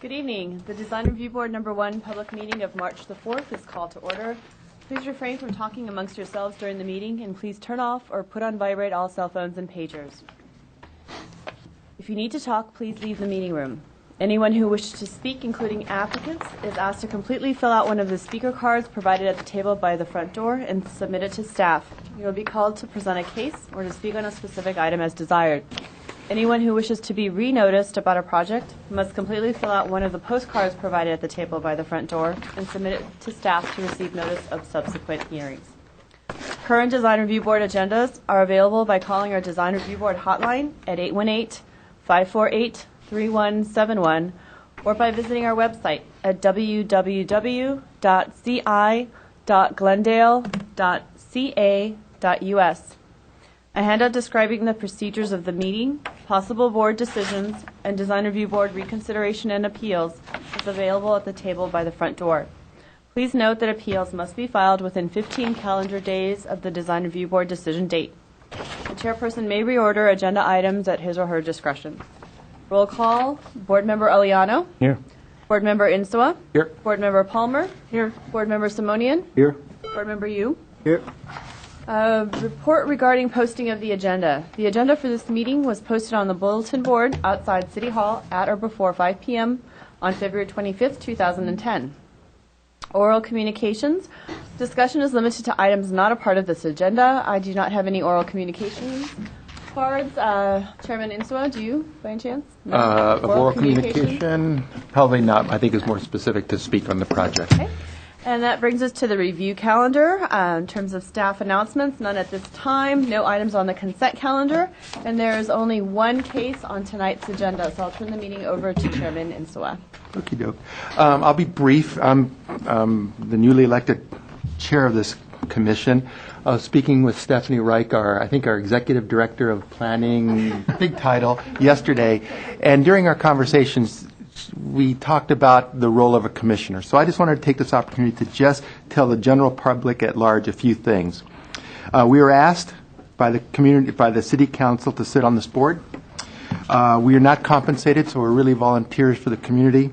Good evening. The Design Review Board No.1 public meeting of March the 4th is called to order. Please refrain from talking amongst yourselves during the meeting, and please turn off or put on vibrate all cell phones and pagers. If you need to talk, please leave the meeting room. Anyone who wishes to speak, including applicants, is asked to completely fill out one of the speaker cards provided at the table by the front door and submit it to staff. You will be called to present a case or to speak on a specific item as desired. Anyone who wishes to be re-noticed about a project must completely fill out one of the postcards provided at the table by the front door and submit it to staff to receive notice of subsequent hearings. Current Design Review Board agendas are available by calling our Design Review Board hotline at 818-548-3171 or by visiting our website at www.ci.glendale.ca.us. A handout describing the procedures of the meeting, possible board decisions, and Design Review Board reconsideration and appeals is available at the table by the front door. Please note that appeals must be filed within 15 calendar days of the Design Review Board decision date. The chairperson may reorder agenda items at his or her discretion. Roll call, Board Member Aliano. Here. Board Member Insua. Here. Board Member Palmer. Here. Board Member Simonian. Here. Board Member Yu. Here. Report regarding posting of the agenda. The agenda for this meeting was posted on the bulletin board outside City Hall at or before 5 p.m. on February 25th, 2010. Oral communications. Discussion is limited to items not a part of this agenda. I do not have any oral communications cards. Chairman Insua, do you, by any chance? No? Of oral communication, probably not. I think it's more specific to speak on the project. Okay. And that brings us to the review calendar. In terms of staff announcements, none at this time. No items on the consent calendar. And there is only one case on tonight's agenda. So I'll turn the meeting over to Chairman Insua. Okie doke. I'll be brief. I'm the newly elected chair of this commission. I was speaking with Stephanie Reich, I think our executive director of planning, big title, yesterday. And during our conversations, we talked about the role of a commissioner. So I just wanted to take this opportunity to just tell the general public at large a few things. We were asked by the community, by the city council to sit on this board. We are not compensated, so we're really volunteers for the community.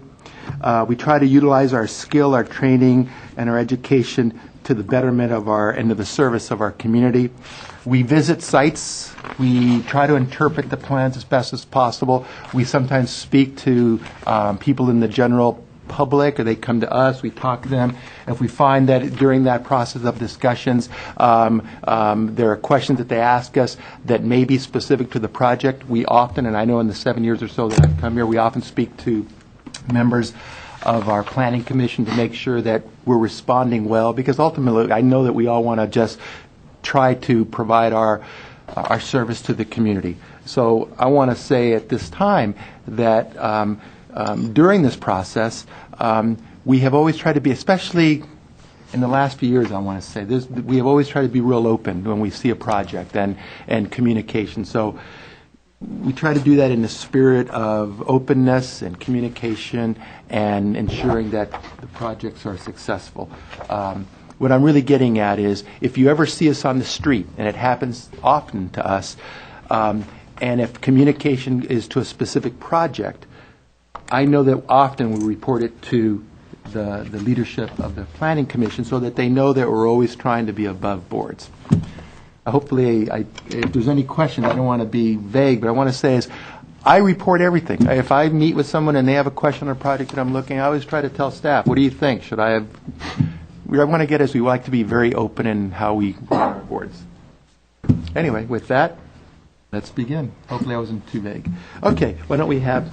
We try to utilize our skill, our training, and our education to the betterment of our and to the service of our community. We visit sites. We try to interpret the plans as best as possible. We sometimes speak to people in the general public, or they come to us. We talk to them. If we find that during that process of discussions, there are questions that they ask us that may be specific to the project, we often, and I know in the 7 years or so that I've come here, we often speak to members of our planning commission to make sure that we're responding well, because ultimately I know that we all want to just try to provide our service to the community. So I want to say at this time that during this process, we have always tried to be, especially in the last few years, I want to say, we have always tried to be real open when we see a project and communication. So we try to do that in the spirit of openness and communication and ensuring that the projects are successful. What I'm really getting at is if you ever see us on the street, and it happens often to us, and if communication is to a specific project, I know that often we report it to the leadership of the Planning Commission so that they know that we're always trying to be above boards. Hopefully, if there's any questions, I don't want to be vague, but I want to say is I report everything. If I meet with someone and they have a question on a project that I'm looking at, I always try to tell staff, what do you think? Should I have... I want to get as we like to be very open in how we run our boards. Anyway, with that, let's begin. Hopefully I wasn't too vague. Okay, why don't we have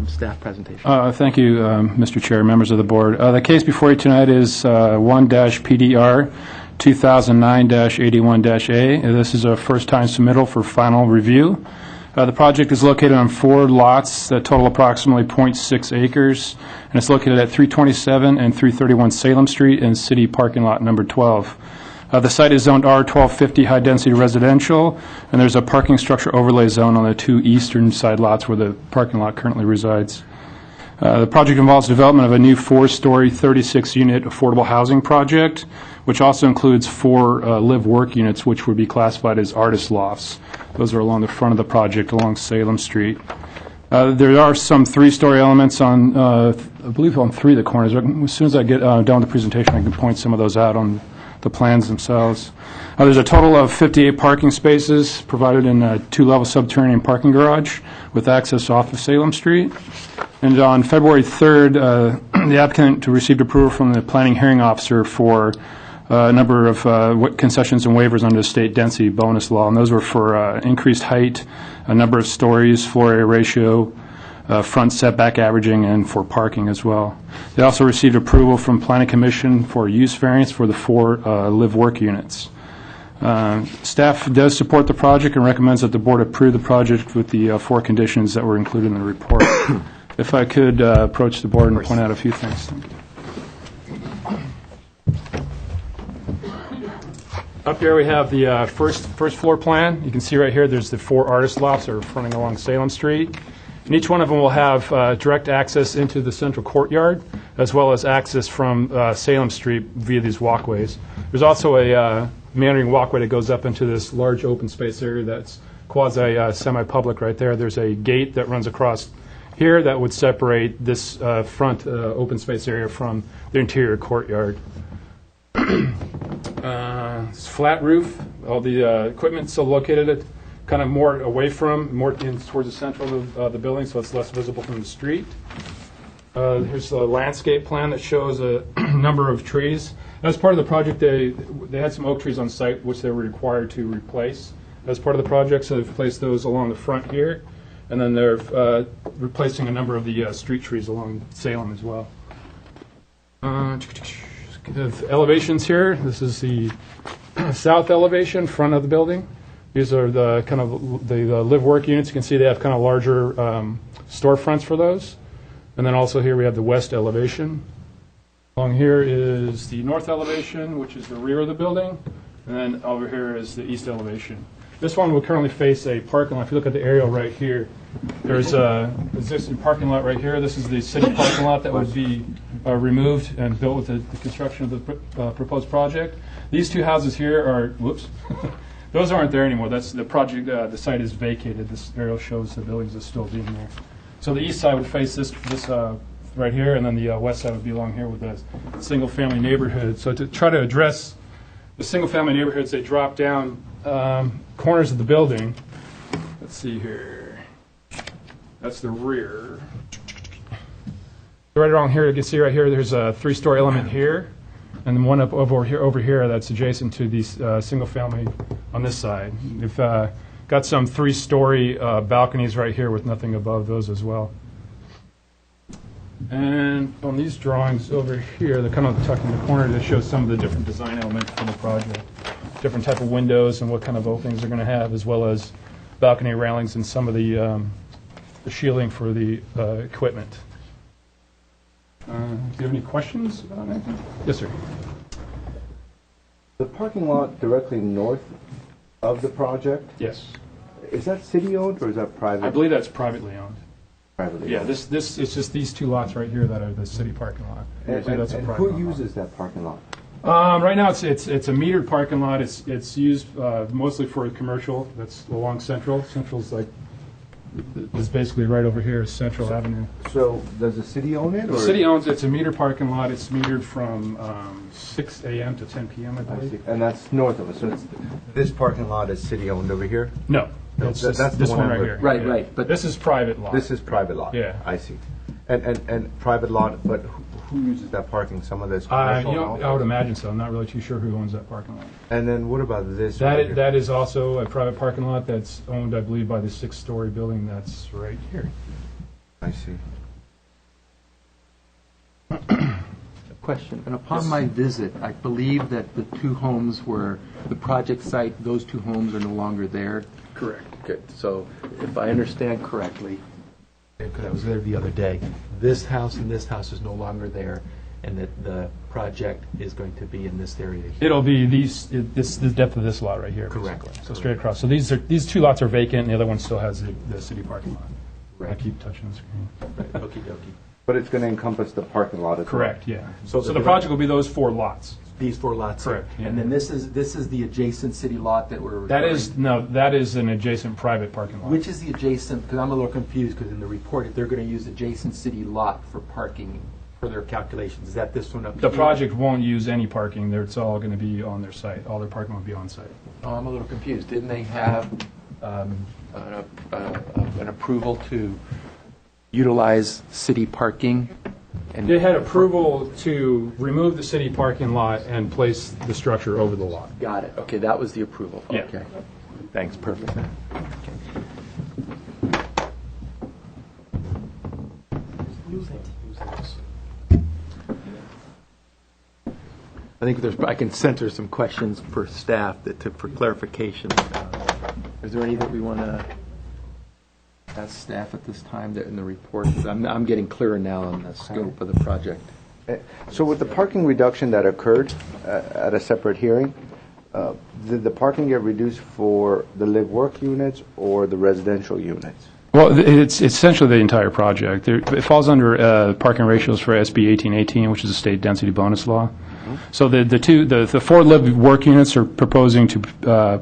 staff presentation? Thank you, Mr. Chair, members of the board. The case before you tonight is 1-PDR 2009-81-A. This is a first-time submittal for final review. The project is located on 4 lots that total approximately 0.6 acres, and it's located at 327 and 331 Salem Street in City Parking Lot number 12. The site is zoned R1250 high-density residential, and there's a parking structure overlay zone on the 2 eastern side lots where the parking lot currently resides. The project involves development of a new 4-story, 36-unit affordable housing project, which also includes 4 live-work units, which would be classified as artist lofts. Those are along the front of the project along Salem Street. There are some three-story elements on, I believe, on three of the corners. As soon as I get down the presentation, I can point some of those out on the plans themselves. There's a total of 58 parking spaces provided in a two-level subterranean parking garage with access off of Salem Street. And on February 3rd, the applicant received approval from the planning hearing officer for a number of concessions and waivers under the state density bonus law, and those were for increased height, a number of stories, floor area ratio, front setback averaging, and for parking as well. They also received approval from Planning Commission for use variance for the 4 live-work units. Staff does support the project and recommends that the board approve the project with the 4 conditions that were included in the report. If I could approach the board and point out a few things. Thank you. Up here we have the first floor plan. You can see right here there's the 4 artist lots that are fronting along Salem Street. And each one of them will have direct access into the central courtyard, as well as access from Salem Street via these walkways. There's also a meandering walkway that goes up into this large open space area that's quasi-semi-public right there. There's a gate that runs across here that would separate this front open space area from the interior courtyard. It's flat roof. All the equipment's still located at kind of more away from, more in towards the central of the building, so it's less visible from the street. Here's a landscape plan that shows a number of trees. As part of the project, they had some oak trees on site which they were required to replace as part of the project, so they've placed those along the front here, and then they're replacing a number of the street trees along Salem as well. The elevations here. This is the south elevation, front of the building. These are the kind of the live-work units. You can see they have kind of larger storefronts for those. And then also here we have the west elevation. Along here is the north elevation, which is the rear of the building. And then over here is the east elevation. This one will currently face a parking lot. If you look at the aerial right here, there's an existing parking lot right here. This is the city parking lot that would be removed and built with the construction of the proposed project. These 2 houses here are, whoops, those aren't there anymore. That's the project, the site is vacated. This aerial shows the buildings are still being there. So the east side would face this right here, and then the west side would be along here with the single-family neighborhood. So to try to address the single-family neighborhoods, they drop down corners of the building. Let's see here. That's the rear. Right around here, you can see right here, there's a 3-story element here, and then one up over here that's adjacent to these single-family on this side. We've got some 3-story balconies right here with nothing above those as well. And on these drawings over here, they're kind of tucked in the corner. That shows some of the different design elements for the project, different type of windows and what kind of openings they're going to have, as well as balcony railings and some of the shielding for the equipment. Do you have any questions about anything? Yes, sir. The parking lot directly north of the project, Yes. is that city-owned or is that private? I believe that's privately owned. Privately Yeah, owned. this it's just these 2 lots right here that are the city parking lot. And, So that's a and private who lot. uses that parking lot? Right now, it's a metered parking lot. It's used mostly for commercial. That's along Central. Central's like is basically right over here, is Central Avenue. So does the city own it? The or? city owns it. It's a metered parking lot. It's metered from 6 a.m. to 10 p.m. I I believe. see. And that's north of it. So this parking lot is city-owned over here? No, No, it's that's the this one one I right would- here. right, Yeah. right, but- this is private lot. This is private lot? Yeah. I see. And private lot, but who uses that parking? Some of this commercial? You know, and I all? would imagine so. I'm not really too sure who owns that parking lot. And then what about this? right here? That is also a private parking lot that's owned, I believe, by the 6-story building that's right here. I see. Question, and upon my visit, I believe that the 2 homes were the project site, those 2 homes are no longer there? Correct. Good, so if I understand correctly, because I was there the other day, this house and this house is no longer there, and that the project is going to be in this area here. It'll be the depth of this lot right here. Correct. basically. So straight across. So these 2 lots are vacant, and the other one still has the city parking lot. I Right. keep touching the screen. Right, okey-dokey. But it's going to encompass the parking lot as well? Correct, yeah. So So the project will be those 4 lots. These 4 lots. Correct, yeah. And then this is the adjacent city lot that we're That referring. that is an adjacent private parking lot. Which is the adjacent, because I'm a little confused, because in the report, if they're going to use adjacent city lot for parking for their calculations, is that this one up The here? project won't use any parking. It's all going to be on their site. All their parking will be on site. Oh, I'm a little confused. Didn't they have an approval to utilize city parking? And They had approval to remove the city parking lot and place the structure over the lot. Got it. Okay, that was the approval. Yeah. Okay. Thanks, perfect. I think I can sense there's some questions for staff for clarification. Is there any that we want to ask staff at this time that in the report? I'm getting clearer now on the scope of the project. So with the parking reduction that occurred at a separate hearing, did the parking get reduced for the live-work units or the residential units? Well, it's essentially the entire project. It falls under parking ratios for SB 1818, which is a state density bonus law. So the 4 live-work units are proposing to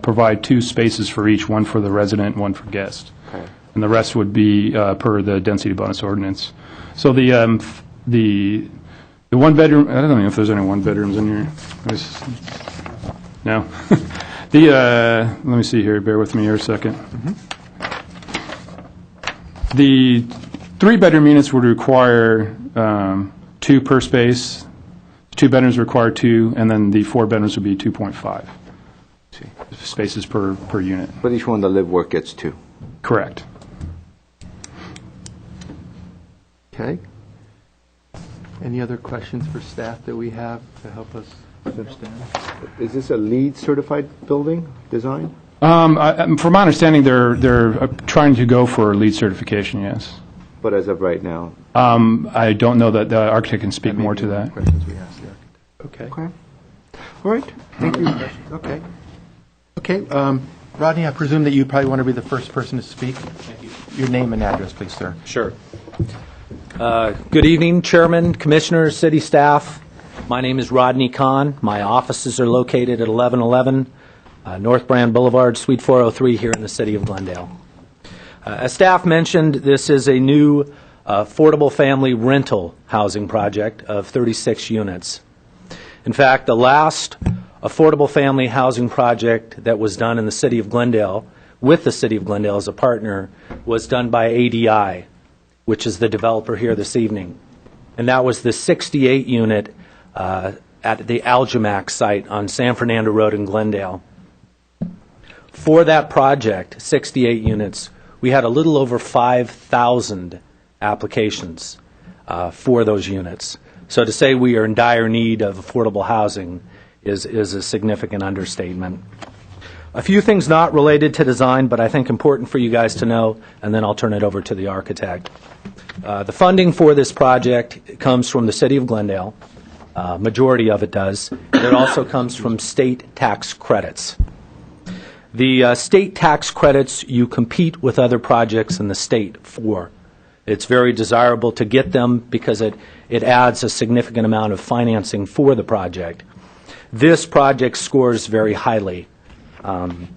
provide 2 spaces for each, one for the resident, one for guest. Okay. And the rest would be per the density bonus ordinance. So the 1-bedroom, I don't know if there's any 1-bedrooms in here. No? Let me see here, bear with me here a second. The 3-bedroom units would require 2 per space. 2 bedrooms require 2, and then the 4 bedrooms would be 2.5 spaces per unit. But each one, the live-work gets 2. Correct. Okay. Any other questions for staff that we have to help us understand? Is this a LEED certified building design? From my understanding, they're trying to go for LEED certification, yes. But as of right now? I don't know that the architect can speak more to that. Questions we asked the architect. Okay. Okay. All right. Thank you. Okay. Okay. Rodney, I presume that you probably want to be the first person to speak. Thank you. Your name and address, please, sir. Sure. Good evening, Chairman, Commissioners, City staff. My name is Rodney Kahn. My offices are located at 1111 North Brand Boulevard, Suite 403 here in the city of Glendale. As staff mentioned, this is a new affordable family rental housing project of 36 units. In fact, the last affordable family housing project that was done in the city of Glendale, with the city of Glendale as a partner, was done by ADI, which is the developer here this evening. And that was the 68-unit at the Algemac site on San Fernando Road in Glendale. For that project, 68 units, we had a little over 5,000 applications for those units. So to say we are in dire need of affordable housing is a significant understatement. A few things not related to design, but I think important for you guys to know, and then I'll turn it over to the architect. The funding for this project comes from the city of Glendale. Majority of it does. And it also comes from state tax credits. The state tax credits you compete with other projects in the state for. It's very desirable to get them because it adds a significant amount of financing for the project. This project scores very highly. The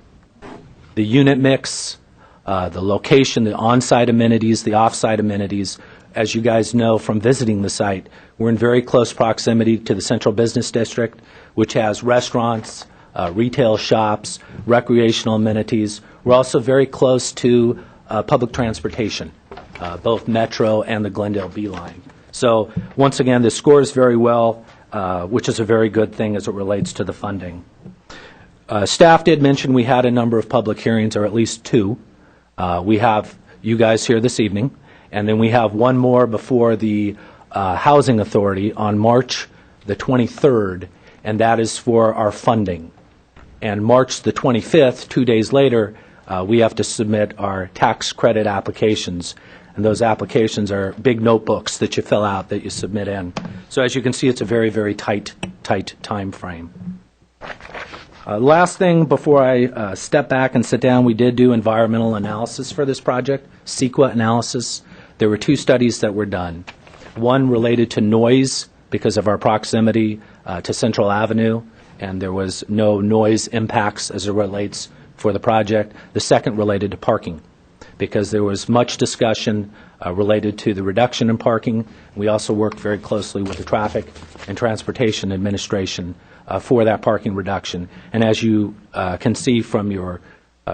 unit mix, the location, the on-site amenities, the off-site amenities. As you guys know from visiting the site, we're in very close proximity to the Central Business District, which has restaurants, retail shops, recreational amenities. We're also very close to public transportation, both Metro and the Glendale B line. So once again, this scores very well, which is a very good thing as it relates to the funding. Staff did mention we had a number of public hearings, or at least 2. We have you guys here this evening, and then we have one more before the Housing Authority on March the 23rd, and that is for our funding. And March the 25th, 2 days later, we have to submit our tax credit applications. And those applications are big notebooks that you fill out that you submit in. So as you can see, it's a very, very tight time frame. Last thing before I step back and sit down, we did do environmental analysis for this project, CEQA analysis. There were 2 studies that were done. One related to noise because of our proximity to Central Avenue, and there was no noise impacts as it relates for the project. The second related to parking, because there was much discussion related to the reduction in parking. We also worked very closely with the Traffic and Transportation Administration for that parking reduction. And as you can see from your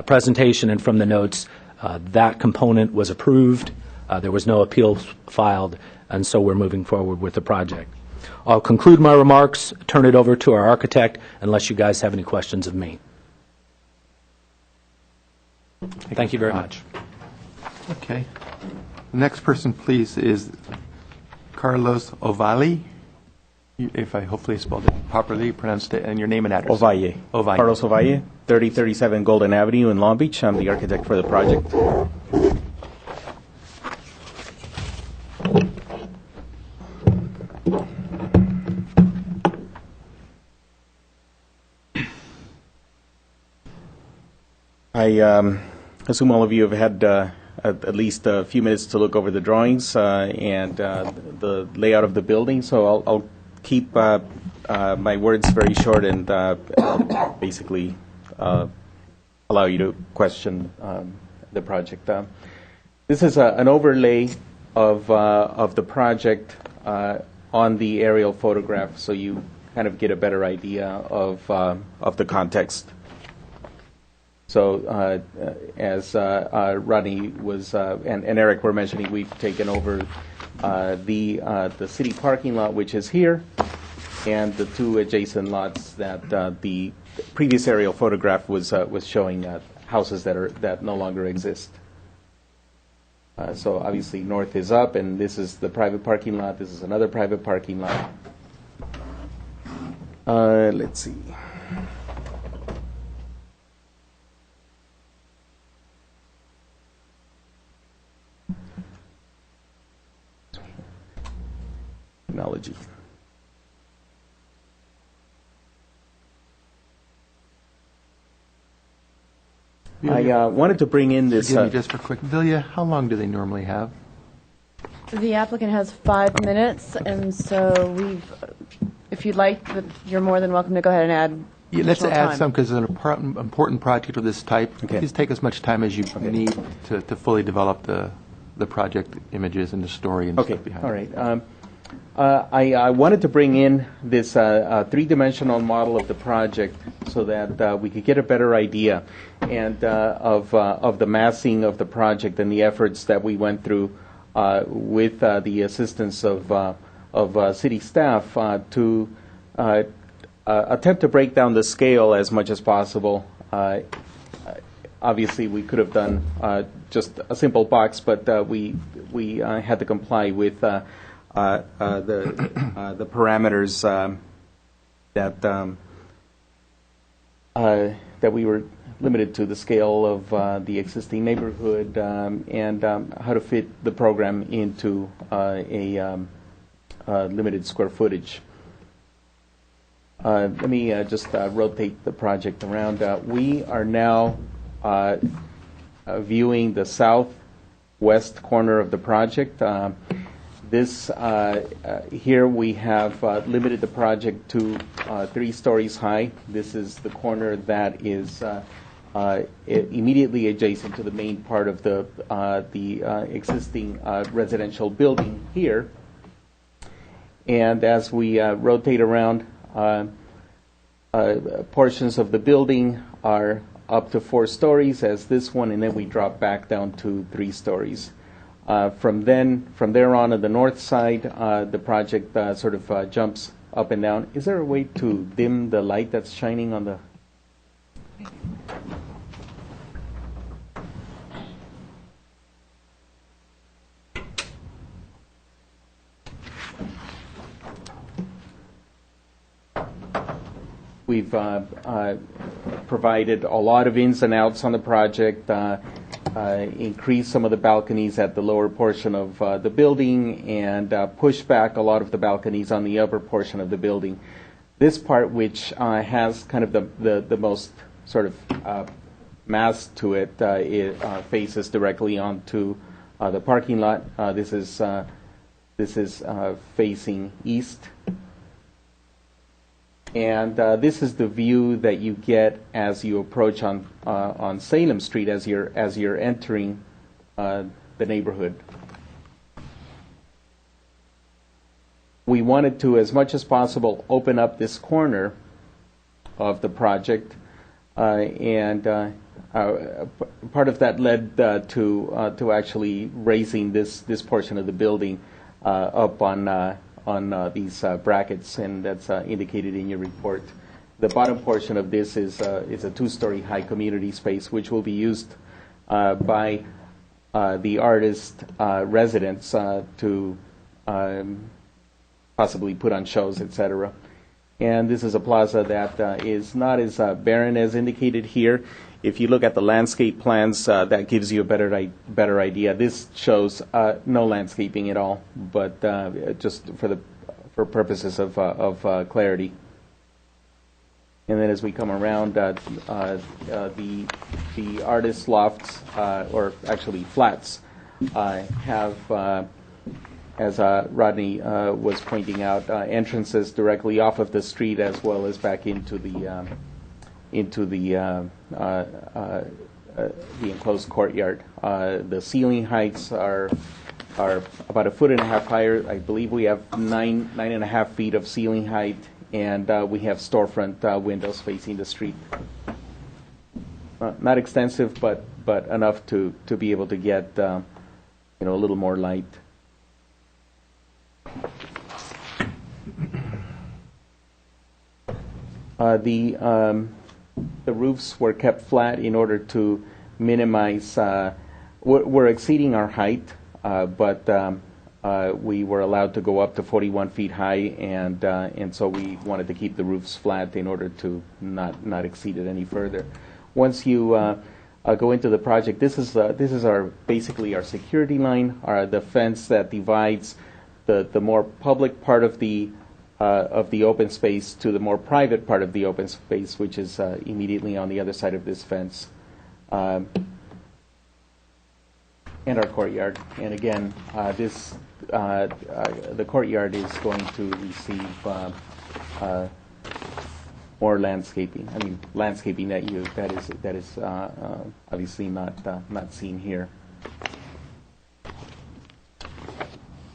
presentation and from the notes, that component was approved. There was no appeal filed, and so we're moving forward with the project. I'll conclude my remarks, turn it over to our architect, unless you guys have any questions of me. Thank you very much. Okay. The next person, please, is Carlos Ovalle. If I hopefully spelled it properly, pronounced it, and your name and address. Ovalle. Ovalle. Carlos Ovalle, 3037 Golden Avenue in Long Beach. I'm the architect for the project. I assume all of you have had at least a few minutes to look over the drawings and the layout of the building, so I'll keep my words very short and basically allow you to question the project. This is an overlay of the project on the aerial photograph, so you kind of get a better idea of the context. So as Rodney was and Eric were mentioning, we've taken over the city parking lot, which is here, and the two adjacent lots that the previous aerial photograph was showing houses that no longer exist. So obviously north is up, and this is the private parking lot. This is another private parking lot. Let's see. Technology. I wanted to bring in this. Forgive me just for quick. Vilya, how long do they normally have? The applicant has 5 minutes, and so if you'd like, you're more than welcome to go ahead and add. Yeah, let's additional add time. some, because it's an important project of this type. Okay. Please take as much time as you need to fully develop the project images and the story and Okay, stuff behind all it. right. I wanted to bring in this three-dimensional model of the project so that we could get a better idea and of the massing of the project and the efforts that we went through with the assistance of city staff to attempt to break down the scale as much as possible. Obviously, we could have done just a simple box, but we had to comply with the parameters that we were limited to, the scale of the existing neighborhood and how to fit the program into a limited square footage. Let me just rotate the project around. We are now viewing the southwest corner of the project. This here we have limited the project to 3 stories high. This is the corner that is immediately adjacent to the main part of the existing residential building here. And as we rotate around, portions of the building are up to 4 stories, as this one, and then we drop back down to 3 stories. From there on the north side, the project sort of jumps up and down. Is there a way to dim the light that's shining on the? We've provided a lot of ins and outs on the project, increased some of the balconies at the lower portion of the building, and pushed back a lot of the balconies on the upper portion of the building. This part, which has kind of the most sort of mass to it, it faces directly onto the parking lot. This is This is facing east. And this is the view that you get as you approach on Salem Street as you're entering the neighborhood. We wanted to, as much as possible, open up this corner of the project, and part of that led to actually raising this portion of the building up on these brackets, and that's indicated in your report. The bottom portion of this is a two-story high community space, which will be used by the artist residents to possibly put on shows, etc. And this is a plaza that is not as barren as indicated here. If you look at the landscape plans, that gives you a better idea. This shows no landscaping at all, but just for purposes of clarity. And then as we come around, the artist lofts, or actually flats, have, as Rodney was pointing out, entrances directly off of the street as well as back into the enclosed courtyard. The ceiling heights are about 1.5 feet higher. I believe we have 9.5 feet of ceiling height, and we have storefront windows facing the street. Not extensive, but enough to be able to get a little more light. The roofs were kept flat in order to minimize. We're exceeding our height, but we were allowed to go up to 41 feet high, and so we wanted to keep the roofs flat in order to not exceed it any further. Once you go into the project, this is basically our security line, the fence that divides the more public part of the open space to the more private part of the open space, which is immediately on the other side of this fence, and our courtyard. And again, the courtyard is going to receive more landscaping. I mean, landscaping that is obviously not seen here.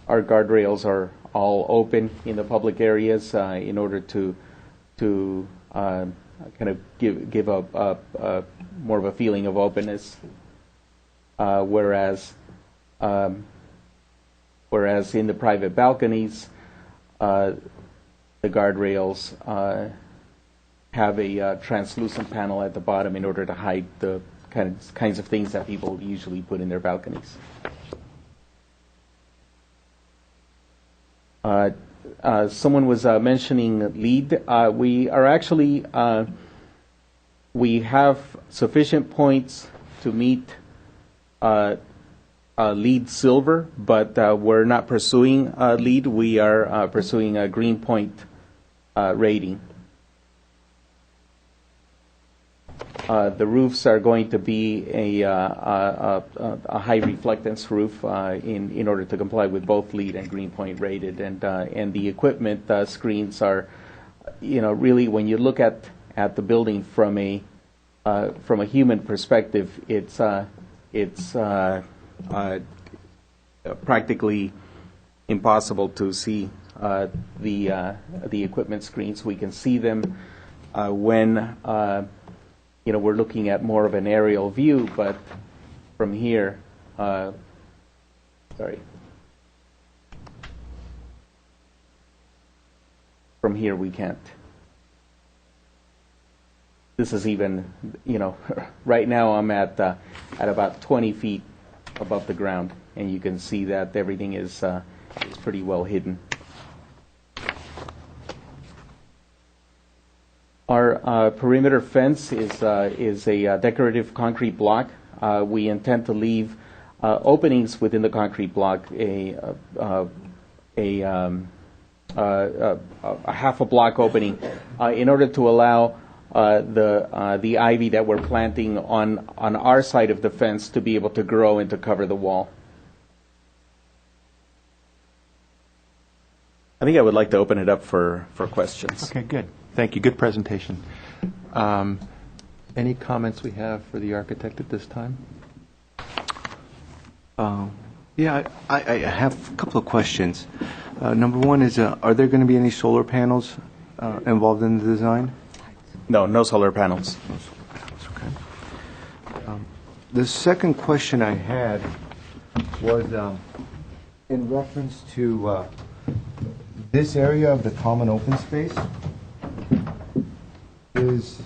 Our guardrails are all open in the public areas in order to kind of give a more of a feeling of openness, whereas in the private balconies, the guardrails have a translucent panel at the bottom in order to hide the kinds of things that people usually put in their balconies. Someone was mentioning LEED. We are actually, we have sufficient points to meet LEED Silver, but we're not pursuing LEED. We are pursuing a Green Point rating. The roofs are going to be a high reflectance roof in order to comply with both LEED and Green Point rated, and the equipment screens are, really when you look at the building from a human perspective, it's practically impossible to see the equipment screens. We can see them when we're looking at more of an aerial view, but from here, from here we can't. This is even, right now I'm at about 20 feet above the ground, and you can see that everything is pretty well hidden. Our perimeter fence is a decorative concrete block. We intend to leave openings within the concrete block, a half a block opening, in order to allow the ivy that we're planting on our side of the fence to be able to grow and to cover the wall. think I would like to open it up for questions. Okay, good. Thank you. Good presentation. Any comments we have for the architect at this time? Yeah, I have a couple of questions. Number one is, are there going to be any solar panels involved in the design? No, no solar panels. Okay. The second question I had was in reference to this area of the common open space. Is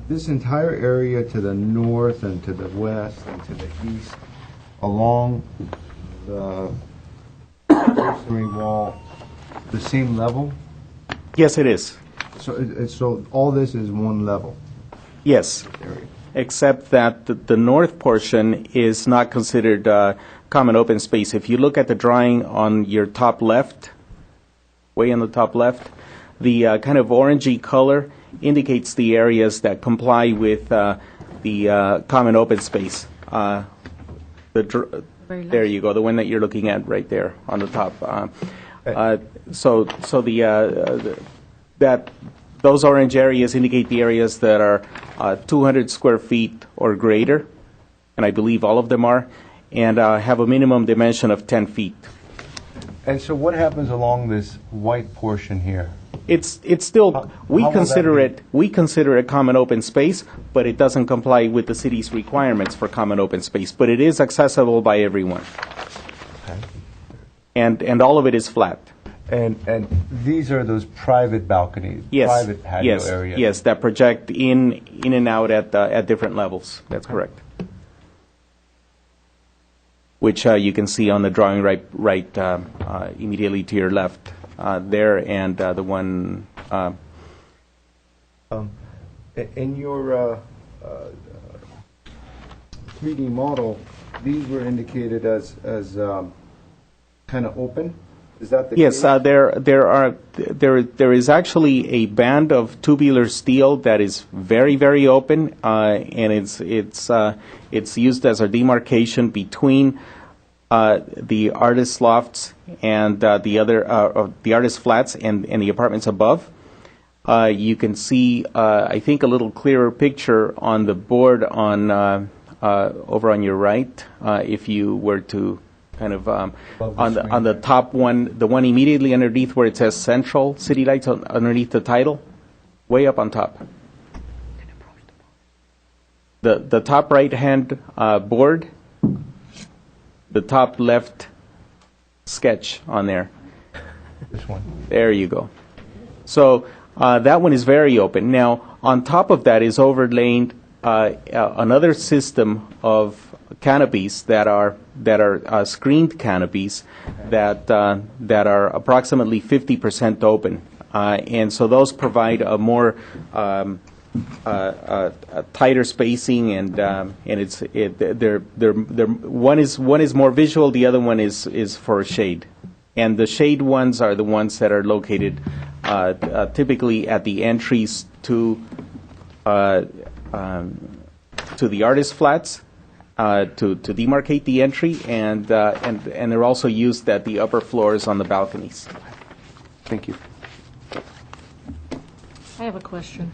this entire area to the north and to the west and to the east along the masonry wall the same level? Yes, it is. So all this is one level Yes, area. except that the north portion is not considered common open space. If you look at the drawing on your top left, way on the top left, the kind of orangey color indicates the areas that comply with the common open space. There you go, the one that you're looking at right there on the top. So those orange areas indicate the areas that are 200 square feet or greater, and I believe all of them are, and have a minimum dimension of 10 feet. And so what happens along this white portion here? It's still How will that we consider it common open space, but it doesn't comply with the city's requirements for common open space. But it is accessible by everyone, Okay. and all of it is flat. And these are those private balconies, Yes, private patio yes, areas? yes, that project in and out at different levels. That's correct. Which you can see on the drawing right immediately to your left there, and the one. In your 3D model, these were indicated as kind of open? Is that the Yes, case? there is actually a band of tubular steel that is very, very open, and it's used as a demarcation between the artist lofts and the artist flats and the apartments above. You can see, I think, a little clearer picture on the board on over on your right, if you were to kind of on the top one, the one immediately underneath where it says Central City Lights underneath the title, way up on top. The top right hand board, the top left sketch on there. This one. There you go. So that one is very open. Now, on top of that is overlaid another system of canopies that are screened canopies that are approximately 50% open, and so those provide a more a tighter spacing, and they're one is more visual, the other one is for shade, and the shade ones are the ones that are located typically at the entries to the artist flats. To demarcate the entry, and they're also used at the upper floors on the balconies. Thank you. I have a question.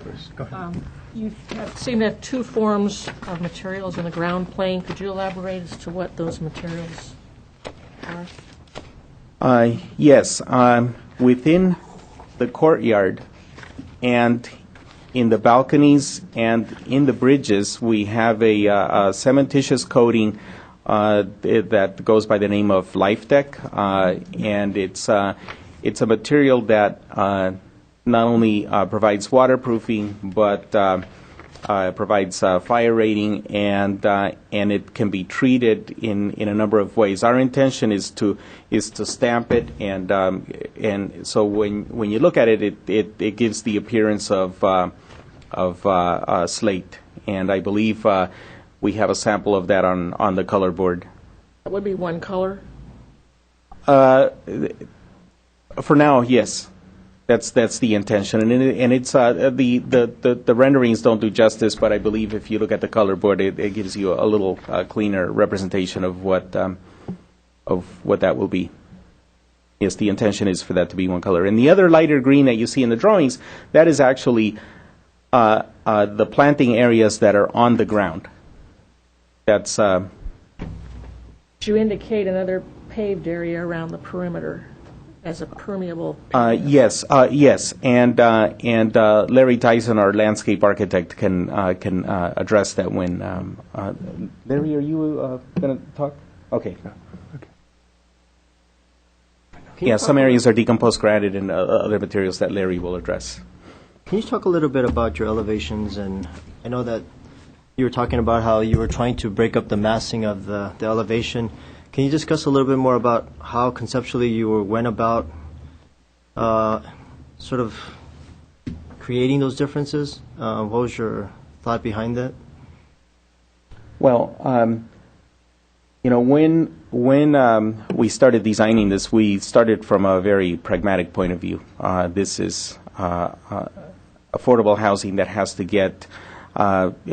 You seem to have two forms of materials in the ground plane. Could you elaborate as to what those materials are? Yes. Within the courtyard and in the balconies and in the bridges, we have a cementitious coating that goes by the name of Life Deck, and it's a material that not only provides waterproofing, but provides fire rating, and it can be treated in a number of ways. Our intention is to stamp it, and so when you look at it, it gives the appearance of slate, and I believe we have a sample of that on the color board. That would be one color? For now, yes. That's the intention, and it's the renderings don't do justice, but I believe if you look at the color board, it gives you a little cleaner representation of what that will be. Yes, the intention is for that to be one color. And the other lighter green that you see in the drawings, that is actually the planting areas that are on the ground. That's You indicate another paved area around the perimeter as a permeable. yes, and Larry Tyson, our landscape architect, can address that when. Larry, are you going to talk? Okay. Yeah, some areas are decomposed granite and other materials that Larry will address. Can you talk a little bit about your elevations? And I know that you were talking about how you were trying to break up the massing of the elevation. Can you discuss a little bit more about how conceptually you went about sort of creating those differences? What was your thought behind that? Well, when we started designing this, we started from a very pragmatic point of view. This is affordable housing that has to get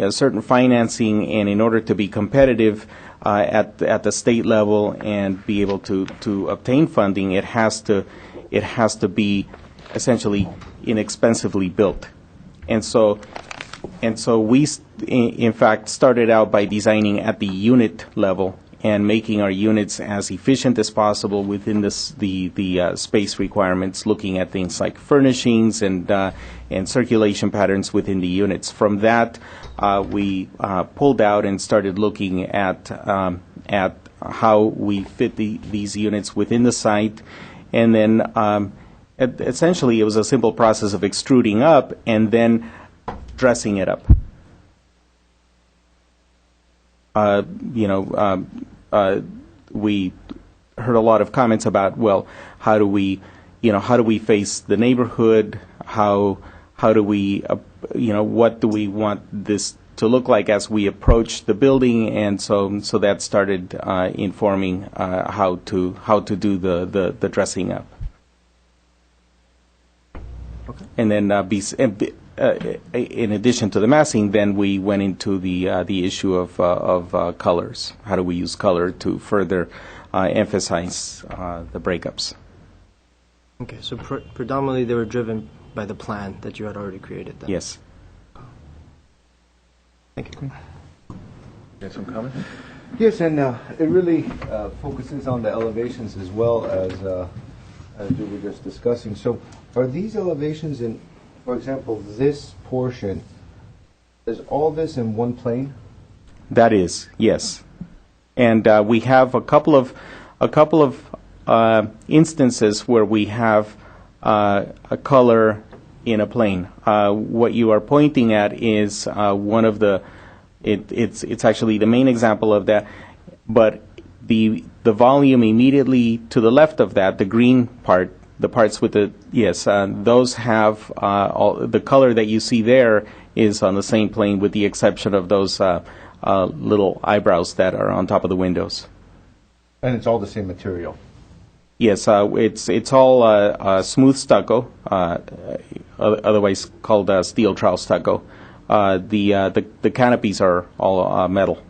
certain financing, and in order to be competitive at the state level and be able to obtain funding, it has to be essentially inexpensively built. And so we in fact started out by designing at the unit level and making our units as efficient as possible within the space requirements, looking at things like furnishings and circulation patterns within the units. From that, we pulled out and started looking at how we fit these units within the site, and then essentially it was a simple process of extruding up and then dressing it up. We heard a lot of comments about, well, how do we face the neighborhood? How do we, what do we want this to look like as we approach the building? And so that started informing how to do the dressing up. Okay. And then in addition to the massing, then we went into the issue of colors. How do we use color to further emphasize the breakups? Okay, so predominantly they were driven by the plan that you had already created then? Yes. Thank you. You have some comments? Yes, and it really focuses on the elevations as well as you were just discussing. So are these elevations in, for example, this portion, is all this in one plane? That is, yes. And we have a couple of instances where we have a color in a plane. What you are pointing at is one of the. It's actually the main example of that, but the volume immediately to the left of that, the green part. The parts with the, yes, those have the color that you see there is on the same plane with the exception of those little eyebrows that are on top of the windows. And it's all the same material? Yes, it's all smooth stucco, otherwise called steel trowel stucco. The canopies are all metal.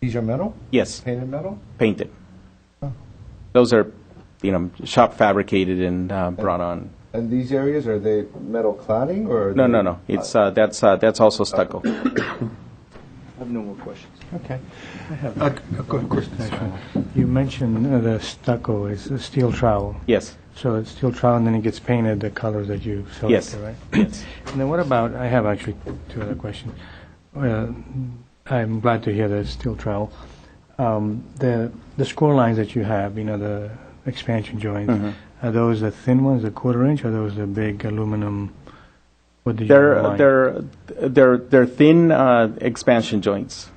These are metal? Yes. Painted metal? Painted. Oh. Those are shop fabricated and brought on. And these areas, are they metal cladding or? No. It's that's also stucco. I have no more questions. Okay. I have a question. You mentioned the stucco is a steel trowel. Yes. So it's steel trowel, and then it gets painted the colors that you selected, yes. Right? Yes. And then what about? I have actually two other questions. I'm glad to hear the steel trowel. The score lines that you have, the expansion joints, are those the thin ones, the quarter-inch, or are those the big aluminum? What did you line? They're thin expansion joints.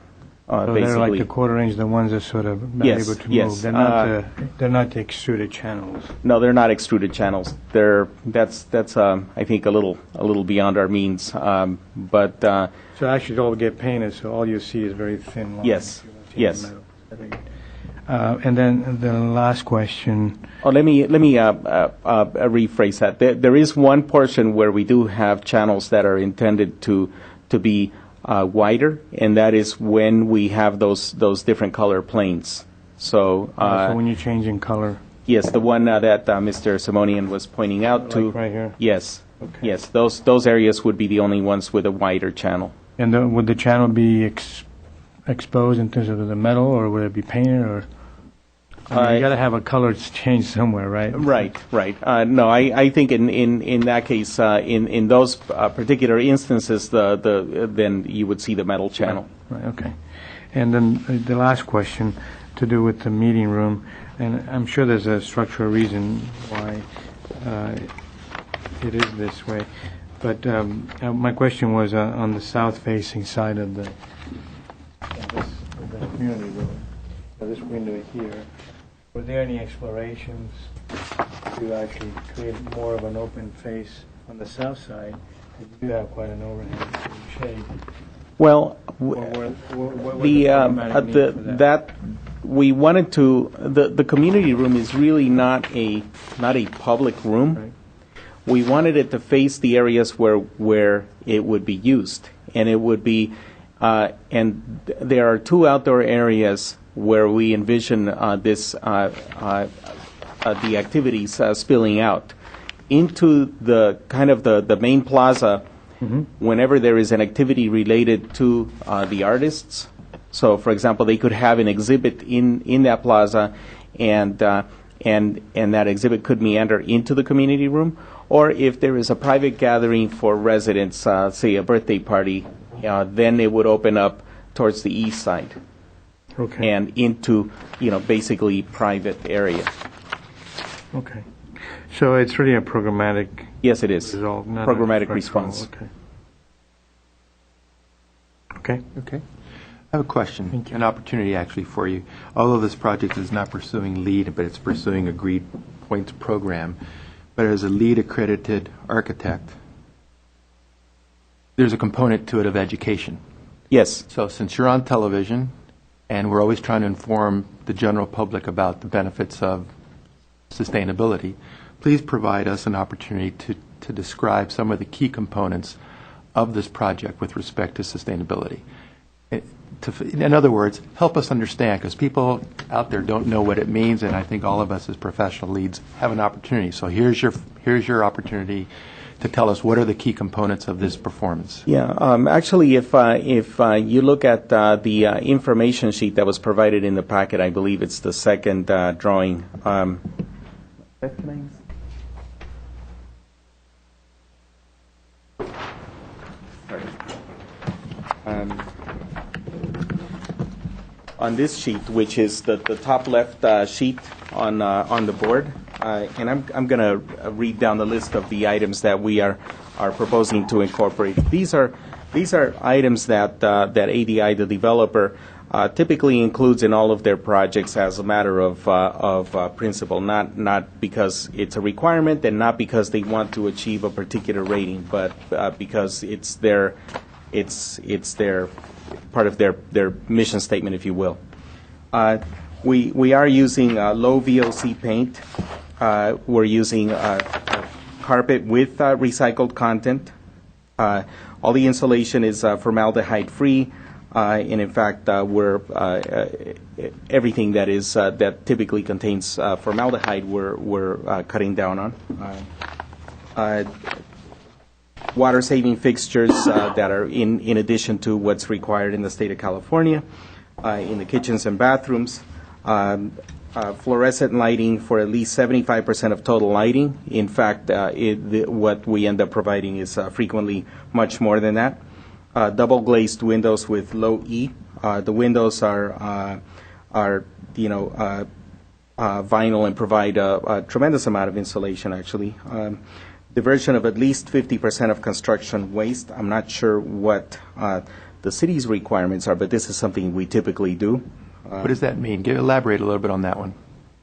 So basically. They're like the quarter-inch, the ones that sort of are able to move. They're not the extruded channels. No, they're not extruded channels. That's I think a little beyond our means. But so actually, it all get painted, so all you see is very thin lines. Yes. Yes. And then the last question. Oh, let me rephrase that. There is one portion where we do have channels that are intended to be wider, and that is when we have those different color planes. So So when you're changing color. Yes, the one that Mr. Simonian was pointing out to. Like right here? Yes. Okay. Yes, those areas would be the only ones with a wider channel. And would the channel be exposed in terms of the metal, or would it be painted, or? I mean, you got to have a color change somewhere, right? Right. No, I think in that case, in those particular instances, then you would see the metal channel. Right, okay. And then the last question to do with the meeting room, and I'm sure there's a structural reason why it is this way, but my question was on the south-facing side of the community room, this window here. Were there any explorations to actually create more of an open face on the south side? You do have quite an overhang shade. Well, that we wanted to. The community room is really not a public room. Right. We wanted it to face the areas where it would be used, and it would be. And there are two outdoor areas where we envision the activities spilling out into the kind of the main plaza. Mm-hmm. Whenever there is an activity related to the artists. So, for example, they could have an exhibit in that plaza, and that exhibit could meander into the community room. Or if there is a private gathering for residents, say a birthday party, then it would open up towards the east side. Okay. And into, basically private area. Okay. So it's really a programmatic. Yes, it is. Result, not programmatic a response. Okay. Okay. Okay. I have a question, an opportunity actually for you. Although this project is not pursuing LEED, but it's pursuing agreed points program, but as a LEED accredited architect, there's a component to it of education. Yes. So since you're on television, and we're always trying to inform the general public about the benefits of sustainability, please provide us an opportunity to describe some of the key components of this project with respect to sustainability. In other words, help us understand, because people out there don't know what it means, and I think all of us as professional leads have an opportunity. So here's your opportunity to tell us what are the key components of this performance. Yeah, actually, if you look at the information sheet that was provided in the packet, I believe it's the second drawing. On this sheet, which is the top left sheet on the board, and I'm going to read down the list of the items that we are proposing to incorporate. These are items that ADI, the developer, typically includes in all of their projects as a matter of principle, not because it's a requirement and not because they want to achieve a particular rating, but because it's their part of their mission statement, if you will. We are using low VOC paint. We're using carpet with recycled content. All the insulation is formaldehyde-free, and in fact, we're everything that typically contains formaldehyde, we're cutting down on. Water-saving fixtures that are in addition to what's required in the state of California, in the kitchens and bathrooms. Fluorescent lighting for at least 75% of total lighting. In fact, what we end up providing is frequently much more than that. Double glazed windows with low E. The windows are vinyl and provide a tremendous amount of insulation, actually. Diversion of at least 50% of construction waste. I'm not sure what the city's requirements are, but this is something we typically do. What does that mean? Elaborate a little bit on that one.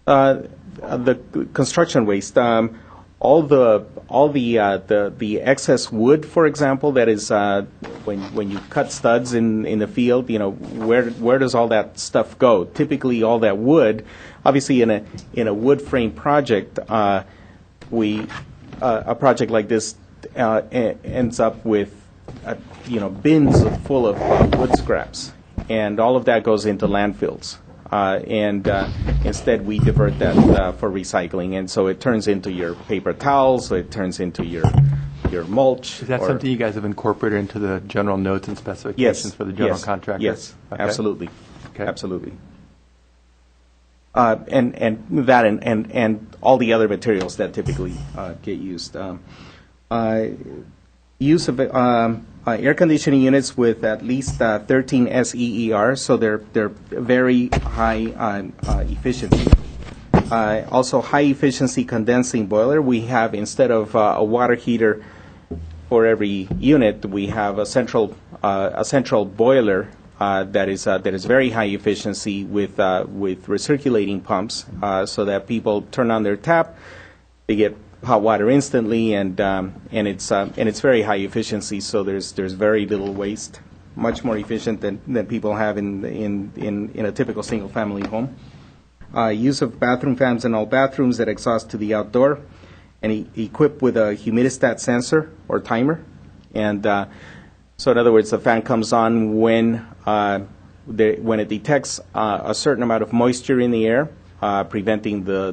The construction waste, all the excess wood, for example, that is when you cut studs in the field, where does all that stuff go? Typically, all that wood, obviously, in a wood frame project, a project like this ends up with bins full of wood scraps, and all of that goes into landfills. and instead we divert that for recycling. And so it turns into your paper towels, it turns into your mulch. Is that something you guys have incorporated into the general notes and specifications for the general contractor? Yes, Okay. absolutely. Okay. Absolutely. And that and all the other materials that typically get used. Use of air conditioning units with at least 13 SEER, so they're very high efficiency. Also, high efficiency condensing boiler. We have, instead of a water heater for every unit, we have a central boiler that is very high efficiency with recirculating pumps, so that people turn on their tap, they get hot water instantly, and it's very high efficiency. So there's very little waste, much more efficient than people have in a typical single family home. Use of bathroom fans in all bathrooms that exhaust to the outdoor, and equipped with a humidistat sensor or timer. And so, in other words, the fan comes on when it detects a certain amount of moisture in the air, preventing the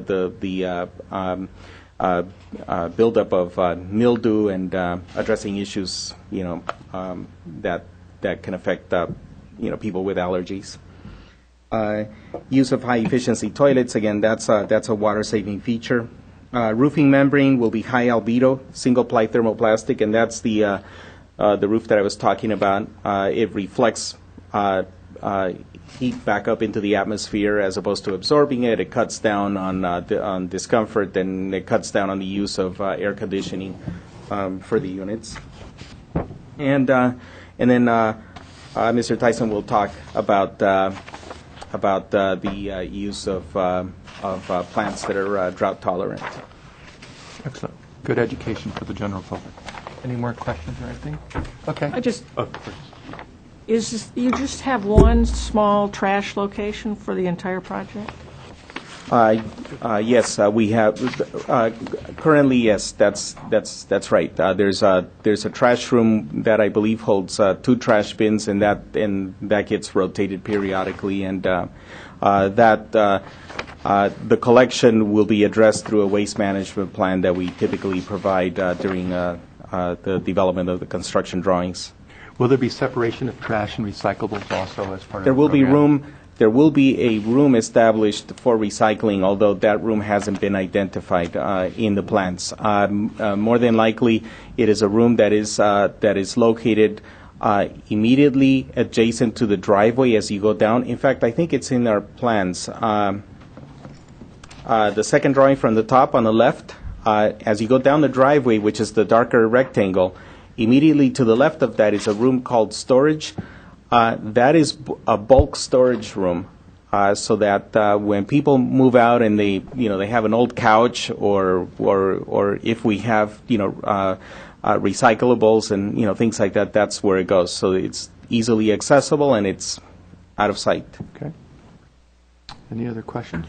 buildup of mildew and addressing issues, that can affect people with allergies. Use of high efficiency toilets, again, that's a water saving feature. Roofing membrane will be high albedo single ply thermoplastic, and that's the roof that I was talking about. It reflects heat back up into the atmosphere as opposed to absorbing it. It cuts down on discomfort, and it cuts down on the use of air conditioning for the units. And then Mr. Tyson will talk about the use of plants that are drought tolerant. Excellent. Good education for the general public. Any more questions or anything? Okay. You just have one small trash location for the entire project? Yes, we have currently. Yes, that's right. There's a trash room that I believe holds 2 trash bins, and that gets rotated periodically, and the collection will be addressed through a waste management plan that we typically provide during the development of the construction drawings. Will there be separation of trash and recyclables also as part of There the will be program? There will be a room established for recycling, although that room hasn't been identified in the plans. More than likely, it is a room that is located immediately adjacent to the driveway as you go down. In fact, I think it's in our plans. The second drawing from the top on the left, as you go down the driveway, which is the darker rectangle, immediately to the left of that is a room called storage. That is a bulk storage room, so that when people move out and they have an old couch, or if we have recyclables and things like that, that's where it goes. So it's easily accessible and it's out of sight. Okay. Any other questions?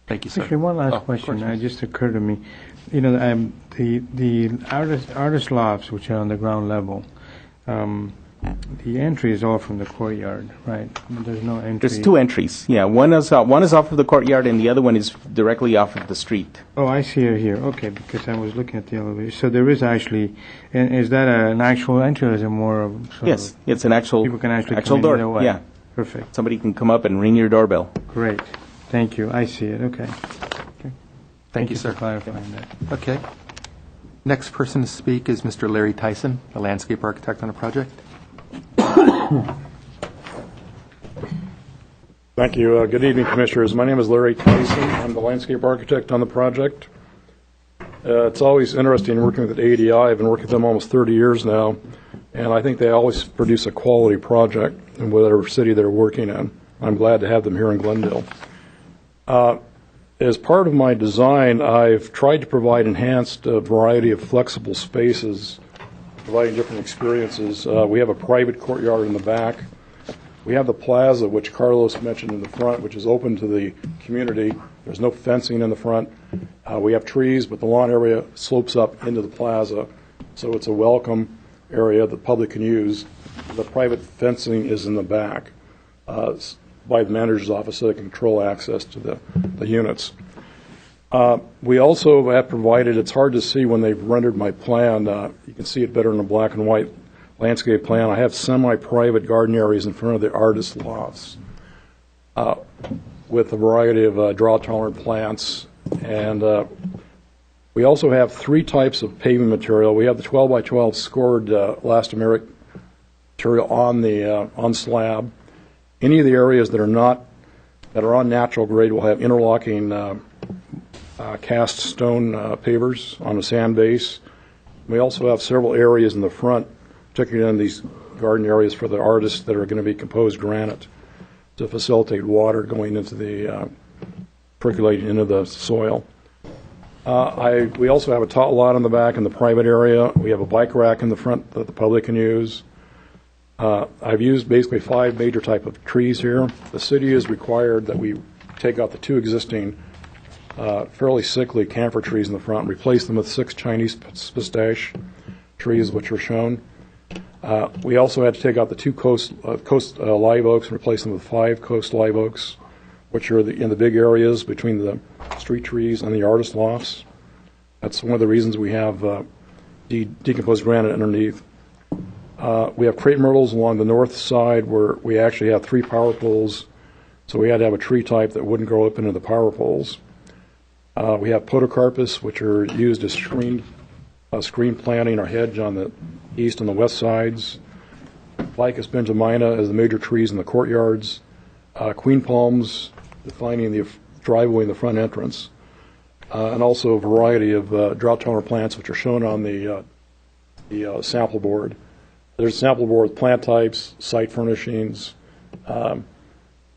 Thank you, sir. Actually, one last question. It just occurred to me. The artist lofts, which are on the ground level, the entry is all from the courtyard, right? There's no entry. There's 2 entries. Yeah, one is off of the courtyard, and the other one is directly off of the street. Oh, I see it here. Okay, because I was looking at the elevator. So there is actually, and is that an actual entry, or is it more of? Yes, it's an actual. People can actually actual come door. in either way. Yeah, perfect. Somebody can come up and ring your doorbell. Great, thank you. I see it. Okay. Thank you, sir. for clarifying that. Okay. Next person to speak is Mr. Larry Tyson, a landscape architect on a project. Thank you. Good evening, Commissioners. My name is Larry Tyson. I'm the landscape architect on the project. It's always interesting working with ADI. I've been working with them almost 30 years now, and I think they always produce a quality project in whatever city they're working in. I'm glad to have them here in Glendale. As part of my design, I've tried to provide enhanced variety of flexible spaces, providing different experiences. We have a private courtyard in the back. We have the plaza, which Carlos mentioned in the front, which is open to the community. There's no fencing in the front. We have trees, but the lawn area slopes up into the plaza, so it's a welcome area the public can use. The private fencing is in the back. by the manager's office so they can control access to the units. We also have provided, it's hard to see when they've rendered my plan, you can see it better in the black and white landscape plan. I have semi-private garden areas in front of the artist lofts with a variety of drought-tolerant plants. And we also have 3 types of paving material. We have the 12 by 12 scored elastomeric material on slab. Any of the areas that are on natural grade will have interlocking cast stone pavers on a sand base. We also have several areas in the front, particularly in these garden areas for the artists, that are going to be composed granite to facilitate water going into the percolating into the soil. We also have a tot lot in the back in the private area. We have a bike rack in the front that the public can use. I've used basically 5 major type of trees here. The city has required that we take out the 2 existing fairly sickly camphor trees in the front and replace them with 6 Chinese pistache trees, which are shown. We also had to take out the 2 coast live oaks and replace them with 5 coast live oaks, which are in the big areas between the street trees and the artist lofts. That's one of the reasons we have decomposed granite underneath. We have crepe myrtles along the north side where we actually have 3 power poles, so we had to have a tree type that wouldn't grow up into the power poles. We have podocarpus, which are used as screen planting or hedge on the east and the west sides. Ficus benjamina as the major trees in the courtyards. Queen palms defining the driveway in the front entrance. And also a variety of drought-tolerant plants, which are shown on the sample board. There's a sample board with plant types, site furnishings. Tried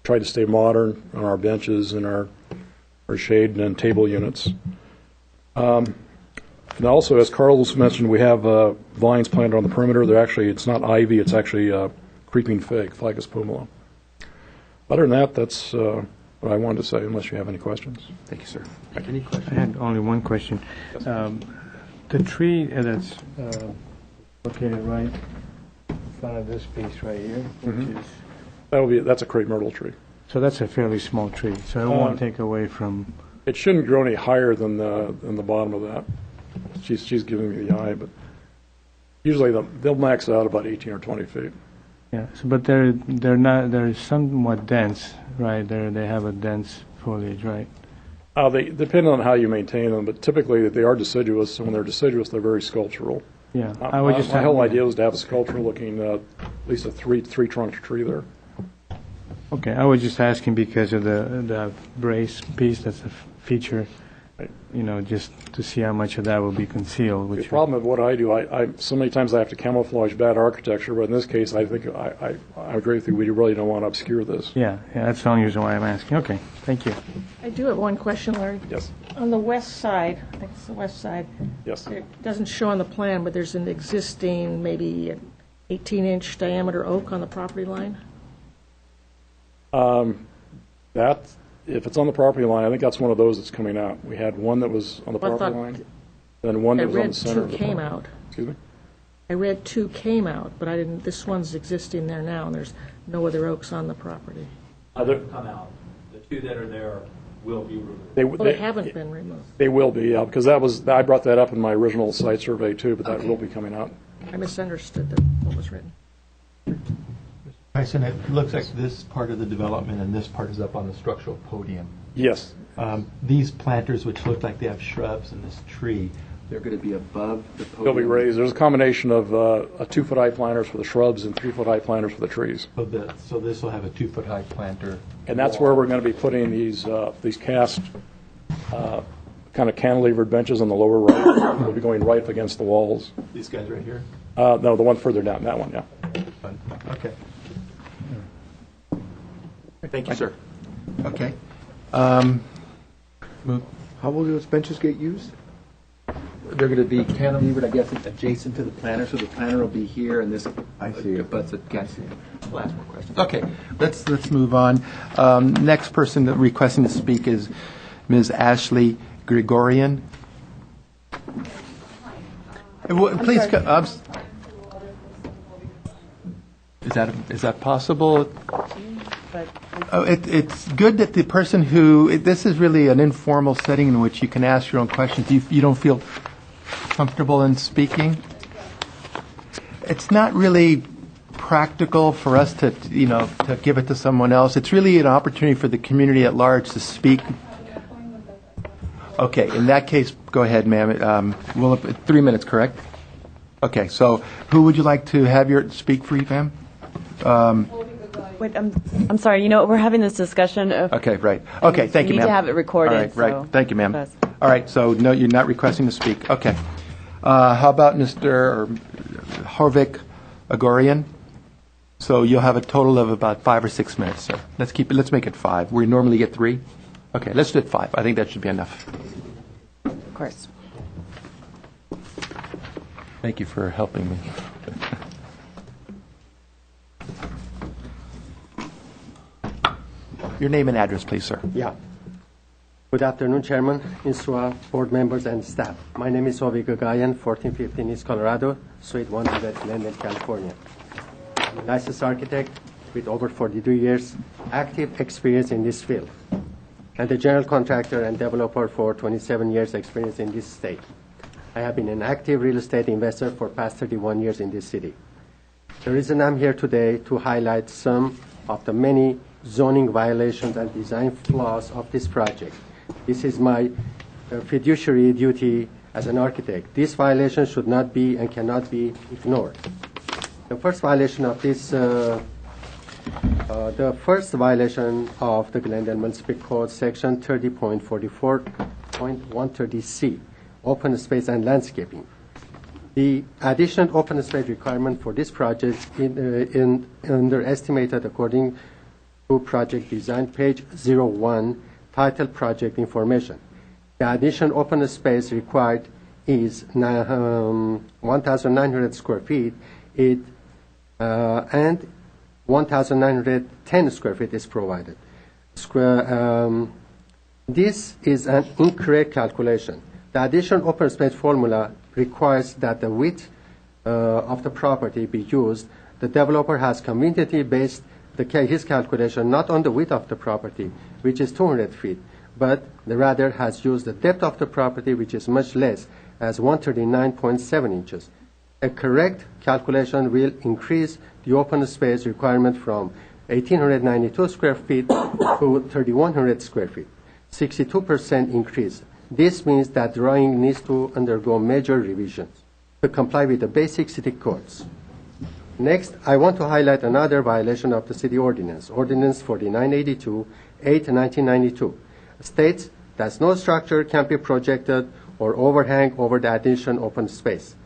to stay modern on our benches and our shade and table units. And also, as Carlos mentioned, we have vines planted on the perimeter. It's not ivy, it's actually creeping fig, Ficus pumila. Other than that, that's what I wanted to say, unless you have any questions. Thank you, sir. Any questions? I had only one question. The tree that's located right in front of this piece right here, which is... That's a crepe myrtle tree. So that's a fairly small tree, so it won't take away from... It shouldn't grow any higher than the bottom of that. She's giving me the eye, but usually they'll max out about 18 or 20 feet. Yeah, so, but they're somewhat dense, right? They have a dense foliage, right? They depend on how you maintain them, but typically they are deciduous, and when they're deciduous, they're very sculptural. Yeah, my whole idea was to have a sculptural-looking, at least a three-trunk tree there. Okay, I was just asking because of the brace piece that's a feature, just to see how much of that will be concealed. The problem of what I do, I so many times I have to camouflage bad architecture, but in this case, I think I agree with you. We really don't want to obscure this. Yeah, that's the only reason why I'm asking. Okay, thank you. I do have one question, Larry. Yes. On the west side, I think it's the west side. Yes. It doesn't show on the plan, but there's an existing, maybe 18-inch diameter oak on the property line. If it's on the property line, I think that's one of those that's coming out. We had one that was on the property line, then one that was on the center of the property. I read 2 came out. Excuse me? I read 2 came out, but I didn't. This one's existing there now, and there's no other oaks on the property. Other come out. The 2 that are there will be removed. They haven't been removed. They will be, yeah, because I brought that up in my original site survey too, but that will be coming out. I misunderstood what was written. Tyson, it looks like this part of the development and this part is up on the structural podium. Yes. These planters, which look like they have shrubs and this tree, they're going to be above the podium. They'll be raised. There's a combination of a 2-foot-high planters for the shrubs and 3-foot-high planters for the trees. So this will have a 2-foot-high planter. And that's where we're going to be putting these cast kind of cantilevered benches on the lower right. They'll be going right up against the walls. These guys right here? No, the one further down, that one, yeah. Okay. Thank you, sir. Okay. How will those benches get used? They're going to be cantilevered, I guess, adjacent to the planter, so the planter will be here, and this butts it against it. I'll ask more questions. Okay, let's move on. Next person that requesting to speak is Ms. Ashley Gregorian. Please, is that possible? But Oh, it's good that the person this is really an informal setting in which you can ask your own questions. You don't feel comfortable in speaking. It's not really practical for us to give it to someone else. It's really an opportunity for the community at large to speak. Okay, in that case, go ahead, ma'am. 3 minutes, correct? Okay, so who would you like to have speak for you, ma'am? Wait, I'm sorry. We're having this discussion. Okay, right. Okay, thank you, We ma'am. need to have it recorded. All right, right. so- Thank you, ma'am. Yes. All right, so no, you're not requesting to speak. Okay. How about Mr. Horvik Agorian? So you'll have a total of about 5 or 6 minutes, sir. Let's make it 5. We normally get 3. Okay, let's do it 5. I think that should be enough. Of course. Thank you for helping me. Your name and address, please, sir. Yeah. Good afternoon, Chairman, INSTRUA, board members, and staff. My name is Ovi Gagayan, 1415 East Colorado, Suite 100, Glendale, California. I'm a licensed architect with over 42 years active experience in this field, and a general contractor and developer for 27 years experience in this state. I have been an active real estate investor for past 31 years in this city. The reason I'm here today to highlight some of the many zoning violations and design flaws of this project. This is my fiduciary duty as an architect. These violations should not be and cannot be ignored. The first violation of the Glendale Municipal Code, Section 30.44.130C, open space and landscaping. The additional open space requirement for this project underestimated according to project design, page 01, title project information. The additional open space required is 1,900 square feet, and 1,910 square feet is provided. This is an incorrect calculation. The additional open space formula requires that the width of the property be used. The developer has conveniently based his calculation not on the width of the property, which is 200 feet, but rather has used the depth of the property, which is much less, as 139.7 inches. A correct calculation will increase the open space requirement from 1,892 square feet to 3,100 square feet, 62% increase. This means that drawing needs to undergo major revisions to comply with the basic city codes. Next, I want to highlight another violation of the city ordinance, Ordinance 4982, 8/1992, states that no structure can be projected or overhang over the additional open space.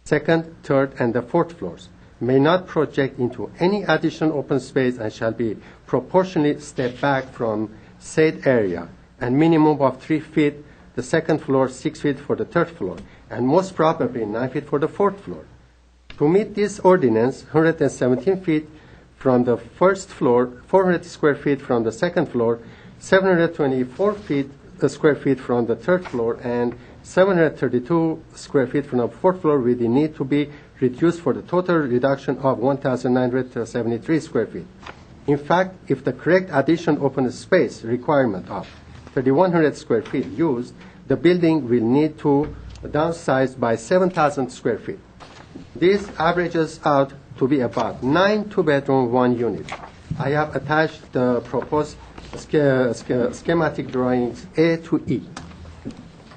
Second, third, and the fourth floors may not project into any additional open space and shall be proportionally stepped back from said area, and minimum of 3 feet the second floor, 6 feet for the third floor, and most probably 9 feet for the fourth floor. To meet this ordinance, 117 feet from the first floor, 400 square feet from the second floor, 724 square feet from the third floor, and 732 square feet from the fourth floor will need to be reduced for the total reduction of 1,973 square feet. In fact, if the correct additional open space requirement of 3,100 square feet used, the building will need to downsize by 7,000 square feet. This averages out to be about 9 two-bedroom, 1 unit. I have attached the proposed schematic drawings A to E.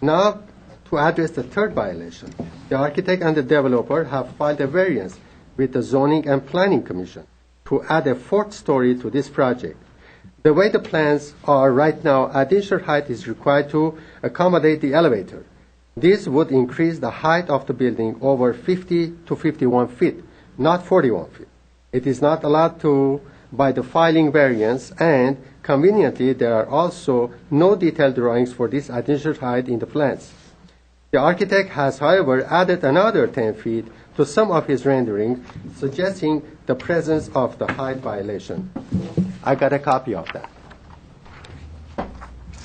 Now, to address the third violation, the architect and the developer have filed a variance with the Zoning and Planning Commission to add a 4th story to this project. The way the plans are right now, additional height is required to accommodate the elevator. This would increase the height of the building over 50 to 51 feet, not 41 feet. It is not allowed to by the filing variance, and conveniently, there are also no detailed drawings for this additional height in the plans. The architect has, however, added another 10 feet to some of his renderings, suggesting the presence of the height violation. I got a copy of that.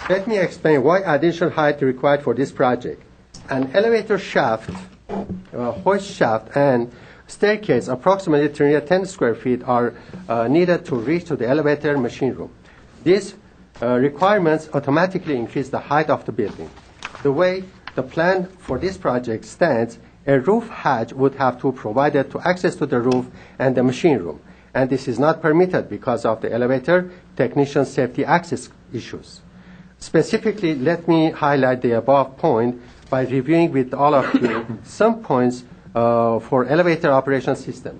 Let me explain why additional height is required for this project. An elevator shaft, hoist shaft, and Staircase, approximately 310 square feet, are needed to reach to the elevator machine room. These requirements automatically increase the height of the building. The way the plan for this project stands, a roof hatch would have to be provided to access to the roof and the machine room, and this is not permitted because of the elevator technician safety access issues. Specifically, let me highlight the above point by reviewing with all of you some points for elevator operation system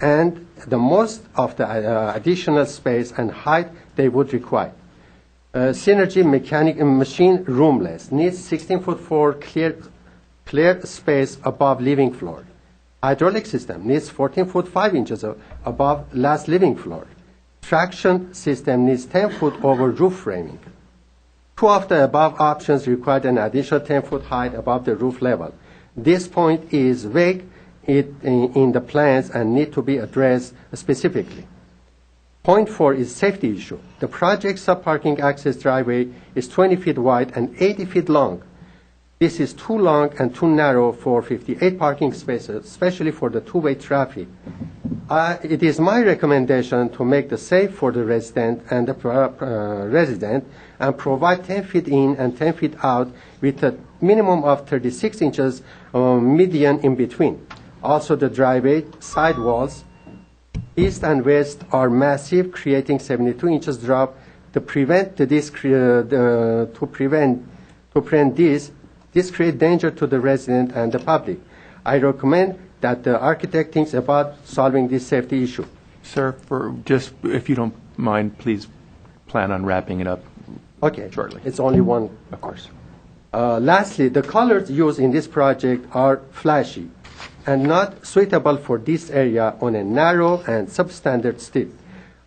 and the most of the additional space and height they would require. Synergy machine roomless needs 16-foot 4 clear space above living floor. Hydraulic system needs 14-foot 5 inches above last living floor. Traction system needs 10-foot over roof framing. Two of the above options require an additional 10-foot height above the roof level. This point is vague in the plans and need to be addressed specifically. Point 4 is safety issue. The project sub-parking access driveway is 20 feet wide and 80 feet long. This is too long and too narrow for 58 parking spaces, especially for the two-way traffic. It is my recommendation to make the safe for the resident and the resident and provide 10 feet in and 10 feet out with a minimum of 36 inches median in between. Also, the driveway side walls, east and west, are massive, creating 72 inches drop. To prevent this, this creates danger to the resident and the public. I recommend that the architect thinks about solving this safety issue. Sir, if you don't mind, please plan on wrapping it up shortly. It's only one. Of course. Lastly, the colors used in this project are flashy and not suitable for this area on a narrow and substandard strip.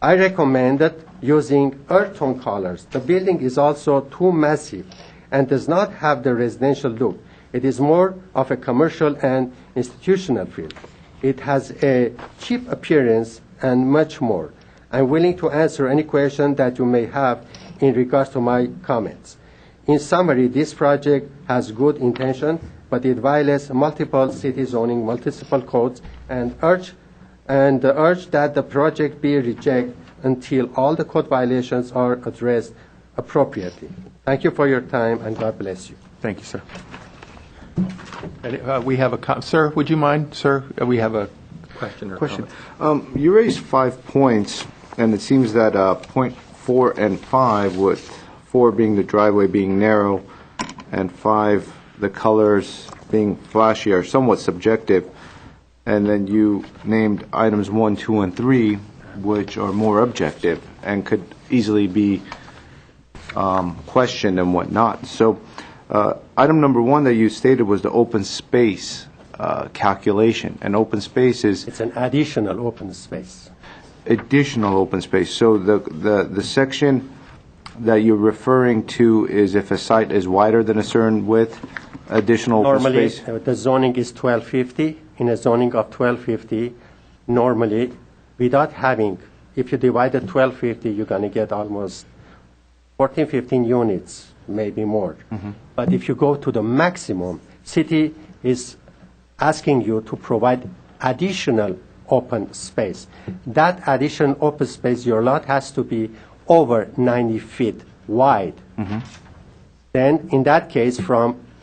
I recommended using earth tone colors. The building is also too massive and does not have the residential look. It is more of a commercial and institutional feel. It has a cheap appearance and much more. I'm willing to answer any question that you may have in regards to my comments. In summary, this project has good intention, but it violates multiple city zoning, multiple codes, and urge that the project be rejected until all the code violations are addressed appropriately. Thank you for your time, and God bless you. Thank you, sir. We have a sir. Would you mind, sir? We have a question or comment. You raised 5 points, and it seems that point 4 and 5, with 4 being the driveway being narrow, and 5 the colors being flashy, are somewhat subjective. And then you named items 1, 2, and 3, which are more objective and could easily be questioned and whatnot. So item number 1 that you stated was the open space calculation. And open space is... It's an additional open space. Additional open space. So the section that you're referring to is if a site is wider than a certain width, additional open space? Normally, the zoning is 1250. In a zoning of 1250, normally, without having, if you divide the 1250, you're going to get almost 14, 15 units, maybe more. Mm-hmm. But if you go to the maximum, city is asking you to provide additional open space. That additional open space, your lot has to be over 90 feet wide. Mm-hmm. Then, in that case,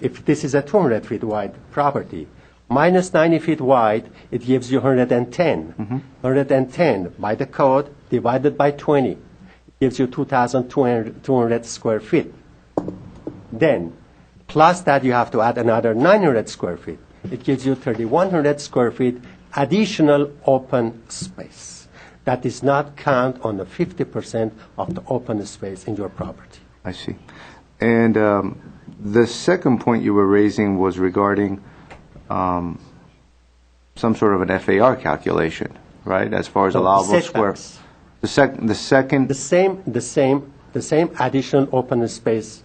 if this is a 200 feet wide property, minus 90 feet wide, it gives you 110. Mm-hmm. 110 by the code divided by 20. It gives you 2,200 square feet. Then, plus that you have to add another 900 square feet. It gives you 3,100 square feet additional open space. That does not count on the 50% of the open space in your property. I see. And the second point you were raising was regarding some sort of an FAR calculation, right? As far as allowable square. The second. The same additional open space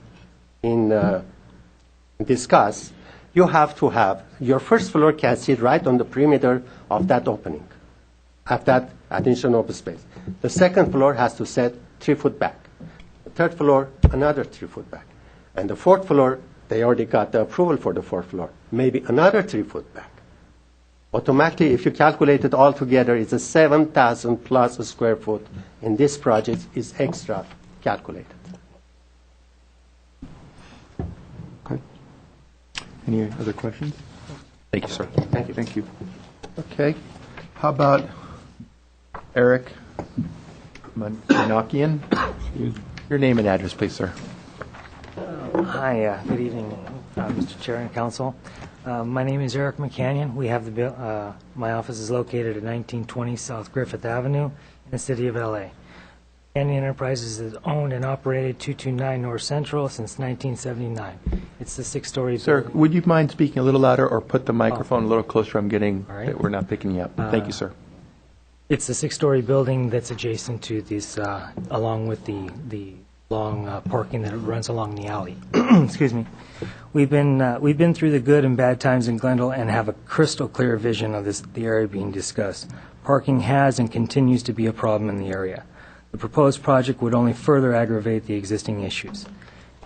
in discuss. You have to have your first floor can sit right on the perimeter of that opening, of that additional open space. The second floor has to set 3 foot back. The third floor, another 3 foot back. And the fourth floor, they already got the approval for the fourth floor. Maybe another 3 foot back. Automatically, if you calculate it all together, it's a 7,000 plus square foot in this project is extra calculated. Okay. Any other questions? Thank you, sir. Thank you. Thank you. Okay. How about Eric Manakian? Your name and address, please, sir. Hi, good evening, Mr. Chair and Council. My name is Eric McCanyon. We have my office is located at 1920 South Griffith Avenue in the city of LA. Canyon Enterprises has owned and operated 229 North Central since 1979. It's the six-story Sir, building. would you mind speaking a little louder or put the microphone a little closer? I'm getting All right. that we're not picking you up. Thank you, sir. It's the six-story building that's adjacent to this, along with the long parking that runs along the alley. Excuse me. We've been through the good and bad times in Glendale and have a crystal clear vision of the area being discussed. Parking has and continues to be a problem in the area. The proposed project would only further aggravate the existing issues.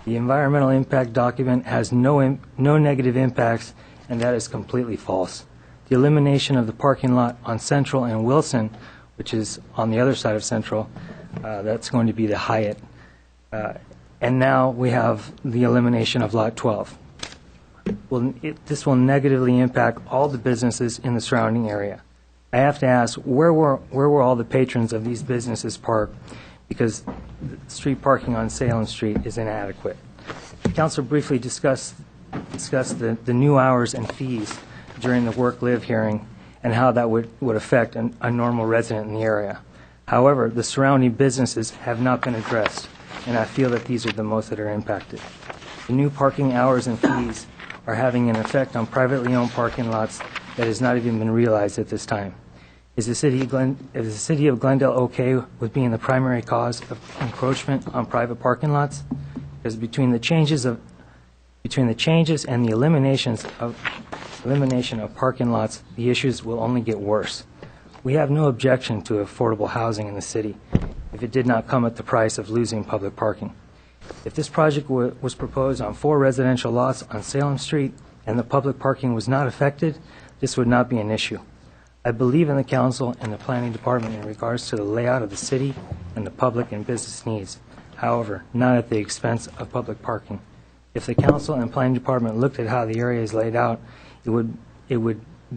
The environmental impact document has no negative impacts, and that is completely false. The elimination of the parking lot on Central and Wilson, which is on the other side of Central, that's going to be the Hyatt. And now we have the elimination of Lot 12. This will negatively impact all the businesses in the surrounding area. I have to ask, where were all the patrons of these businesses parked? Because street parking on Salem Street is inadequate. The council briefly discussed the new hours and fees during the work-live hearing and how that would affect a normal resident in the area. However, the surrounding businesses have not been addressed, and I feel that these are the most that are impacted. The new parking hours and fees are having an effect on privately owned parking lots that has not even been realized at this time. Is the city of Glendale okay with being the primary cause of encroachment on private parking lots? Because between the changes and the elimination of parking lots, the issues will only get worse. We have no objection to affordable housing in the city if it did not come at the price of losing public parking. If this project was proposed on 4 residential lots on Salem Street and the public parking was not affected, this would not be an issue. I believe in the council and the planning department in regards to the layout of the city and the public and business needs. However, not at the expense of public parking. If the council and planning department looked at how the area is laid out, it would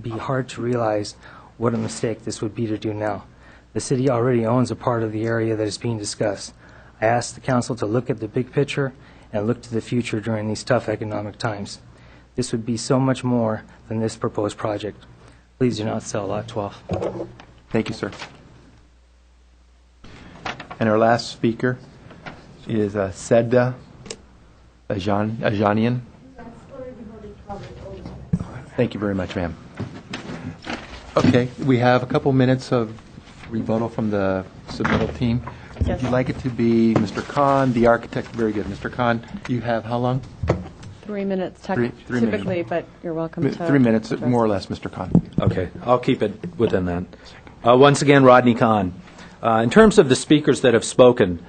be hard to realize what a mistake this would be to do now. The city already owns a part of the area that is being discussed. I ask the council to look at the big picture and look to the future during these tough economic times. This would be so much more than this proposed project. Please do not sell Lot 12. Thank you, sir. And our last speaker is Seda Ajanian. Thank you very much, ma'am. Okay, we have a couple minutes of rebuttal from the submittal team. Yes. Would you like it to be Mr. Khan, the architect? Very good. Mr. Khan, you have how long? 3 minutes Three typically, minutes. but you're welcome to. 3 minutes, address more or it. less, Mr. Khan. Okay, I'll keep it within that. Once again, Rodney Kahn. In terms of the speakers that have spoken,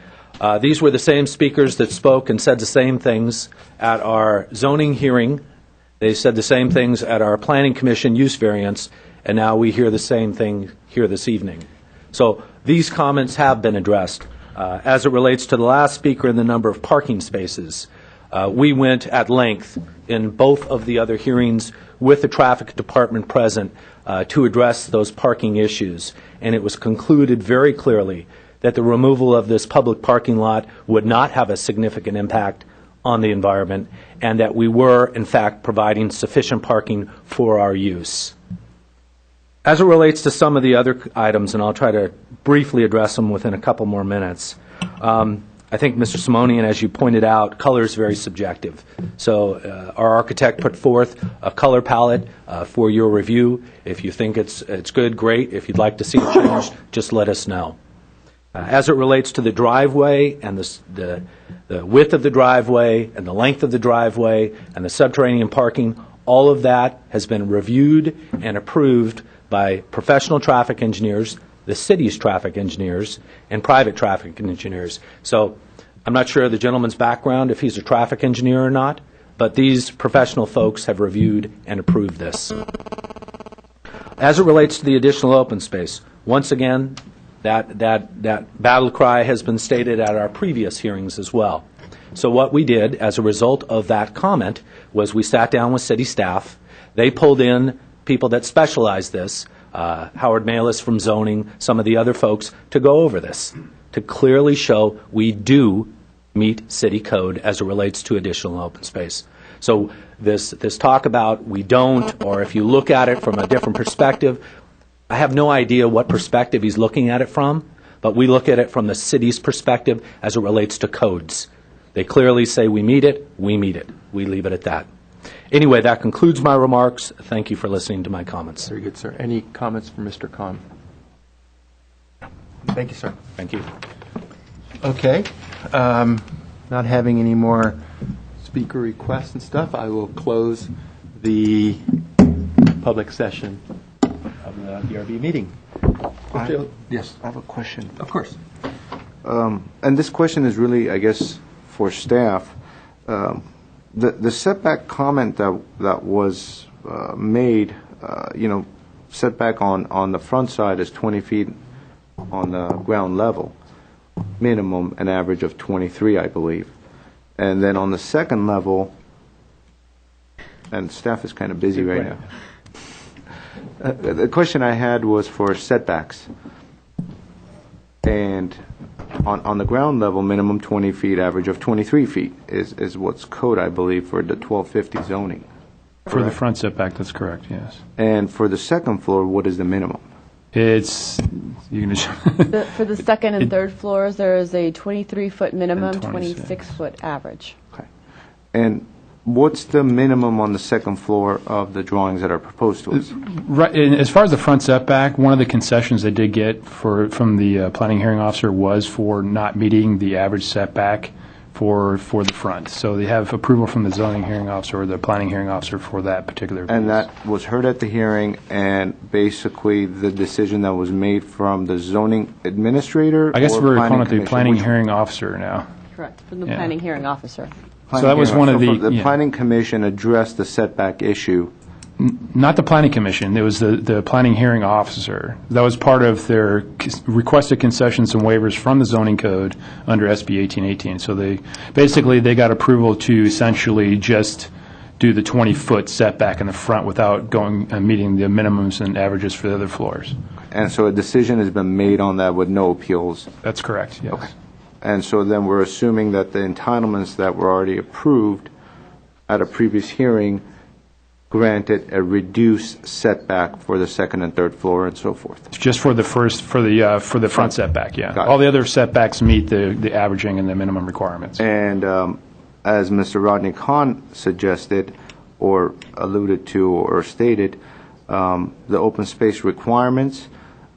these were the same speakers that spoke and said the same things at our zoning hearing. They said the same things at our Planning Commission use variance, and now we hear the same thing here this evening. So these comments have been addressed. As it relates to the last speaker and the number of parking spaces, we went at length in both of the other hearings with the traffic department present to address those parking issues, and it was concluded very clearly that the removal of this public parking lot would not have a significant impact on the environment, and that we were, in fact, providing sufficient parking for our use. As it relates to some of the other items, and I'll try to briefly address them within a couple more minutes, I think, Mr. Simonian, as you pointed out, color is very subjective. So our architect put forth a color palette for your review. If you think it's good, great. If you'd like to see it changed, just let us know. As it relates to the driveway and the width of the driveway and the length of the driveway and the subterranean parking, all of that has been reviewed and approved by professional traffic engineers, the city's traffic engineers, and private traffic engineers. So I'm not sure of the gentleman's background, if he's a traffic engineer or not, but these professional folks have reviewed and approved this. As it relates to the additional open space, once again, that battle cry has been stated at our previous hearings as well. So what we did as a result of that comment was we sat down with city staff. They pulled in people that specialize this, Howard Malis from zoning, some of the other folks, to go over this, to clearly show we do meet city code as it relates to additional open space. So this talk about we don't, or if you look at it from a different perspective, I have no idea what perspective he's looking at it from, but we look at it from the city's perspective as it relates to codes. They clearly say we meet it, we meet it. We leave it at that. Anyway, that concludes my remarks. Thank you for listening to my comments. Very good, sir. Any comments from Mr. Khan? Thank you, sir. Thank you. Okay. Not having any more speaker requests and stuff, I will close the public session of the DRB meeting. Yes. I have a question. Of course. And this question is really, I guess, for staff. The setback comment that was made, setback on the front side is 20 feet on the ground level, minimum an average of 23, I believe. And then on the second level, and staff is kind of busy right now. The question I had was for setbacks. And on the ground level, minimum 20 feet, average of 23 feet is what's code, I believe, for the 1250 zoning. For the front setback, that's correct, yes. And for the second floor, what is the minimum? It's, you can just For the second and third floors, there is a 23-foot minimum, And 26. 26-foot average. Okay. And what's the minimum on the second floor of the drawings that are proposed to us? Right, and as far as the front setback, one of the concessions they did get from the planning hearing officer was for not meeting the average setback for the front. So they have approval from the zoning hearing officer or the planning hearing officer for that particular piece. And that was heard at the hearing, and basically the decision that was made from the zoning administrator? I guess or we're planning calling it the commission? planning Which- hearing offer now. Correct, from the Yeah. planning hearing officer. So that was one of the- The yeah. planning commission addressed the setback issue. Not the planning commission, it was the planning hearing officer. That was part of their requested concessions and waivers from the zoning code under SB 1818. So they got approval to essentially just do the 20-foot setback in the front without meeting the minimums and averages for the other floors. And so a decision has been made on that with no appeals. That's correct, yes. Okay. And so then we're assuming that the entitlements that were already approved at a previous hearing granted a reduced setback for the second and third floor and so forth. Just for the front setback, yeah. Got it. All the other setbacks meet the averaging and the minimum requirements. And as Mr. Rodney Khan suggested or alluded to or stated, the open space requirements,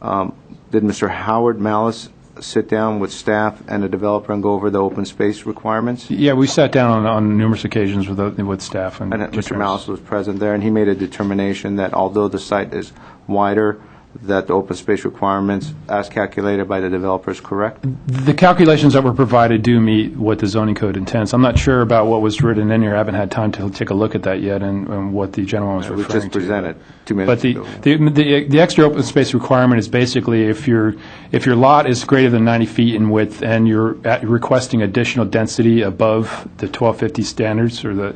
did Mr. Howard Malis sit down with staff and the developer and go over the open space requirements? Yeah, we sat down on numerous occasions with staff. And Mr. Malis was present there, and he made a determination that although the site is wider, that the open space requirements, as calculated by the developer, is correct? The calculations that were provided do meet what the zoning code intends. I'm not sure about what was written in here. I haven't had time to take a look at that yet and what the gentleman was It referring was to. just presented 2 minutes But ago. the extra open space requirement is basically if your lot is greater than 90 feet in width and you're requesting additional density above the 1250 standards or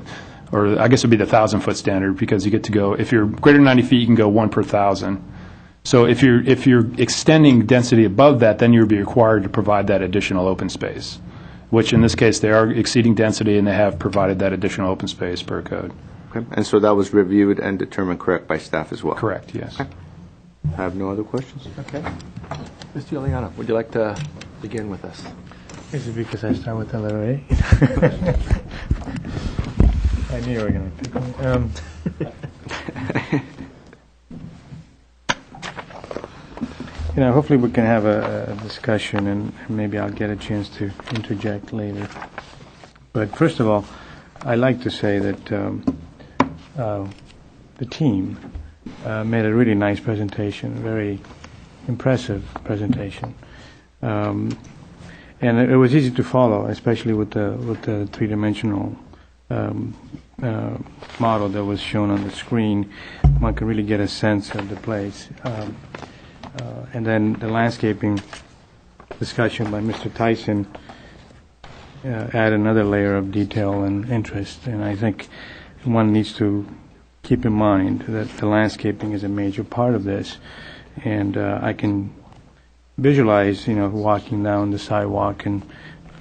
I guess it would be the 1,000-foot standard because you get to go, if you're greater than 90 feet, you can go 1 per 1,000. So if you're extending density above that, then you'll be required to provide that additional open space, which in this case, they are exceeding density and they have provided that additional open space per code. Okay. And so that was reviewed and determined correct by staff as well? Correct, yes. I have no other questions. Okay. Ms. Giuliano, would you like to begin with us? Is it because I start with the letter A? I knew you were going to pick me. Hopefully we can have a discussion, and maybe I'll get a chance to interject later. But first of all, I'd like to say that the team made a really nice presentation, very impressive presentation, and it was easy to follow, especially with the three-dimensional model that was shown on the screen, one can really get a sense of the place. And then the landscaping discussion by Mr. Tyson add another layer of detail and interest. And I think one needs to keep in mind that the landscaping is a major part of this. And I can visualize, walking down the sidewalk and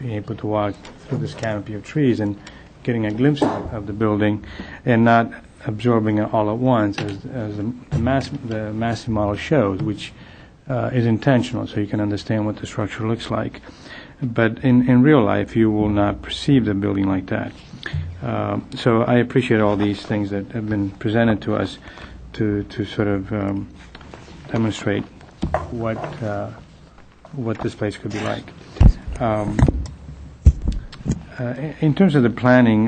being able to walk through this canopy of trees and getting a glimpse of the building and not absorbing it all at once, as the massing model shows, which is intentional, so you can understand what the structure looks like. But in real life, you will not perceive the building like that. So I appreciate all these things that have been presented to us to sort of demonstrate what this place could be like. In terms of the planning,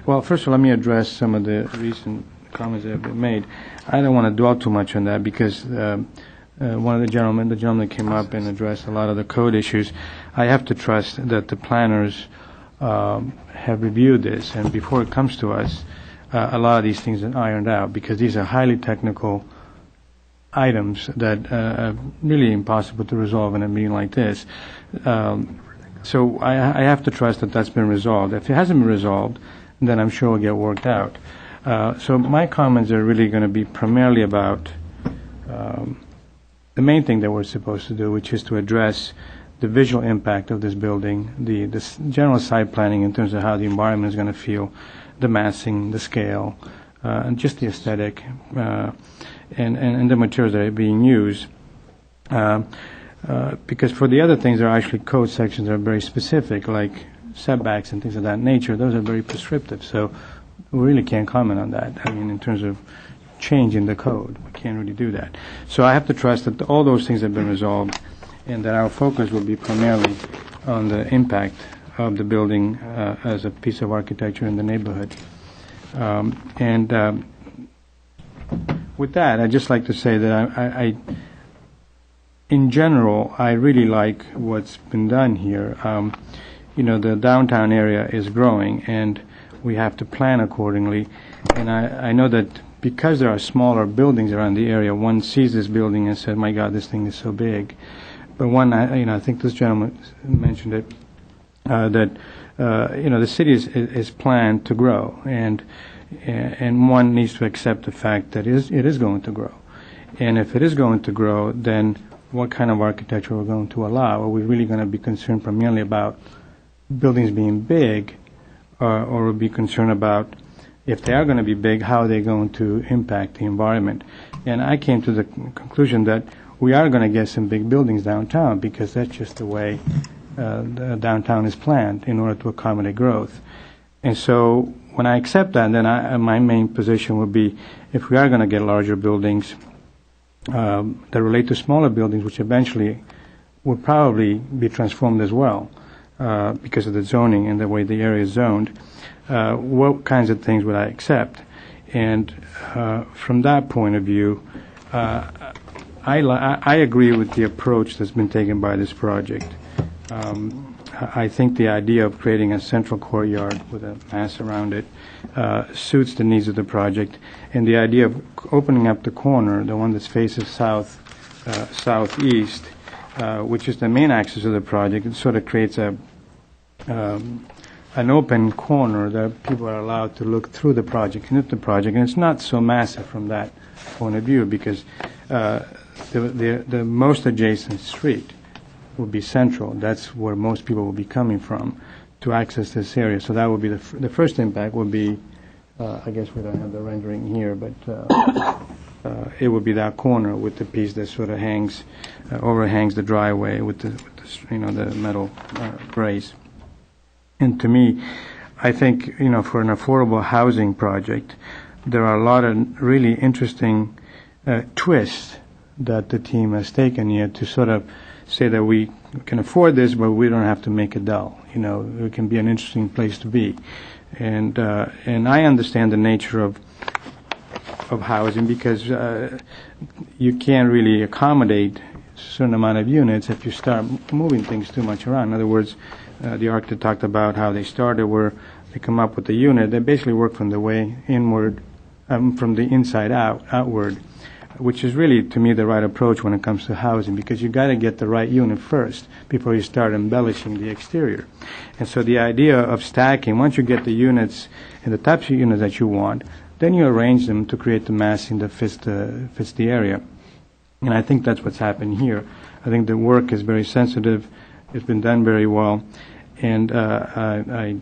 well, first of all, let me address some of the recent comments that have been made. I don't want to dwell too much on that because one of the gentlemen that came up and addressed a lot of the code issues. I have to trust that the planners have reviewed this, and before it comes to us, a lot of these things are ironed out because these are highly technical items that are really impossible to resolve in a meeting like this. So I have to trust that that's been resolved. If it hasn't been resolved, then I'm sure it'll get worked out. So my comments are really going to be primarily about the main thing that we're supposed to do, which is to address the visual impact of this building, the general site planning in terms of how the environment is going to feel, the massing, the scale, and just the aesthetic, and the materials that are being used. Because for the other things, there are actually code sections that are very specific, like setbacks and things of that nature. Those are very prescriptive, so we really can't comment on that. I mean, in terms of change in the code, we can't really do that. So I have to trust that all those things have been resolved, and that our focus will be primarily on the impact of the building as a piece of architecture in the neighborhood. With that, I'd just like to say that in general, I really like what's been done here. The downtown area is growing, and we have to plan accordingly. And I know that because there are smaller buildings around the area, one sees this building and says, "My God, this thing is so big." But I think this gentleman mentioned it, that the city is planned to grow, and one needs to accept the fact that it is going to grow. And if it is going to grow, then what kind of architecture we're going to allow? Are we really going to be concerned primarily about buildings being big, or we'll be concerned about, if they are going to be big, how are they going to impact the environment? And I came to the conclusion that we are going to get some big buildings downtown because that's just the way the downtown is planned in order to accommodate growth. And so when I accept that, then my main position would be, if we are going to get larger buildings that relate to smaller buildings, which eventually would probably be transformed as well because of the zoning and the way the area is zoned, what kinds of things would I accept? And from that point of view, I agree with the approach that's been taken by this project. I think the idea of creating a central courtyard with a mass around it suits the needs of the project, and the idea of opening up the corner, the one that faces southeast, which is the main axis of the project, it sort of creates an open corner that people are allowed to look through the project, into the project, and it's not so massive from that point of view because the most adjacent street will be central. That's where most people will be coming from to access this area. So that would be the first impact would be, I guess we don't have the rendering here, but it would be that corner with the piece that sort of overhangs the driveway with the metal brace. And to me, I think, for an affordable housing project, there are a lot of really interesting twists that the team has taken here to sort of say that we can afford this, but we don't have to make it dull. It can be an interesting place to be. And I understand the nature of housing because you can't really accommodate a certain amount of units if you start moving things too much around. In other words, the architect talked about how they started where they come up with the unit. They basically work from the way inward, from the inside outward, which is really, to me, the right approach when it comes to housing, because you got to get the right unit first before you start embellishing the exterior. And so the idea of stacking, once you get the units and the types of units that you want, then you arrange them to create the massing that fits the area. And I think that's what's happened here. I think the work is very sensitive. It's been done very well. And I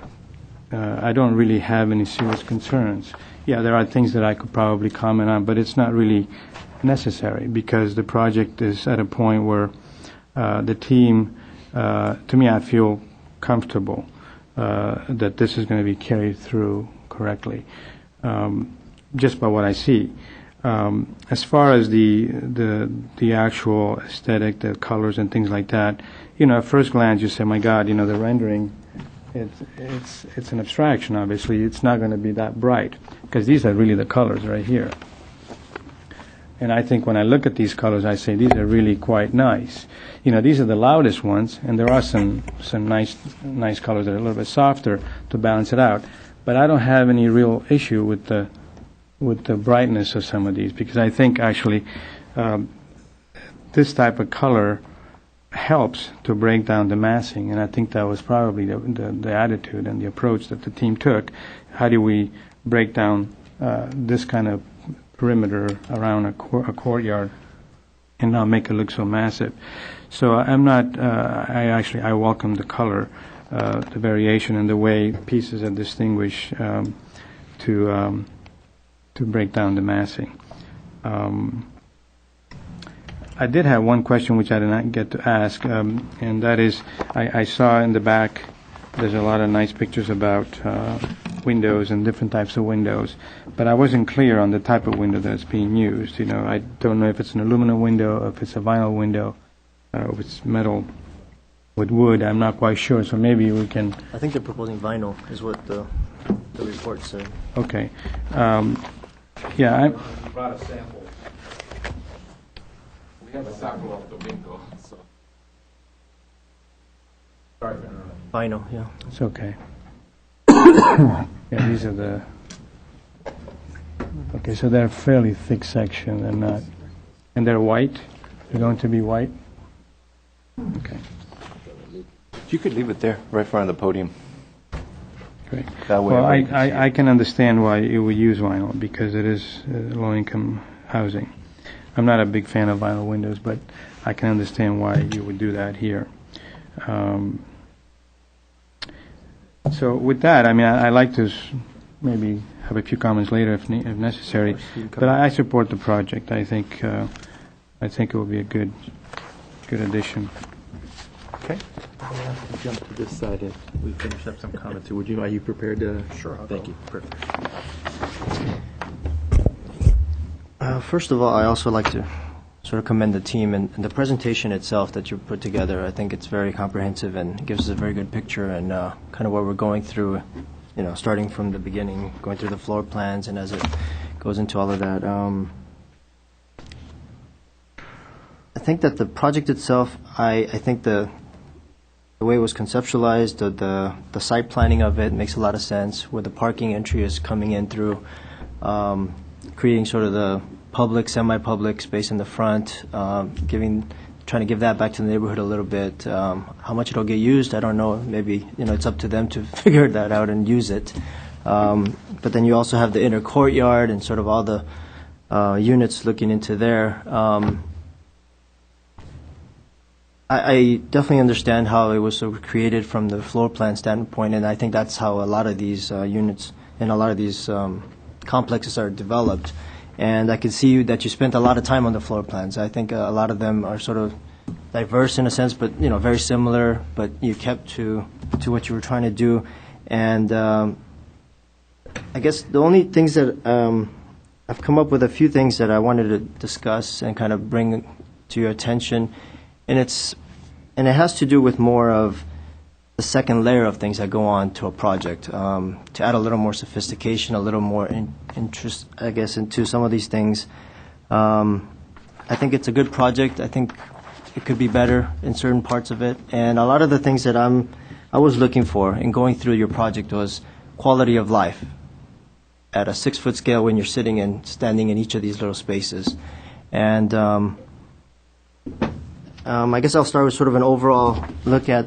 don't really have any serious concerns. Yeah, there are things that I could probably comment on, but it's not really necessary because the project is at a point where the team, to me, I feel comfortable that this is going to be carried through correctly, just by what I see. As far as the actual aesthetic, the colors and things like that, at first glance you say, my God, the rendering, it's an abstraction, obviously. It's not going to be that bright because these are really the colors right here. And I think when I look at these colors, I say these are really quite nice. These are the loudest ones, and there are some nice colors that are a little bit softer to balance it out. But I don't have any real issue with the brightness of some of these, because I think actually this type of color helps to break down the massing, and I think that was probably the attitude and the approach that the team took. How do we break down this kind of perimeter around a courtyard and not make it look so massive? So I'm not, I welcome the color, the variation and the way pieces are distinguished to break down the massing. I did have one question which I did not get to ask, and that is, I saw in the back there's a lot of nice pictures about windows and different types of windows, but I wasn't clear on the type of window that's being used. I don't know if it's an aluminum window, if it's a vinyl window, if it's metal with wood. I'm not quite sure, so maybe we can... I think they're proposing vinyl is what the report said. Okay. Yeah, I brought a sample. We have a sample of the window, so. Sorry for interrupting. Vinyl, yeah. It's okay. Yeah, these are the... Okay, so they're fairly thick section. They're not... And they're white? They're going to be white? Okay. You could leave it there, right in front of the podium. Great. That way Well, everybody can see I can understand why you would use vinyl, because it is low-income housing. I'm not a big fan of vinyl windows, but I can understand why you would do that here. So with that, I'd like to maybe have a few comments later if necessary, but I support the project. I think it will be a good addition. Okay. Jump to this side and we finish up some comments. Are you prepared to? Sure. Thank you. Perfect. First of all, I also like to sort of commend the team and the presentation itself that you put together. I think it's very comprehensive and gives us a very good picture and kind of what we're going through, starting from the beginning, going through the floor plans and as it goes into all of that. I think that the project itself, I think the way it was conceptualized, the site planning of it makes a lot of sense, where the parking entry is coming in through, creating sort of the public, semi-public space in the front, trying to give that back to the neighborhood a little bit. How much it'll get used, I don't know. Maybe it's up to them to figure that out and use it. But then you also have the inner courtyard and sort of all the units looking into there. I definitely understand how it was sort of created from the floor plan standpoint, and I think that's how a lot of these units and a lot of these complexes are developed. And I can see that you spent a lot of time on the floor plans. I think a lot of them are sort of diverse in a sense, but very similar. But you kept to what you were trying to do. And I guess the only things that I've come up with a few things that I wanted to discuss and kind of bring to your attention, and it has to do with more of the second layer of things that go on to a project, to add a little more sophistication, a little more interest, I guess, into some of these things. I think it's a good project. I think it could be better in certain parts of it. And a lot of the things that I was looking for in going through your project was quality of life at a 6-foot scale when you're sitting and standing in each of these little spaces. And I guess I'll start with sort of an overall look at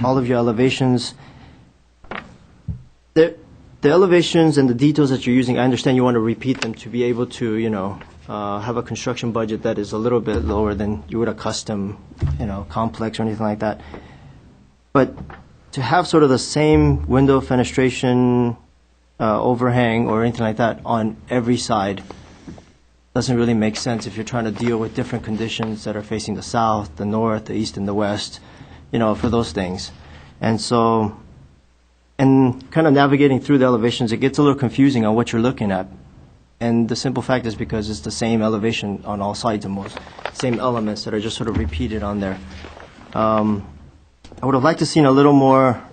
all of your elevations. The elevations and the details that you're using, I understand you want to repeat them to be able to, have a construction budget that is a little bit lower than you would a custom, complex or anything like that. But to have sort of the same window fenestration, overhang or anything like that on every side doesn't really make sense if you're trying to deal with different conditions that are facing the south, the north, the east, and the west, for those things. And so, and kind of navigating through the elevations, it gets a little confusing on what you're looking at. And the simple fact is because it's the same elevation on all sides almost, same elements that are just sort of repeated on there. I would have liked to seen a little more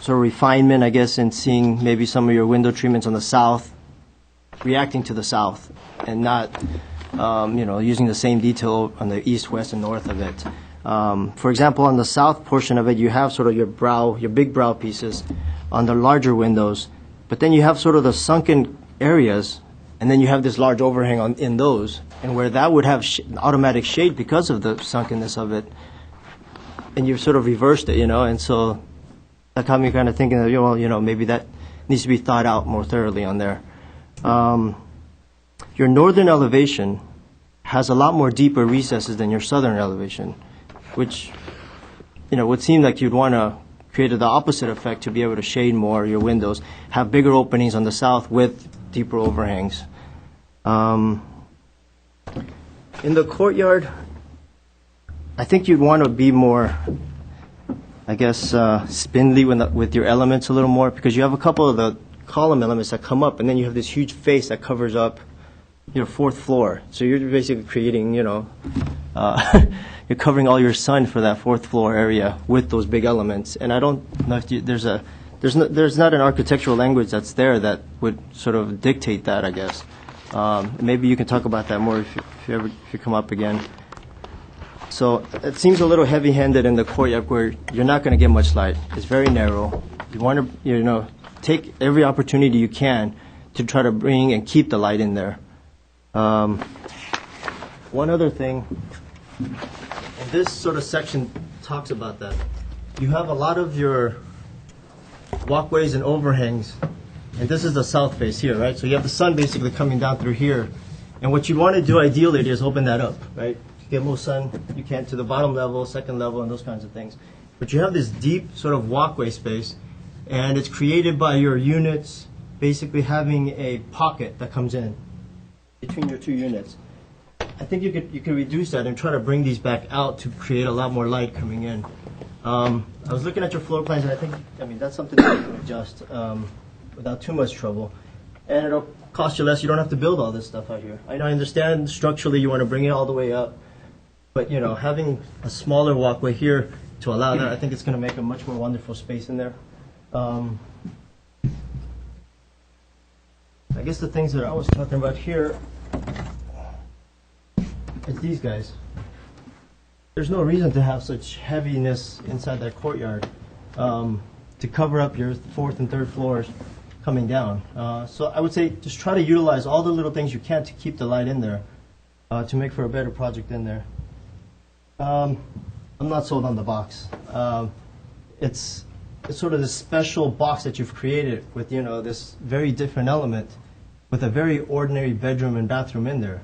sort of refinement, I guess, in seeing maybe some of your window treatments on the south reacting to the south and not, using the same detail on the east, west, and north of it. For example, on the south portion of it, you have sort of your big brow pieces on the larger windows, but then you have sort of the sunken areas, and then you have this large overhang in those, and where that would have automatic shade because of the sunkenness of it, and you've sort of reversed it, and so that got me kind of thinking that, maybe that needs to be thought out more thoroughly on there. Your northern elevation has a lot more deeper recesses than your southern elevation, which, would seem like you'd want to create the opposite effect to be able to shade more your windows, have bigger openings on the south with deeper overhangs. In the courtyard, I think you'd want to be more, I guess, spindly with your elements a little more, because you have a couple of the column elements that come up, and then you have this huge face that covers up your fourth floor. So you're basically creating, you're covering all your sun for that fourth floor area with those big elements. And I don't know if there's not an architectural language that's there that would sort of dictate that, I guess. Maybe you can talk about that more if you come up again. So it seems a little heavy-handed in the courtyard where you're not going to get much light. It's very narrow. You want to, take every opportunity you can to try to bring and keep the light in there. One other thing, and this sort of section talks about that. You have a lot of your walkways and overhangs, and this is the south face here, right? So you have the sun basically coming down through here, and what you want to do ideally is open that up, right? Get more sun you can to the bottom level, second level, and those kinds of things. But you have this deep sort of walkway space, and it's created by your units basically having a pocket that comes in between your two units. I think you could reduce that and try to bring these back out to create a lot more light coming in. I was looking at your floor plans, and that's something that you can adjust without too much trouble. And it'll cost you less. You don't have to build all this stuff out here. I understand structurally you want to bring it all the way up, but having a smaller walkway here to allow that, I think it's going to make a much more wonderful space in there. I guess the things that I was talking about here is these guys. There's no reason to have such heaviness inside that courtyard to cover up your fourth and third floors coming down. So I would say just try to utilize all the little things you can to keep the light in there to make for a better project in there. I'm not sold on the box. It's sort of this special box that you've created with, this very different element with a very ordinary bedroom and bathroom in there.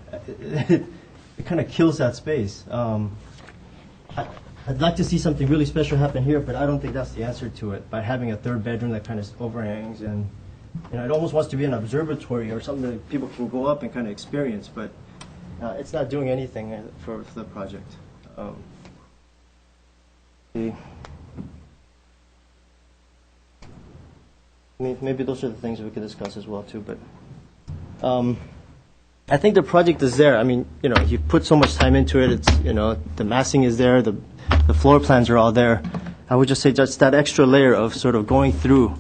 It kind of kills that space. I'd like to see something really special happen here, but I don't think that's the answer to it, by having a third bedroom that kind of overhangs. And it almost wants to be an observatory or something that people can go up and kind of experience, but it's not doing anything for the project. Maybe those are the things we could discuss as well too. But I think the project is there. You put so much time into it. It's the massing is there. The floor plans are all there. I would just say just that extra layer of sort of going through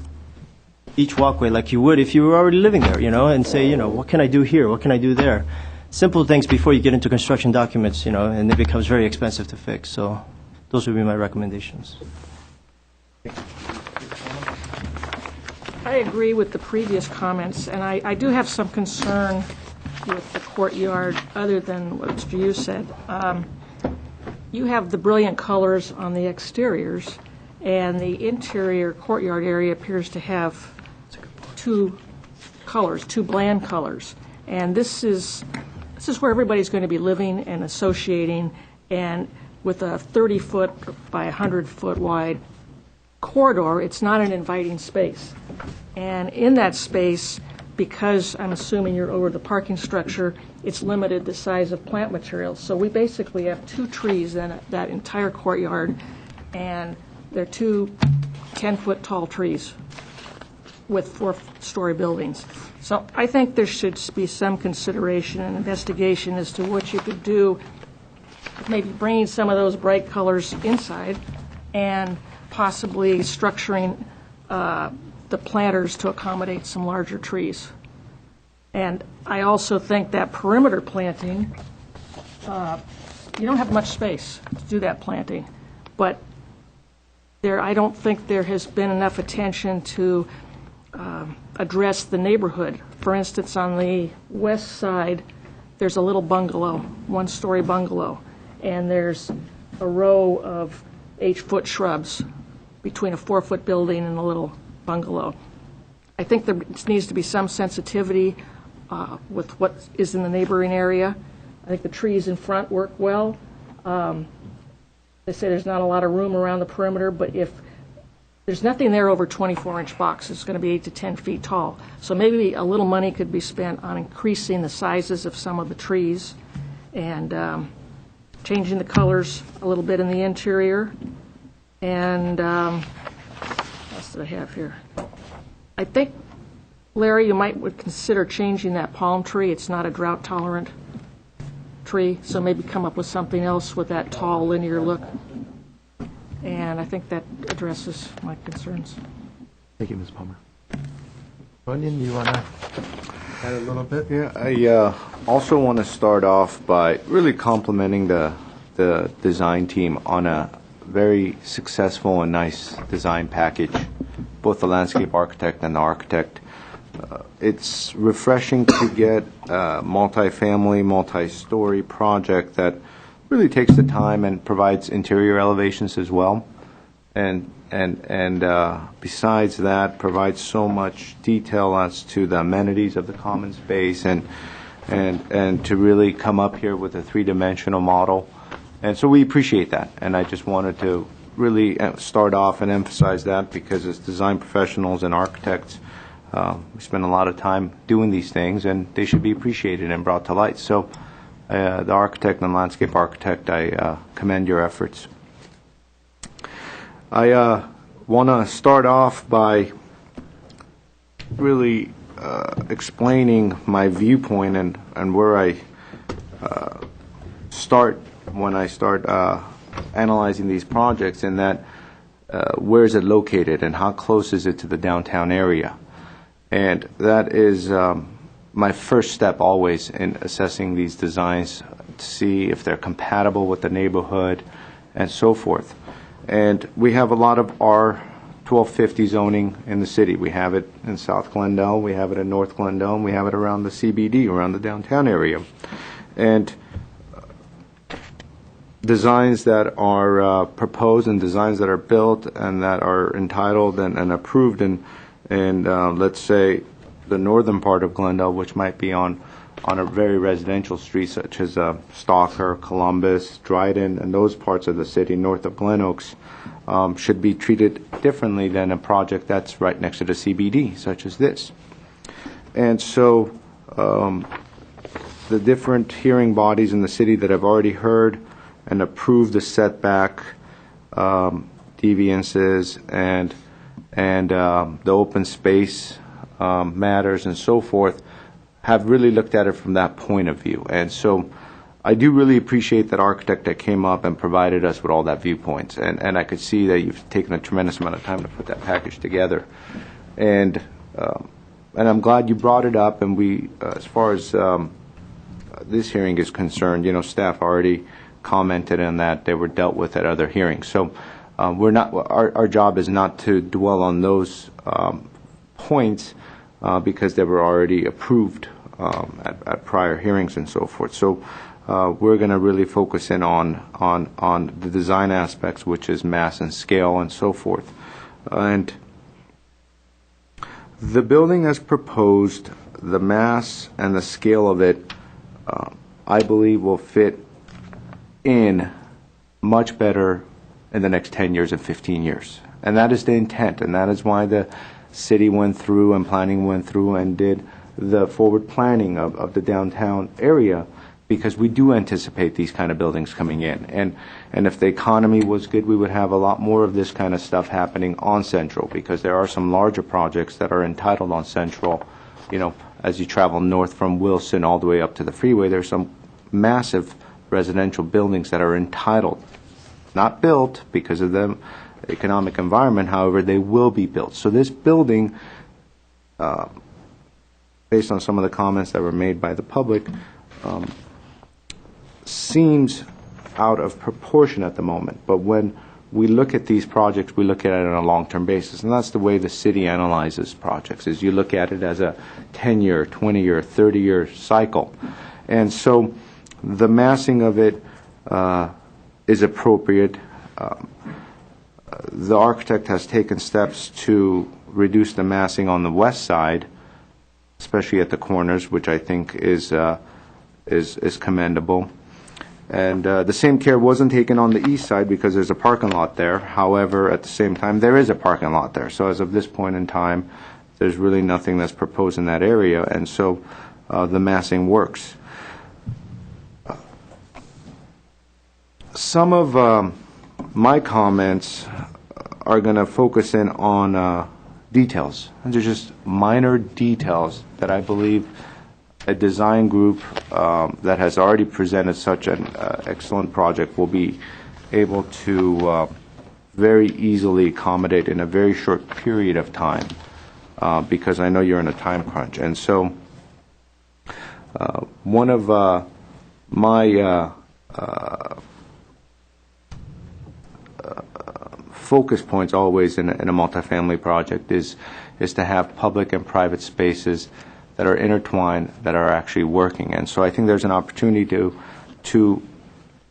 each walkway like you would if you were already living there. And say what can I do here? What can I do there? Simple things before you get into construction documents. And it becomes very expensive to fix. So those would be my recommendations. I I agree with the previous comments, and I do have some concern with the courtyard, other than what Mr. Yu said. You have the brilliant colors on the exteriors, and the interior courtyard area appears to have two colors, two bland colors. And this is where everybody's going to be living and associating, and with a 30-foot by 100-foot wide corridor, it's not an inviting space. And in that space, because I'm assuming you're over the parking structure, it's limited the size of plant materials. So we basically have two trees in that entire courtyard, and they're two 10-foot tall trees with 4-story buildings. So I think there should be some consideration and investigation as to what you could do, maybe bringing some of those bright colors inside and possibly structuring the planters to accommodate some larger trees. And I also think that perimeter planting, you don't have much space to do that planting, but I don't think there has been enough attention to address the neighborhood. For instance, on the west side, there's a little bungalow, 1-story bungalow, and there's a row of 8-foot shrubs between a 4-foot building and a little bungalow. I think there needs to be some sensitivity with what is in the neighboring area. I think the trees in front work well. They say there's not a lot of room around the perimeter, but if there's nothing there over 24-inch box, it's going to be 8 to 10 feet tall. So maybe a little money could be spent on increasing the sizes of some of the trees and changing the colors a little bit in the interior. And what else did I have here? I think, Larry, you would consider changing that palm tree. It's not a drought-tolerant tree, so maybe come up with something else with that tall, linear look. And I think that addresses my concerns. Thank you, Ms. Palmer. Onion, you want to add a little bit? Yeah, I also want to start off by really complimenting the design team on a very successful and nice design package, both the landscape architect and the architect. It's refreshing to get a multi-family, multi-story project that really takes the time and provides interior elevations as well. And besides that, provides so much detail as to the amenities of the common space and to really come up here with a three-dimensional model. And so we appreciate that. And I just wanted to really start off and emphasize that, because as design professionals and architects, we spend a lot of time doing these things, and they should be appreciated and brought to light. So the architect and landscape architect, I commend your efforts. I want to start off by really explaining my viewpoint and where I start when I start analyzing these projects, in that where is it located and how close is it to the downtown area. And that is my first step always in assessing these designs, to see if they're compatible with the neighborhood and so forth. And we have a lot of R1250 zoning in the city. We have it in South Glendale, we have it in North Glendale, and we have it around the CBD, around the downtown area. And designs that are proposed and designs that are built and that are entitled and approved in let's say the northern part of Glendale, which might be on a very residential street such as Stalker, Columbus, Dryden, and those parts of the city north of Glen Oaks, should be treated differently than a project that's right next to the CBD, such as this. And so the different hearing bodies in the city that have already heard and approved the setback deviances and the open space matters and so forth have really looked at it from that point of view. And so I do really appreciate that architect that came up and provided us with all that viewpoints. And I could see that you've taken a tremendous amount of time to put that package together. And I'm glad you brought it up. And we, as far as this hearing is concerned, staff already commented on that. They were dealt with at other hearings. So we're not. Our job is not to dwell on those points because they were already approved at prior hearings and so forth. So we're going to really focus in on the design aspects, which is mass and scale and so forth. And the building as proposed, the mass and the scale of it, I believe will fit in much better in the next 10 years and 15 years. And that is the intent, and that is why the city went through and planning went through and did the forward planning of the downtown area, because we do anticipate these kind of buildings coming in. And if the economy was good, we would have a lot more of this kind of stuff happening on Central, because there are some larger projects that are entitled on Central. You know, as you travel north from Wilson all the way up to the freeway, there's some massive residential buildings that are entitled, not built because of the economic environment, however, they will be built. So this building, based on some of the comments that were made by the public, seems out of proportion at the moment. But when we look at these projects, we look at it on a long-term basis, and that's the way the city analyzes projects, is you look at it as a 10-year, 20-year, 30-year cycle. And so the massing of it is appropriate. The architect has taken steps to reduce the massing on the west side, especially at the corners, which I think is commendable. And the same care wasn't taken on the east side because there's a parking lot there. However, at the same time, there is a parking lot there. So as of this point in time, there's really nothing that's proposed in that area, and so the massing works. Some of my comments are going to focus in on details. And they're just minor details that I believe a design group that has already presented such an excellent project will be able to very easily accommodate in a very short period of time, because I know you're in a time crunch. And so one of my focus points always in a multifamily project is to have public and private spaces that are intertwined, that are actually working. And so I think there's an opportunity to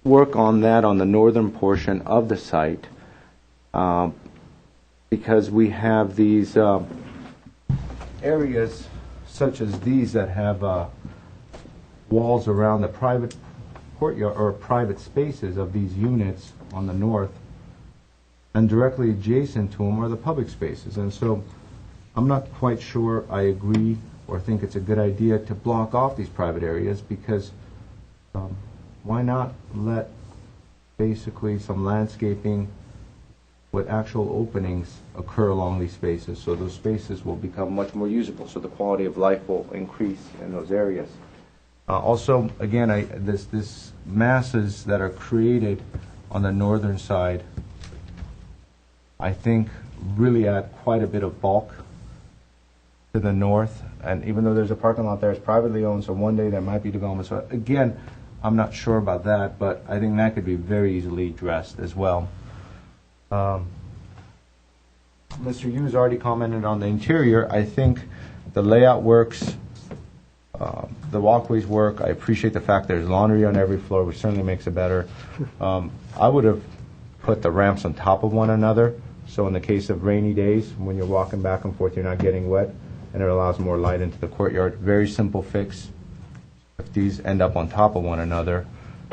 work on that on the northern portion of the site, because we have these areas such as these that have walls around the private courtyard or private spaces of these units on the north, and directly adjacent to them are the public spaces. And so I'm not quite sure I agree or think it's a good idea to block off these private areas, because why not let basically some landscaping with actual openings occur along these spaces, so those spaces will become much more usable, so the quality of life will increase in those areas. Also, again, this masses that are created on the northern side, I think, really add quite a bit of bulk to the north. And even though there's a parking lot there, it's privately owned, so one day there might be development. So again, I'm not sure about that, but I think that could be very easily addressed as well. Mr. Hughes already commented on the interior. I think the layout works. The walkways work. I appreciate the fact there's laundry on every floor, which certainly makes it better. I would have put the ramps on top of one another, so in the case of rainy days, when you're walking back and forth, you're not getting wet, and it allows more light into the courtyard. Very simple fix. If these end up on top of one another,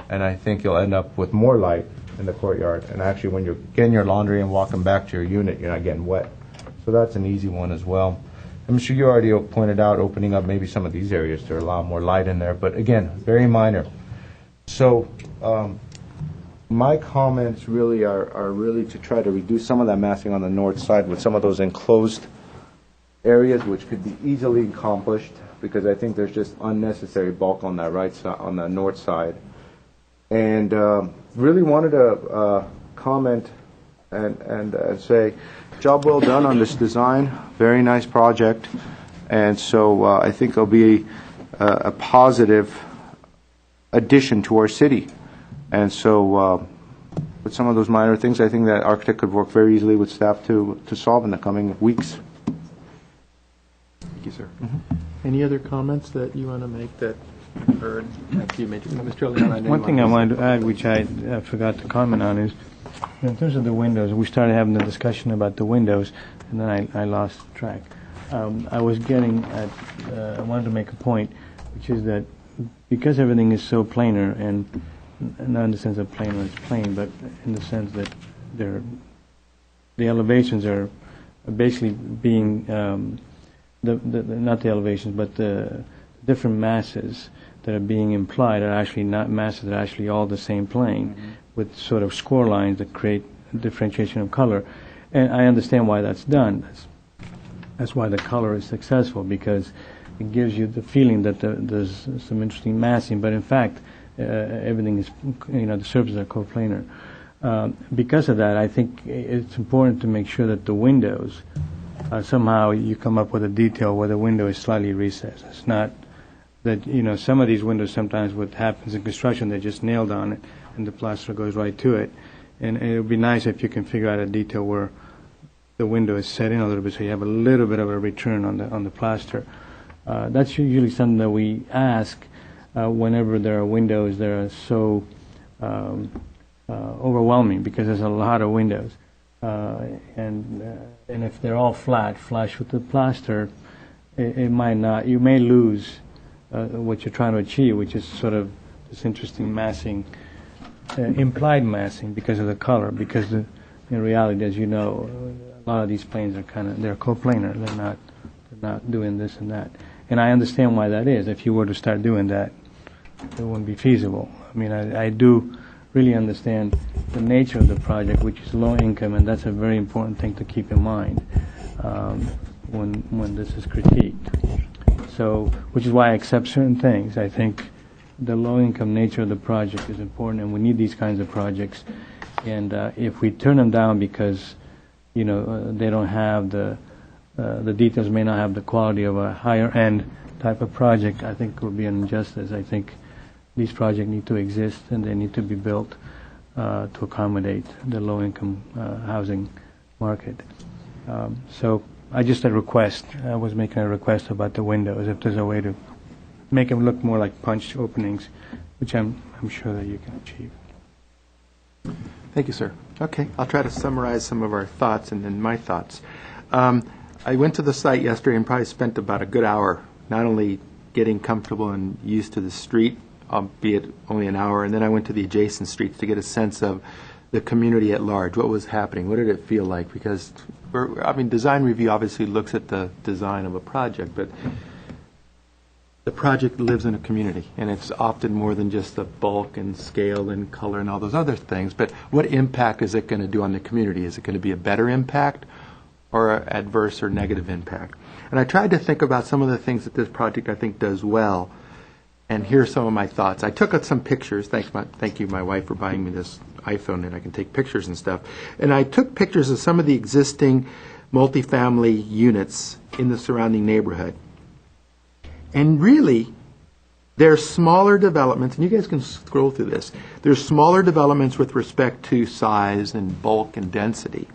and I think you'll end up with more light in the courtyard. And actually, when you're getting your laundry and walking back to your unit, you're not getting wet. So that's an easy one as well. I'm sure you already pointed out opening up maybe some of these areas to allow more light in there, but again, very minor. So my comments really are really to try to reduce some of that massing on the north side with some of those enclosed areas, which could be easily accomplished, because I think there's just unnecessary bulk on that right side, on the north side. And really wanted to comment and say, job well done on this design. Very nice project. And so I think it'll be a positive addition to our city. And so with some of those minor things, I think that architect could work very easily with staff to solve in the coming weeks. Thank you, sir. Any other comments that you want to make that you heard after you made Mr. Leon? I know One you thing I wanted wanted to add, which I forgot to comment on, is in terms of the windows, we started having the discussion about the windows, and then I lost track. I was getting at, I wanted to make a point, which is that because everything is so planar, and not in the sense of planar as plain, but in the sense that the elevations are basically being, not the elevations, but the different masses that are being implied are actually not masses, they're actually all the same plane, with sort of score lines that create differentiation of color. And I understand why that's done. That's why the color is successful, because it gives you the feeling that there's some interesting massing, but in fact, everything is, the surfaces are coplanar. Because of that, I think it's important to make sure that the windows, somehow you come up with a detail where the window is slightly recessed. It's not that, some of these windows, sometimes what happens in construction, they're just nailed on it, and the plaster goes right to it. And it would be nice if you can figure out a detail where the window is set in a little bit, so you have a little bit of a return on the plaster. That's usually something that we ask whenever there are windows that are so overwhelming, because there's a lot of windows. And if they're all flush with the plaster, it might not. You may lose what you're trying to achieve, which is sort of this interesting massing, implied massing because of the color. Because in reality, as you know, a lot of these planes are they're coplanar. They're not doing this and that. And I understand why that is. If you were to start doing that, it wouldn't be feasible. I mean, I do really understand the nature of the project, which is low income, and that's a very important thing to keep in mind when this is critiqued. So, which is why I accept certain things. I think the low income nature of the project is important, and we need these kinds of projects. And if we turn them down because they don't have the details, may not have the quality of a higher end type of project, I think it would be an injustice. I think these projects need to exist, and they need to be built to accommodate the low-income housing market. So I just a request. I was making a request about the windows, if there's a way to make them look more like punch openings, which I'm sure that you can achieve. Thank you, sir. Okay, I'll try to summarize some of our thoughts and then my thoughts. I went to the site yesterday and probably spent about a good hour not only getting comfortable and used to the street, albeit only an hour, and then I went to the adjacent streets to get a sense of the community at large. What was happening? What did it feel like? Because, design review obviously looks at the design of a project, but the project lives in a community, and it's often more than just the bulk and scale and color and all those other things. But what impact is it going to do on the community? Is it going to be a better impact or an adverse or negative impact? And I tried to think about some of the things that this project, I think, does well. And here are some of my thoughts. I took some pictures. Thank you, my wife, for buying me this iPhone, and I can take pictures and stuff. And I took pictures of some of the existing multifamily units in the surrounding neighborhood. And really, they're smaller developments, and you guys can scroll through this. They're smaller developments with respect to size and bulk and density.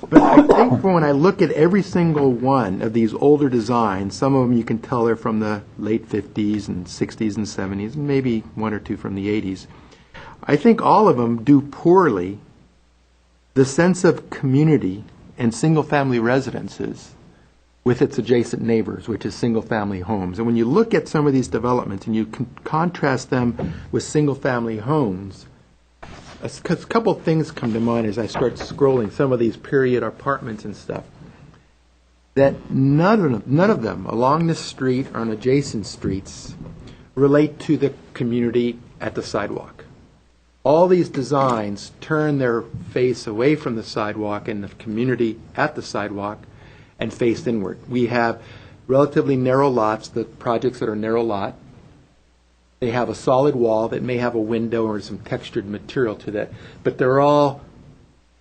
But I think when I look at every single one of these older designs, some of them you can tell they're from the late 50s and 60s and 70s, and maybe one or two from the 80s. I think all of them do poorly the sense of community and single-family residences with its adjacent neighbors, which is single-family homes. And when you look at some of these developments and you contrast them with single-family homes, a couple of things come to mind as I start scrolling some of these period apartments and stuff. That none of them along the street or on adjacent streets relate to the community at the sidewalk. All these designs turn their face away from the sidewalk and the community at the sidewalk and face inward. We have relatively narrow lots, the projects that are narrow lot. They have a solid wall that may have a window or some textured material to that, but they're all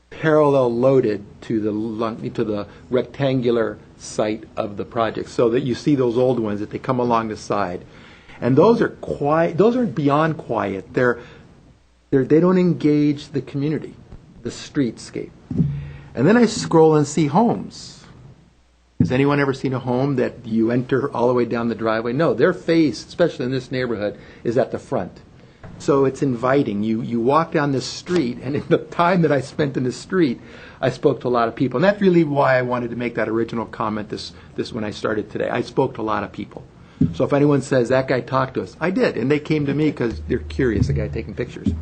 parallel loaded to the rectangular site of the project, so that you see those old ones that they come along the side, and those are quiet. Those are beyond quiet. They don't engage the community, the streetscape. And then I scroll and see homes. Has anyone ever seen a home that you enter all the way down the driveway? No, their face, especially in this neighborhood, is at the front. So it's inviting. You walk down this street, and in the time that I spent in the street, I spoke to a lot of people. And that's really why I wanted to make that original comment this when I started today. I spoke to a lot of people. So if anyone says, that guy talked to us, I did. And they came to me because they're curious, the guy taking pictures.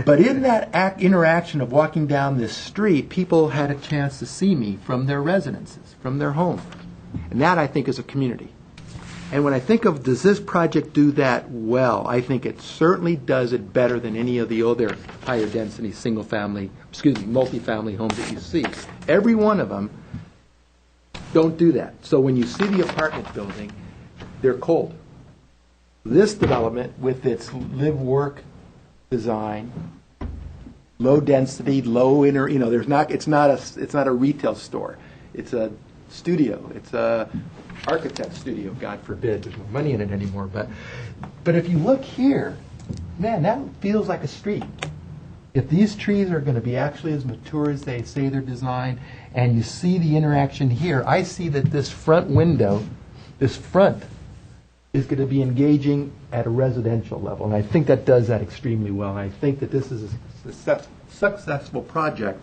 But in that interaction of walking down this street, people had a chance to see me from their residences, from their home. And that, I think, is a community. And when I think of, does this project do that well, I think it certainly does it better than any of the other higher density multifamily homes that you see. Every one of them don't do that. So when you see the apartment building, they're cold. This development, with its live-work design, low density, low inner, it's not a retail store. It's a studio. It's a architect studio, God forbid. There's no money in it anymore. But if you look here, man, that feels like a street. If these trees are going to be actually as mature as they say they're designed, and you see the interaction here, I see that this front window, this front, is going to be engaging at a residential level. And I think that does that extremely well. And I think that this is a successful project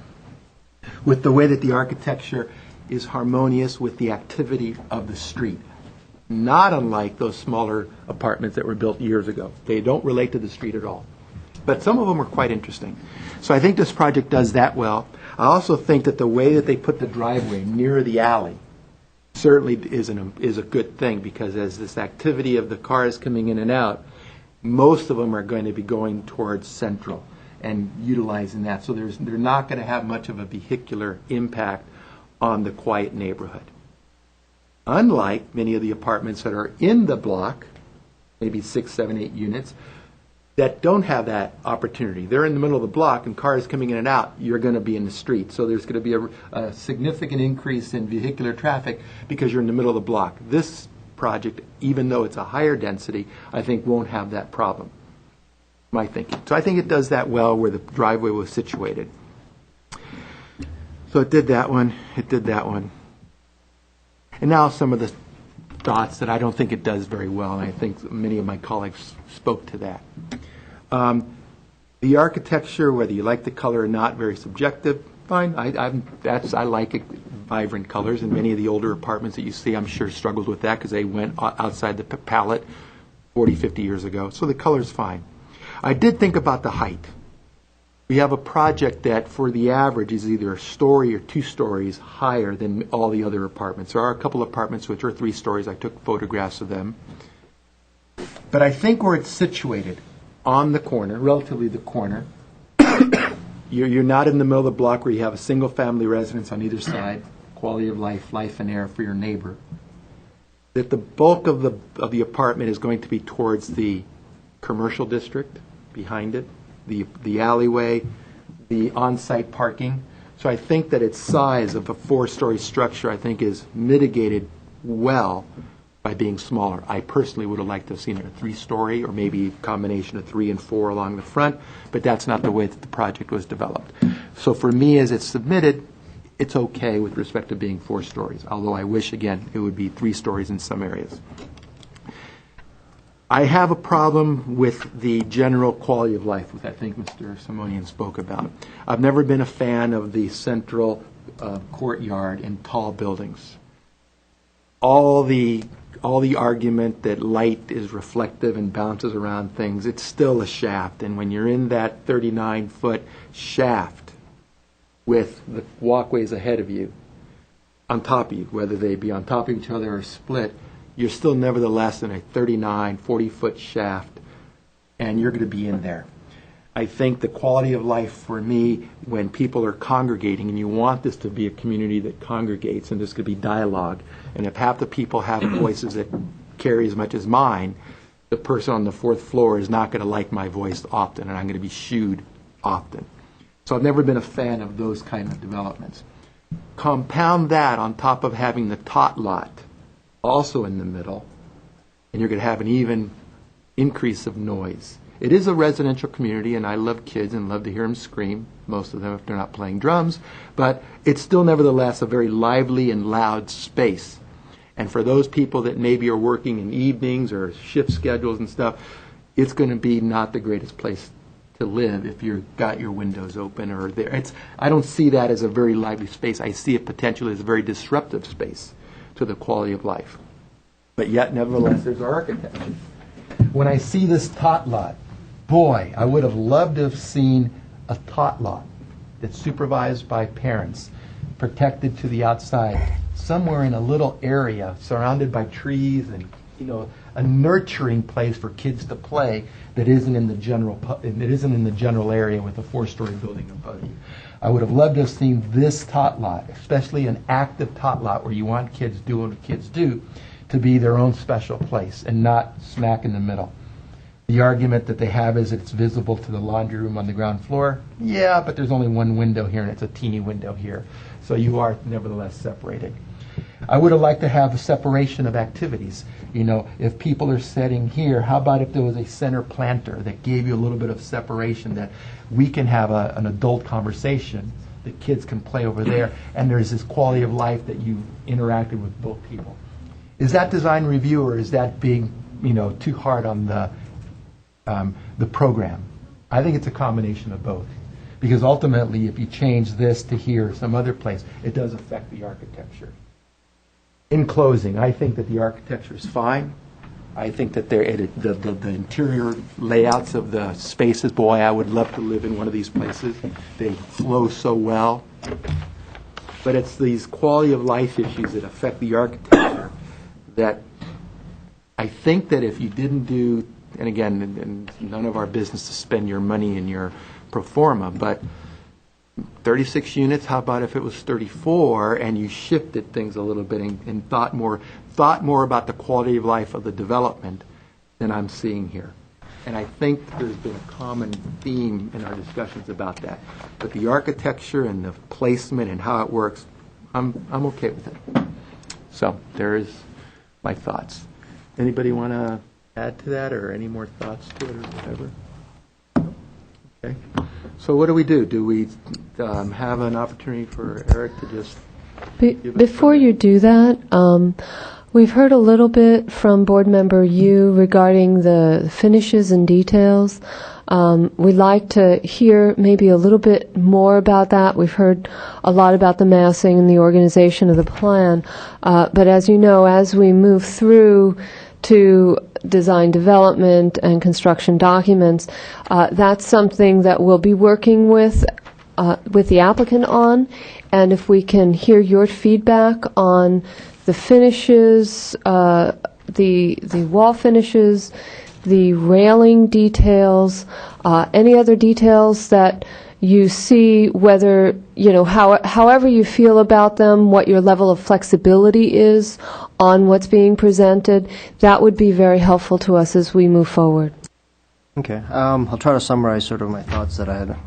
with the way that the architecture is harmonious with the activity of the street. Not unlike those smaller apartments that were built years ago. They don't relate to the street at all. But some of them are quite interesting. So I think this project does that well. I also think that the way that they put the driveway near the alley certainly is a good thing, because as this activity of the cars coming in and out, most of them are going to be going towards Central and utilizing that. So they're not going to have much of a vehicular impact on the quiet neighborhood. Unlike many of the apartments that are in the block, maybe 6, 7, 8 units, that don't have that opportunity. They're in the middle of the block, and cars coming in and out, you're going to be in the street. So there's going to be a significant increase in vehicular traffic because you're in the middle of the block. This project, even though it's a higher density, I think won't have that problem, my thinking. So I think it does that well where the driveway was situated. So it did that one, it did that one. And now some of the thoughts that I don't think it does very well, and I think many of my colleagues spoke to that. The architecture, whether you like the color or not, very subjective. Fine, I like it, vibrant colors, and many of the older apartments that you see, I'm sure, struggled with that because they went outside the palette 40, 50 years ago. So the color's fine. I did think about the height. We have a project that, for the average, is either a story or 2 stories higher than all the other apartments. There are a couple of apartments which are 3 stories. I took photographs of them. But I think where it's situated, on the corner, relatively the corner, you're not in the middle of the block where you have a single-family residence on either side, quality of life and air for your neighbor, that the bulk of the apartment is going to be towards the commercial district behind it, the alleyway, the on-site parking. So I think that its size of a 4-story structure, I think, is mitigated well by being smaller. I personally would have liked to have seen it a 3-story, or maybe a combination of 3 and 4 along the front, but that's not the way that the project was developed. So for me, as it's submitted, it's okay with respect to being 4 stories, although I wish, again, it would be 3 stories in some areas. I have a problem with the general quality of life, which I think Mr. Simonian spoke about. I've never been a fan of the central courtyard and tall buildings. All the argument that light is reflective and bounces around things, it's still a shaft. And when you're in that 39-foot shaft with the walkways ahead of you, on top of you, whether they be on top of each other or split, you're still nevertheless in a 39, 40-foot shaft, and you're going to be in there. I think the quality of life for me, when people are congregating, and you want this to be a community that congregates, and this could be dialogue, and if half the people have voices that carry as much as mine, the person on the 4th floor is not going to like my voice often, and I'm going to be shooed often. So I've never been a fan of those kind of developments. Compound that on top of having the tot lot also in the middle, and you're going to have an even increase of noise. It is a residential community, and I love kids and love to hear them scream, most of them if they're not playing drums, but it's still nevertheless a very lively and loud space. And for those people that maybe are working in evenings or shift schedules and stuff, it's going to be not the greatest place to live if you've got your windows open or there. I don't see that as a very lively space. I see it potentially as a very disruptive space to the quality of life. But yet, nevertheless, there's our architecture. When I see this tot lot, boy, I would have loved to have seen a tot lot that's supervised by parents, protected to the outside, somewhere in a little area surrounded by trees and, a nurturing place for kids to play that isn't in the general area with a 4-story building above you. I would have loved to have seen this tot lot, especially an active tot lot where you want kids doing what kids do, to be their own special place and not smack in the middle. The argument that they have is that it's visible to the laundry room on the ground floor. Yeah, but there's only one window here and it's a teeny window here. So you are nevertheless separated. I would have liked to have a separation of activities. If people are sitting here, how about if there was a center planter that gave you a little bit of separation, that we can have an adult conversation, the kids can play over there, and there's this quality of life that you interacted with both people. Is that design review, or is that being, too hard on the program? I think it's a combination of both. Because ultimately, if you change this to here or some other place, it does affect the architecture. In closing, I think that the architecture is fine. I think that the interior layouts of the spaces, boy, I would love to live in one of these places. They flow so well. But it's these quality of life issues that affect the architecture that I think that if you didn't do, and again, and none of our business to spend your money in your pro forma, but 36 units, how about if it was 34 and you shifted things a little bit and thought more about the quality of life of the development than I'm seeing here. And I think there's been a common theme in our discussions about that. But the architecture and the placement and how it works, I'm okay with it. So there is my thoughts. Anybody want to add to that, or any more thoughts to it, or whatever? Okay. So what do? Do we have an opportunity for Eric to just Before you do that, we've heard a little bit from Board Member Yu regarding the finishes and details. We'd like to hear maybe a little bit more about that. We've heard a lot about the massing and the organization of the plan. But as you know, as we move through to design development and construction documents, that's something that we'll be working with the applicant on. And if we can hear your feedback on the finishes, the wall finishes, the railing details, any other details that you see, whether, however you feel about them, what your level of flexibility is on what's being presented, that would be very helpful to us as we move forward. Okay. I'll try to summarize sort of my thoughts that I had.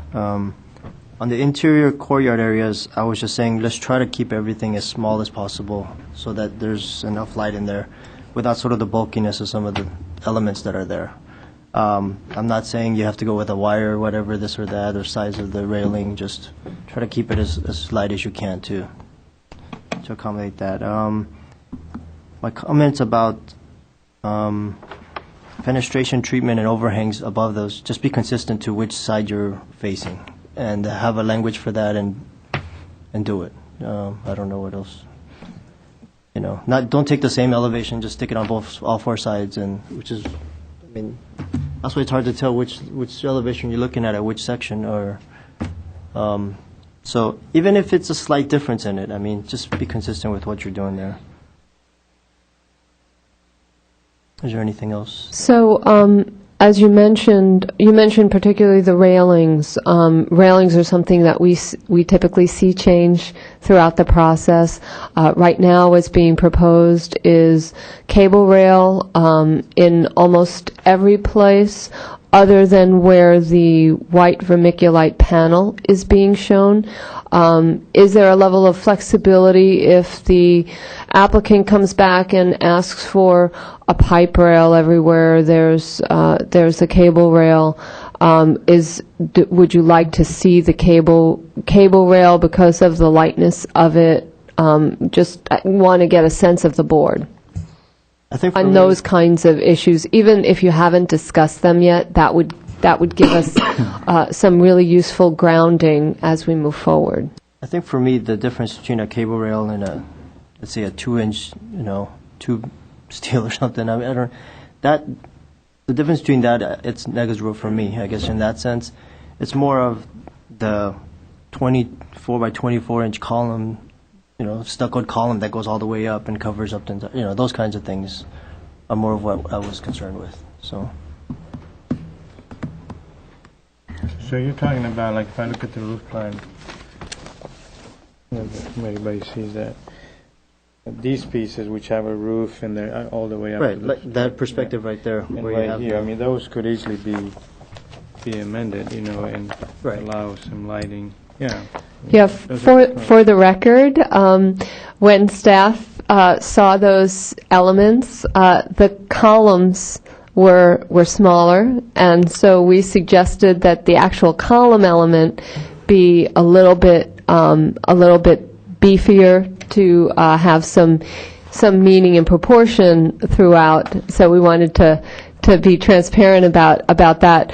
On the interior courtyard areas, I was just saying let's try to keep everything as small as possible so that there's enough light in there without sort of the bulkiness of some of the elements that are there. I'm not saying you have to go with a wire or whatever, this or that, or size of the railing. Just try to keep it as light as you can to accommodate that. My comments about fenestration treatment and overhangs above those, just be consistent to which side you're facing and have a language for that and do it. I don't know what else. Don't take the same elevation, just stick it on all four sides, and that's why it's hard to tell which elevation you're looking at which section, or so even if it's a slight difference in it, just be consistent with what you're doing there. Is there anything else? So, as you mentioned particularly the railings. Railings are something that we typically see change throughout the process. Right now, what's being proposed is cable rail in almost every place, other than where the white vermiculite panel is being shown. Is there a level of flexibility if the applicant comes back and asks for a pipe rail everywhere? There's a cable rail. Would you like to see the cable rail because of the lightness of it? Just want to get a sense of the board. I think On those kinds of issues, even if you haven't discussed them yet, that would give us some really useful grounding as we move forward. I think for me, the difference between a cable rail and let's say a 2-inch, tube steel or something, I don't, the difference between that, it's negligible for me, I guess, in that sense. It's more of the 24 by 24 inch column, stuccoed column that goes all the way up and covers up, those kinds of things are more of what I was concerned with. So you're talking about, like, if I look at the roof plan, if everybody sees that, these pieces which have a roof and they're all the way up. Right, to the, like that perspective right there. and Where right you have here, I mean, those could easily be amended, and allow some lighting. Yeah. Yeah, for the record, when staff saw those elements, the columns were smaller, and so we suggested that the actual column element be a little bit beefier to have some meaning and proportion throughout. So we wanted to be transparent about that.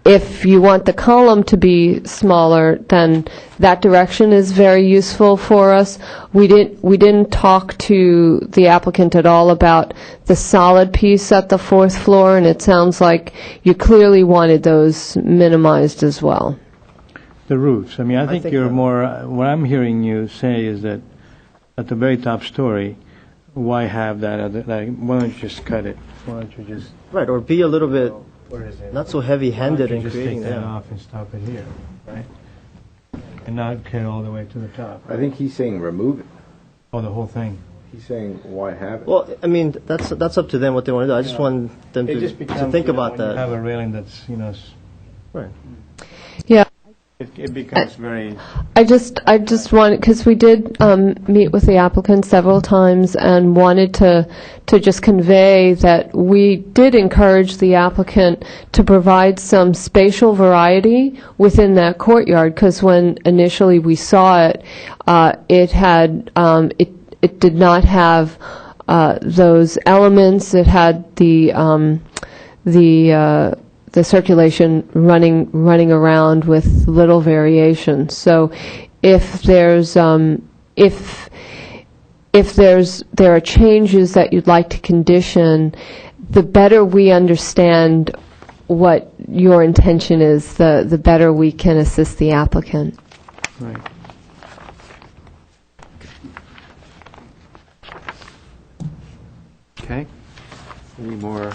If you want the column to be smaller, then that direction is very useful for us. We didn't talk to the applicant at all about the solid piece at the fourth floor, and it sounds like you clearly wanted those minimized as well. The roofs. I mean, I think you're more. What I'm hearing you say is that at the very top story, why have that? Why don't you just cut it? Why don't you just or be a little bit. Where is it? Not so heavy-handed in just creating take that that. off and stop it here, right? And not cut all the way to the top. I think he's saying remove it. Oh, the whole thing. He's saying why have it? Well, I mean, that's up to them what they want to do. I just want them It to just becomes, think about when you have that. a railing that's, Right. Yeah. it becomes very. I just wanted, because we did meet with the applicant several times and wanted to just convey that we did encourage the applicant to provide some spatial variety within that courtyard, because when initially we saw it, it did not have those elements. It had the circulation running around with little variation. So if there are changes that you'd like to condition, the better we understand what your intention is, the better we can assist the applicant. Right. Okay. Any more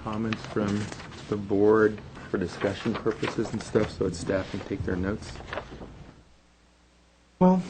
comments from the board for discussion purposes and stuff, so that staff can take their notes? Well,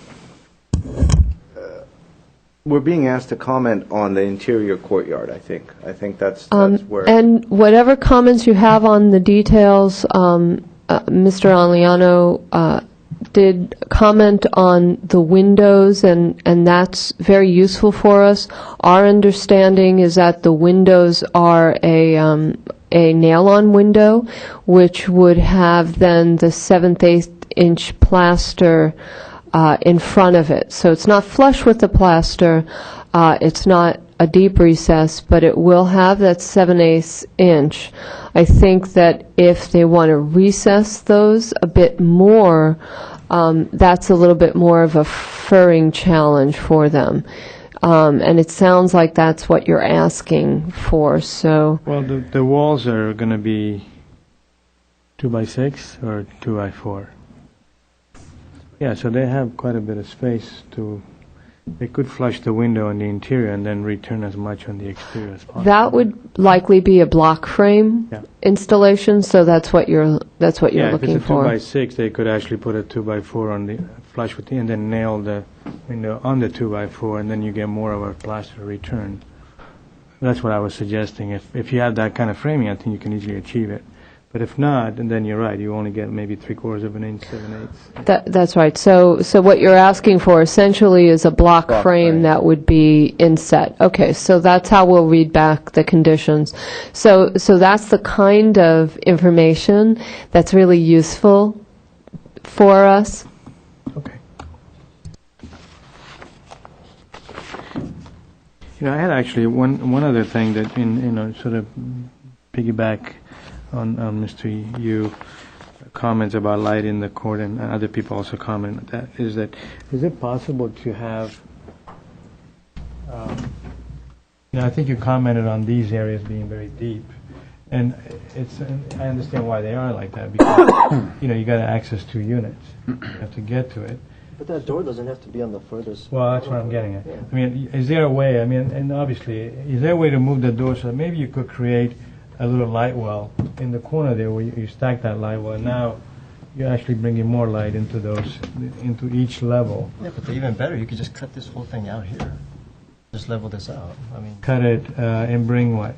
we're being asked to comment on the interior courtyard, I think. I think that's where... And whatever comments you have on the details, Mr. Aliano did comment on the windows, and that's very useful for us. Our understanding is that the windows are a nail-on window, which would have then the 7/8 inch plaster in front of it. So it's not flush with the plaster. It's not a deep recess, but it will have that 7/8 inch. I think that if they want to recess those a bit more, that's a little bit more of a furring challenge for them. And it sounds like that's what you're asking for. So, well, the walls are going to be 2x6 or 2x4. Yeah, so they have quite a bit of space to. They could flush the window on the interior and then return as much on the exterior as possible. that would likely be a block frame installation. So that's what you're looking if it's a for. 2x6, they could actually put a 2x4 on the flush with the, and then nail the window on the 2x4, and then you get more of a plaster return. That's what I was suggesting. If you have that kind of framing, I think you can easily achieve it. But if not, and then you're right, you only get maybe 3/4 of an inch, 7/8. That's right. So what you're asking for essentially is a block frame that would be inset. Okay, so that's how we'll read back the conditions. So that's the kind of information that's really useful for us. Okay. I had actually one other thing that, sort of piggyback on Mr. Yu comments about light in the court, and other people also comment on that, is it possible to have, I think you commented on these areas being very deep, and I understand why they are like that, because, you got to access 2 units. You have to get to it. But that door doesn't have to be on the furthest. Well, that's what I'm getting at. I mean, is there a way, and obviously, is there a way to move the door so that maybe you could create a little light well in the corner there where you stack that light well, and now you're actually bringing more light into each level. Yeah, but even better, you could just cut this whole thing out here. Just level this out. Cut it and bring what?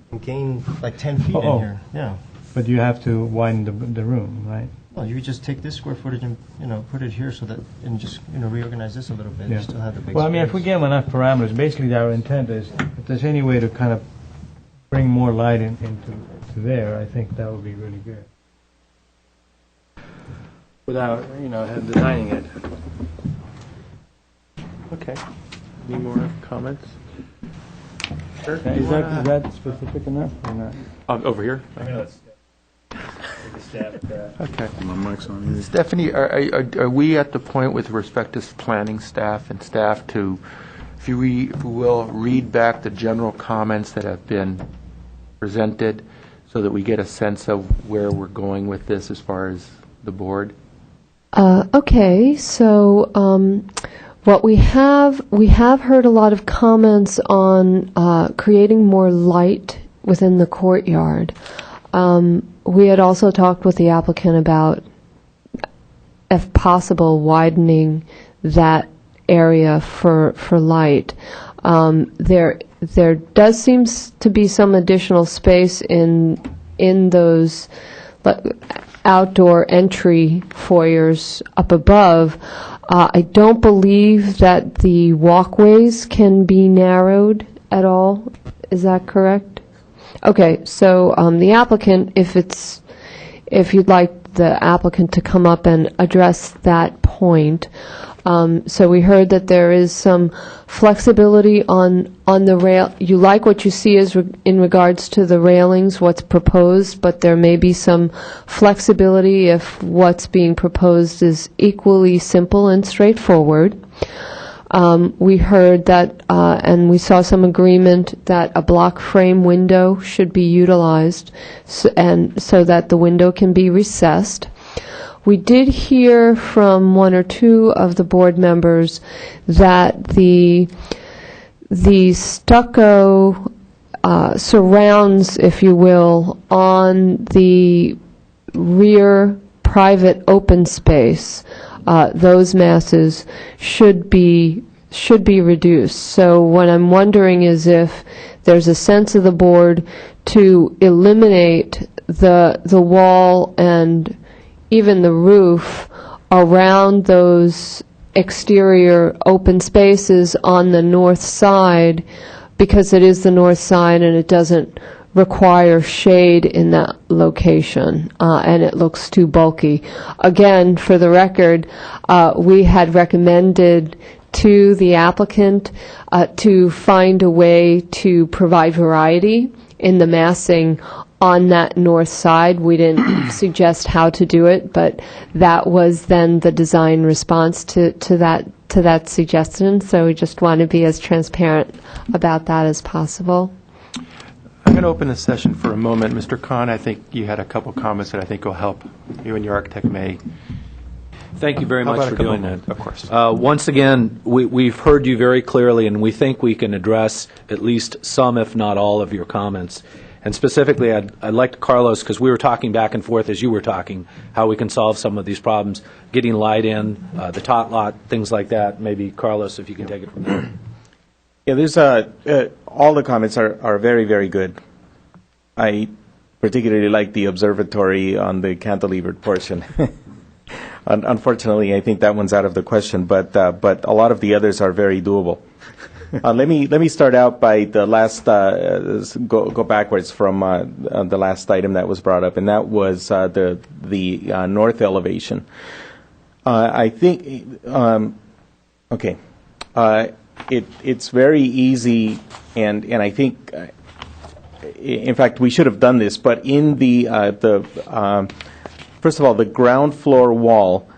And gain like 10 feet in here. Yeah. But you have to widen the room, right? Well, you could just take this square footage and put it here so that, and just reorganize this a little bit. You still have the big space. If we give them enough parameters, basically our intent is if there's any way to kind of bring more light into there, I think that would be really good. Without designing it. Okay. Any more comments? Sure. Is that specific enough or not? Over here? Okay. My mic's on. Stephanie, are we at the point with respect to planning staff and staff to, if you will, read back the general comments that have been presented so that we get a sense of where we're going with this as far as the board? Okay, so what we have heard a lot of comments on creating more light within the courtyard. We had also talked with the applicant about, if possible, widening that area for light. There does seem to be some additional space in those outdoor entry foyers up above. I don't believe that the walkways can be narrowed at all. Is that correct? Okay, so the applicant, if you'd like the applicant to come up and address that point. So we heard that there is some flexibility on the rail. You like what you see as in regards to the railings, what's proposed, but there may be some flexibility if what's being proposed is equally simple and straightforward. We heard that, and we saw some agreement that a block frame window should be utilized, so that the window can be recessed. We did hear from one or two of the board members that the stucco surrounds, if you will, on the rear private open space, those masses should be reduced. So what I'm wondering is if there's a sense of the board to eliminate the wall and even the roof around those exterior open spaces on the north side, because it is the north side and it doesn't require shade in that location, and it looks too bulky. Again, for the record, we had recommended to the applicant to find a way to provide variety in the massing on that north side. We didn't suggest how to do it, but that was then the design response to that suggestion. So we just want to be as transparent about that as possible. I'm going to open the session for a moment. Mr. Khan, I think you had a couple comments that I think will help you and your architect may. Thank you very much for doing that. Of course. Once again, we've heard you very clearly, and we think we can address at least some, if not all, of your comments. And specifically, I'd like to, Carlos, because we were talking back and forth as you were talking, how we can solve some of these problems, getting light in, the tot lot, things like that. Maybe, Carlos, if you can take it from there. Yeah, there's all the comments are very, very good. I particularly like the observatory on the cantilevered portion. Unfortunately, I think that one's out of the question, but a lot of the others are very doable. Let me start out by the last go backwards from the last item that was brought up, and that was the north elevation. I think okay, it's very easy, and I think in fact we should have done this, but in the first of all, the ground floor wall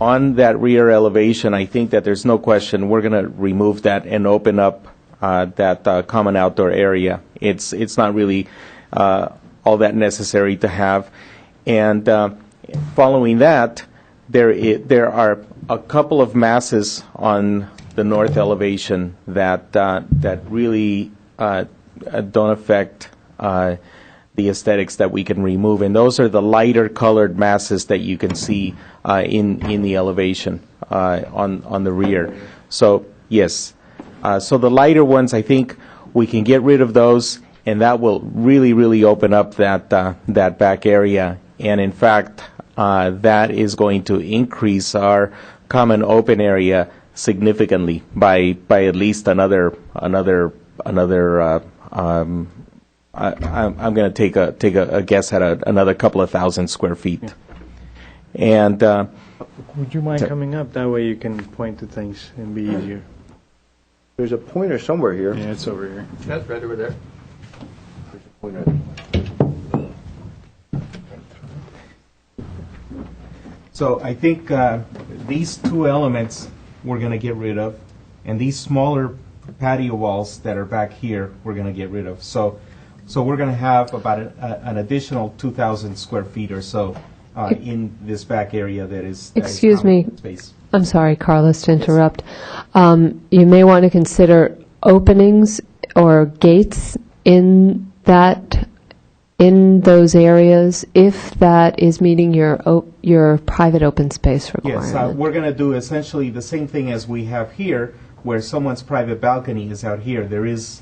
on that rear elevation, I think that there's no question we're going to remove that and open up that common outdoor area. It's not really all that necessary to have. And following that, there are a couple of masses on the north elevation that really don't affect the aesthetics that we can remove, and those are the lighter colored masses that you can see in the elevation on the rear. So yes, so the lighter ones, I think we can get rid of those, and that will really open up that back area. And in fact, that is going to increase our common open area significantly by at least another. I'm going to take a guess at another couple of thousand square feet. Yeah. And would you mind coming up? That way you can point to things and be easier. There's a pointer somewhere here. Yeah, it's over here. That's right over there. There's a pointer. so I think these two elements we're going to get rid of, and these smaller patio walls that are back here we're going to get rid of. So we're going to have about an additional 2,000 square feet or so in this back area that is. Excuse me. Space. I'm sorry, Carlos, to interrupt. You may want to consider openings or gates in those areas if that is meeting your private open space requirement. Yes, we're going to do essentially the same thing as we have here, where someone's private balcony is out here. There is,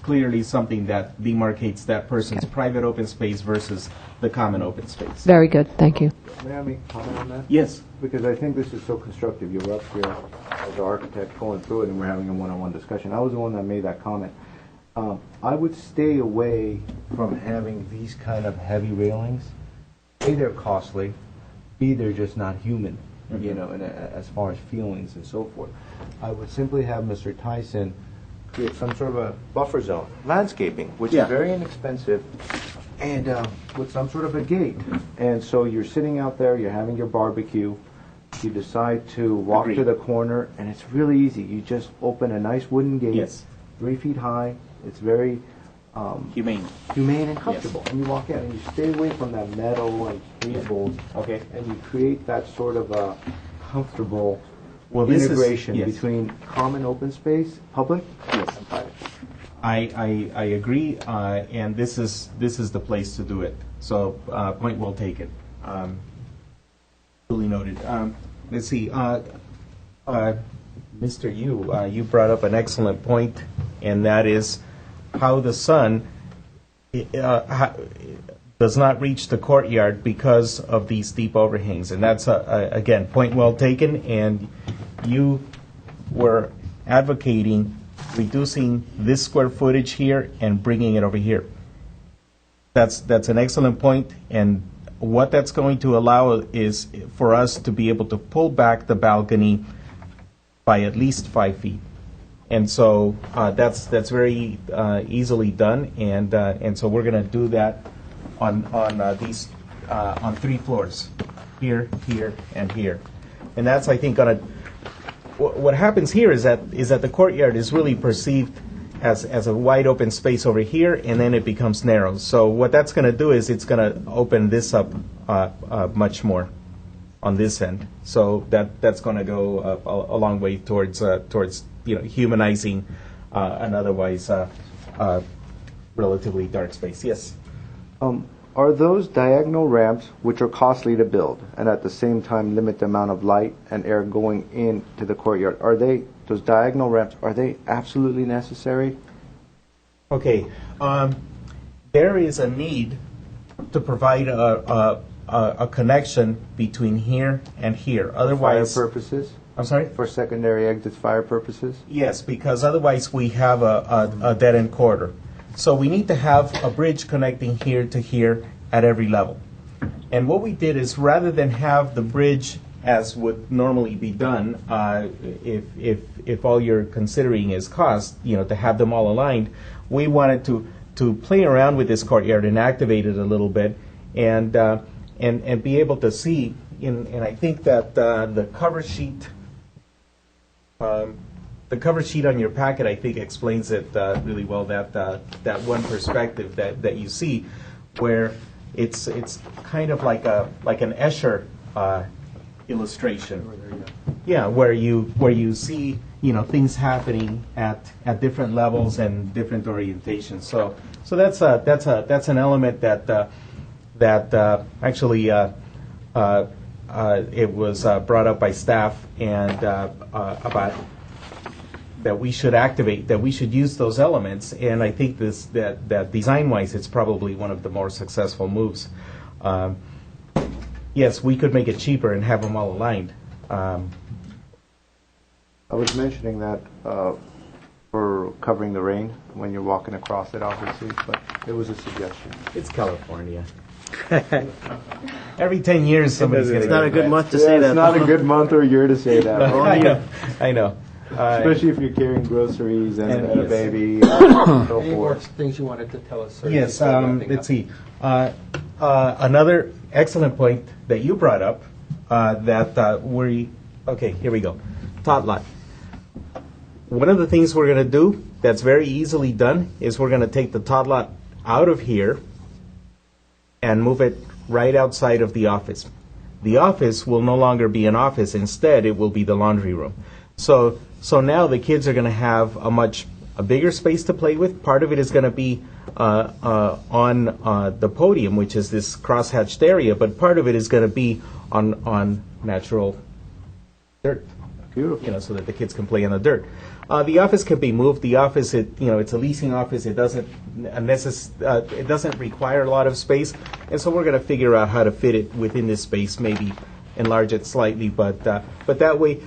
clearly something that demarcates that person's private open space versus the common open space. Very good. Thank you. May I make a comment on that? Yes. Because I think this is so constructive. You're up here as the architect going through it, and we're having a one-on-one discussion. I was the one that made that comment. I would stay away from having these kind of heavy railings. A, they're costly. B, they're just not human, and as far as feelings and so forth. I would simply have Mr. Tyson create some sort of a buffer zone, landscaping, which is very inexpensive, and with some sort of a gate. And so you're sitting out there, you're having your barbecue, you decide to walk to the corner, and it's really easy. You just open a nice wooden gate, 3 feet high. It's very humane and comfortable. And you walk out and you stay away from that metal and cables. Okay. And you create that sort of a comfortable integration between common open space, public, and private. I agree, and this is the place to do it. So point well taken. Duly noted. Let's see, Mr. You brought up an excellent point, and that is how the sun does not reach the courtyard because of these steep overhangs. And that's, again, point well taken, and you were advocating reducing this square footage here and bringing it over here. That's an excellent point, and what that's going to allow is for us to be able to pull back the balcony by at least 5 feet. And so that's very easily done, and so we're going to do that on these on 3 floors, here, here, and here. And that's, I think, going to what happens here is that the courtyard is really perceived as a wide open space over here, and then it becomes narrow. So what that's going to do is it's going to open this up much more on this end. So that's going to go a long way towards humanizing an otherwise relatively dark space. Yes. Are those diagonal ramps, which are costly to build and at the same time limit the amount of light and air going into the courtyard, those diagonal ramps, are they absolutely necessary? Okay. there is a need to provide a connection between here and here. Otherwise, Fire purposes? I'm sorry? For secondary exits, fire purposes? Yes, because otherwise we have a dead-end corridor. So we need to have a bridge connecting here to here at every level. And what we did is, rather than have the bridge as would normally be done, if all you're considering is cost, to have them all aligned, we wanted to play around with this courtyard and activate it a little bit, and be able to see. And I think that the cover sheet. The cover sheet on your packet, I think, explains it really well. That one perspective that you see, where it's kind of like an Escher illustration. Yeah, where you see things happening at different levels and different orientations. So that's an element that actually it was brought up by staff and about that we should activate, that we should use those elements, and I think that design-wise, it's probably one of the more successful moves. Yes, we could make it cheaper and have them all aligned. I was mentioning that for covering the rain when you're walking across it, obviously, but it was a suggestion. It's California. Every 10 years, somebody's going to. It's not a good month to say that. It's not a good month or year to say that. I know. Especially if you're carrying groceries and a yes. baby. So Any more forth. things you wanted to tell us, sir? Yes, let's see. Another excellent point that you brought up, okay, here we go. Tot lot. One of the things we're going to do that's very easily done is we're going to take the tot lot out of here and move it right outside of the office. The office will no longer be an office. Instead, it will be the laundry room. So now the kids are going to have a bigger space to play with. Part of it is going to be on the podium, which is this cross-hatched area, but part of it is going to be on natural dirt. Beautiful. So that the kids can play in the dirt. The office can be moved. The office, it's a leasing office. It doesn't require a lot of space, and so we're going to figure out how to fit it within this space. Maybe enlarge it slightly, but that way.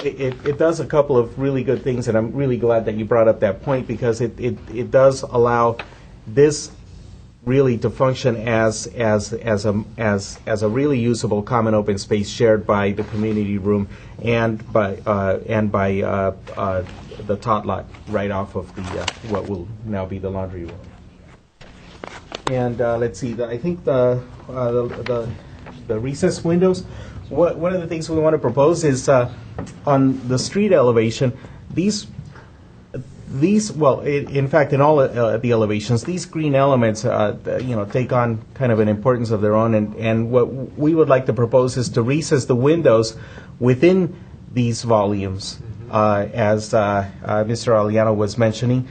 It does a couple of really good things, and I'm really glad that you brought up that point, because it does allow this really to function as a really usable common open space shared by the community room and by the tot lot right off of the what will now be the laundry room. And let's see, I think the recess windows. One of the things we want to propose is on the street elevation, these well, in fact, in all the elevations, these green elements, take on kind of an importance of their own. And what we would like to propose is to recess the windows within these volumes, as Mr. Aliano was mentioning,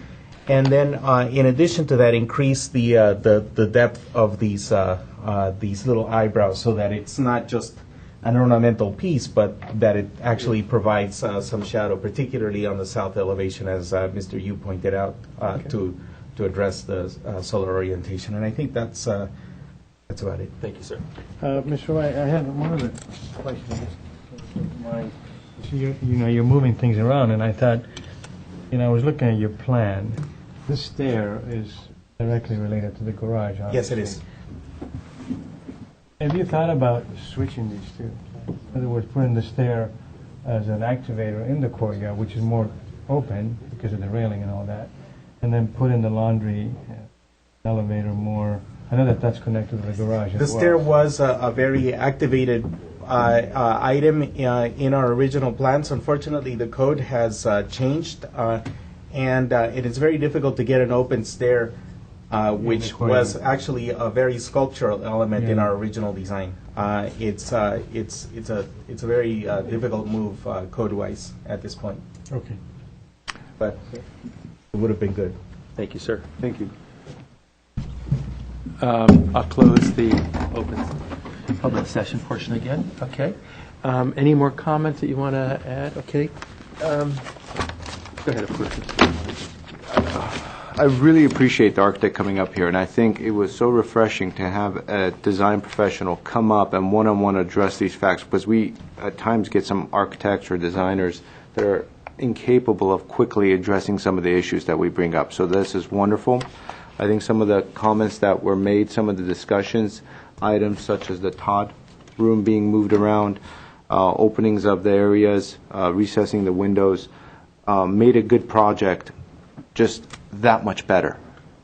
and then in addition to that, increase the depth of these little eyebrows, so that it's not just an ornamental piece, but that it actually provides some shadow, particularly on the south elevation, as Mr. Yu pointed out, to address the solar orientation. And I think that's about it. Thank you, sir. Mr. Wright, I have one other question. So you're moving things around, and I thought, I was looking at your plan. This stair is directly related to the garage, obviously. Yes, it is. Have you thought about switching these two? In other words, putting the stair as an activator in the courtyard, which is more open because of the railing and all that, and then put in the laundry elevator more. I know that's connected to the garage as well. The stair was a very activated item in our original plans. Unfortunately, the code has changed, and it is very difficult to get an open stair, which was actually a very sculptural element in our original design. It's a very difficult move code-wise at this point. Okay. But it would have been good. Thank you, sir. Thank you. I'll close the open public session portion again. Okay. Any more comments that you want to add? Okay. Go ahead, of course. I really appreciate the architect coming up here, and I think it was so refreshing to have a design professional come up and one-on-one address these facts, because we at times get some architects or designers that are incapable of quickly addressing some of the issues that we bring up. So this is wonderful. I think some of the comments that were made, some of the discussions, items such as the Todd room being moved around, openings of the areas, recessing the windows, made a good project just that much better.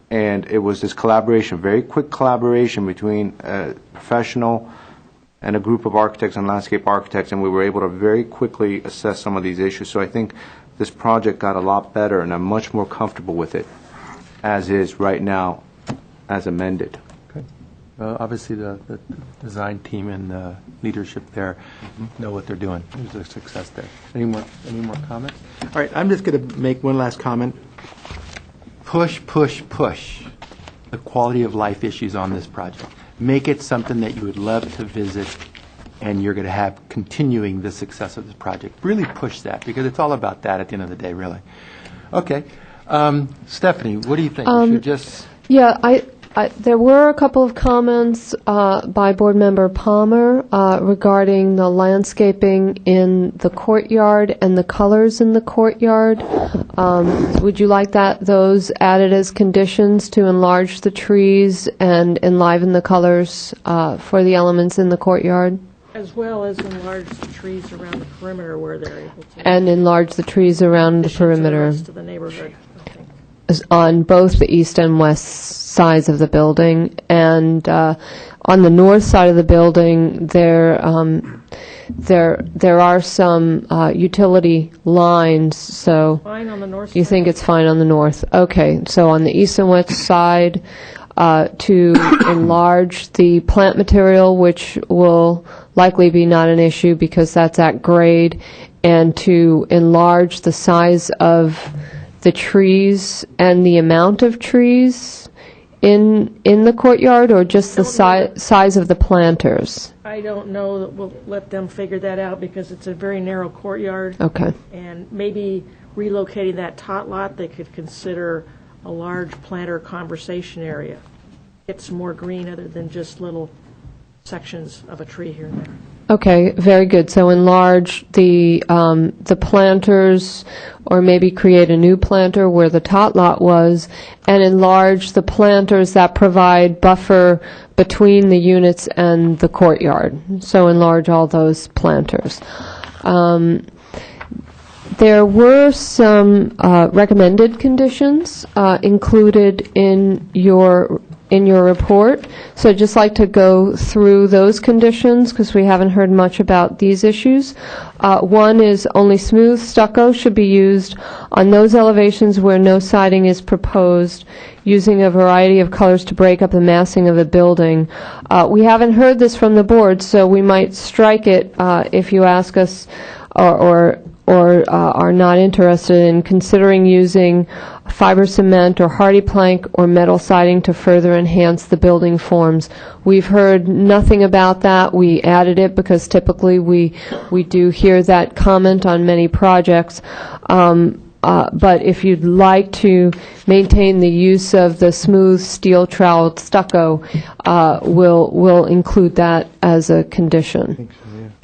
And it was this collaboration, very quick collaboration between a professional and a group of architects and landscape architects, and we were able to very quickly assess some of these issues. So I think this project got a lot better, and I'm much more comfortable with it as is right now, as amended. Okay. Obviously, the design team and the leadership there know what they're doing. There's a success there. Any more comments? All right, I'm just going to make one last comment. Push, push, push the quality of life issues on this project. Make it something that you would love to visit, and you're going to have continuing the success of this project. Really push that, because it's all about that at the end of the day, really. Okay. Stephanie, what do you think? We should just... Yeah, there were a couple of comments by Board Member Palmer regarding the landscaping in the courtyard and the colors in the courtyard. Would you like those added as conditions to enlarge the trees and enliven the colors for the elements in the courtyard? As well as enlarge the trees around the perimeter where they're able to. And enlarge the trees around the perimeter. To the rest of the neighborhood, I think. On both the east and west sides of the building, and on the north side of the building, there are some utility lines. So fine on the north. You think it's fine on the north? Okay. So on the east and west side, to enlarge the plant material, which will likely be not an issue because that's at grade, and to enlarge the size of the trees and the amount of trees in the courtyard, or just the size of the planters? I don't know. That we'll let them figure that out because it's a very narrow courtyard. Okay. And maybe relocating that tot lot, they could consider a large planter conversation area. Get some more green other than just little sections of a tree here and there. Okay, very good. So enlarge the planters, or maybe create a new planter where the tot lot was, and enlarge the planters that provide buffer between the units and the courtyard. So enlarge all those planters. There were some recommended conditions included in your report. So I'd just like to go through those conditions because we haven't heard much about these issues. One is only smooth stucco should be used on those elevations where no siding is proposed, using a variety of colors to break up the massing of the building. We haven't heard this from the board, so we might strike it if you ask us or are not interested in considering using fiber cement or hardy plank or metal siding to further enhance the building forms. We've heard nothing about that. We added it because typically we do hear that comment on many projects. But if you'd like to maintain the use of the smooth steel troweled stucco, we'll include that as a condition.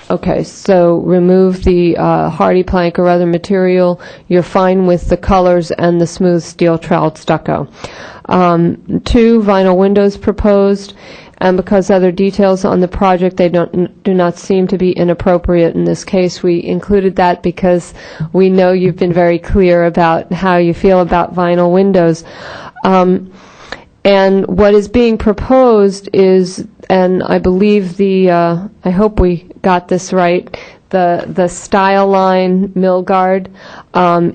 Okay, so remove the hardy plank or other material. You're fine with the colors and the smooth steel troweled stucco. 2, vinyl windows proposed, and because other details on the project do not seem to be inappropriate in this case, we included that because we know you've been very clear about how you feel about vinyl windows. And what is being proposed is, and I believe I hope we got this right, the style line mill guard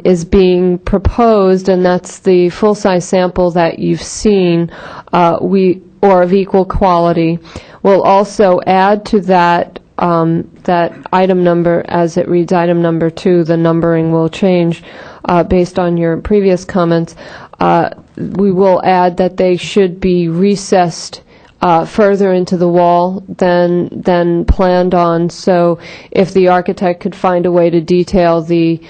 is being proposed, and that's the full-size sample that you've seen, or of equal quality. We'll also add to that item number, as it reads item number 2, the numbering will change based on your previous comments. We will add that they should be recessed further into the wall than planned on. So if the architect could find a way to detail the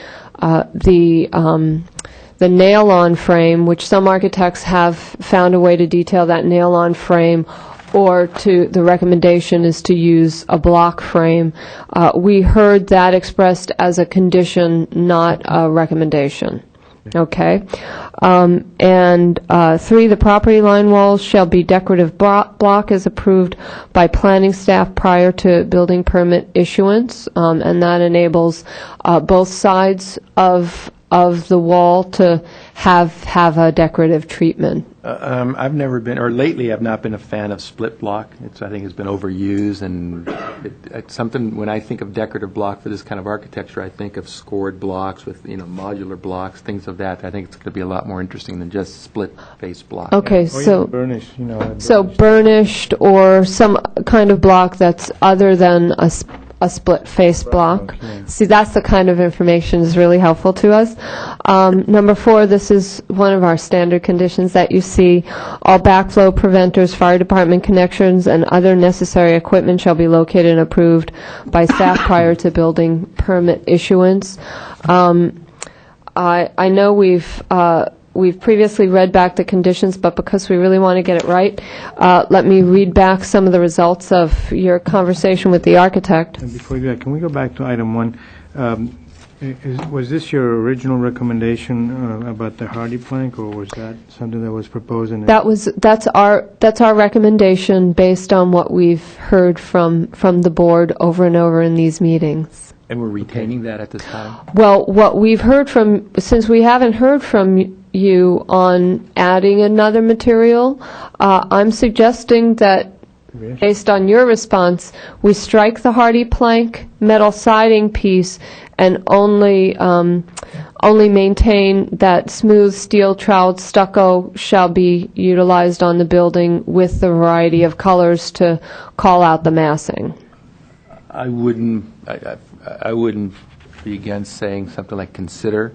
the nail-on frame, which some architects have found a way to detail that nail-on frame, or the recommendation is to use a block frame. We heard that expressed as a condition, not a recommendation. Okay. And 3, the property line walls shall be decorative block as approved by planning staff prior to building permit issuance, and that enables both sides of the wall to have a decorative treatment. I've never been, or lately I've not been a fan of split block. I think it's been overused, and it's something, when I think of decorative block for this kind of architecture, I think of scored blocks with, modular blocks, things of that. I think it's going to be a lot more interesting than just split face block. Okay, so burnished, so burnished or some kind of block that's other than a split face block. Yeah. See, that's the kind of information is really helpful to us. Number 4, this is one of our standard conditions that you see. All backflow preventers, fire department connections, and other necessary equipment shall be located and approved by staff prior to building permit issuance. I know we've previously read back the conditions, but because we really want to get it right, let me read back some of the results of your conversation with the architect. And before you do that, can we go back to item 1? Was this your original recommendation about the hardy plank, or was that something that was proposed? That's our recommendation based on what we've heard from the board over and over in these meetings. And we're retaining that at this time? Well, what we've heard from, since we haven't heard from you on adding another material, I'm suggesting that, based on your response, we strike the hardy plank metal siding piece and only maintain that smooth steel troweled stucco shall be utilized on the building with the variety of colors to call out the massing. I wouldn't be against saying something like consider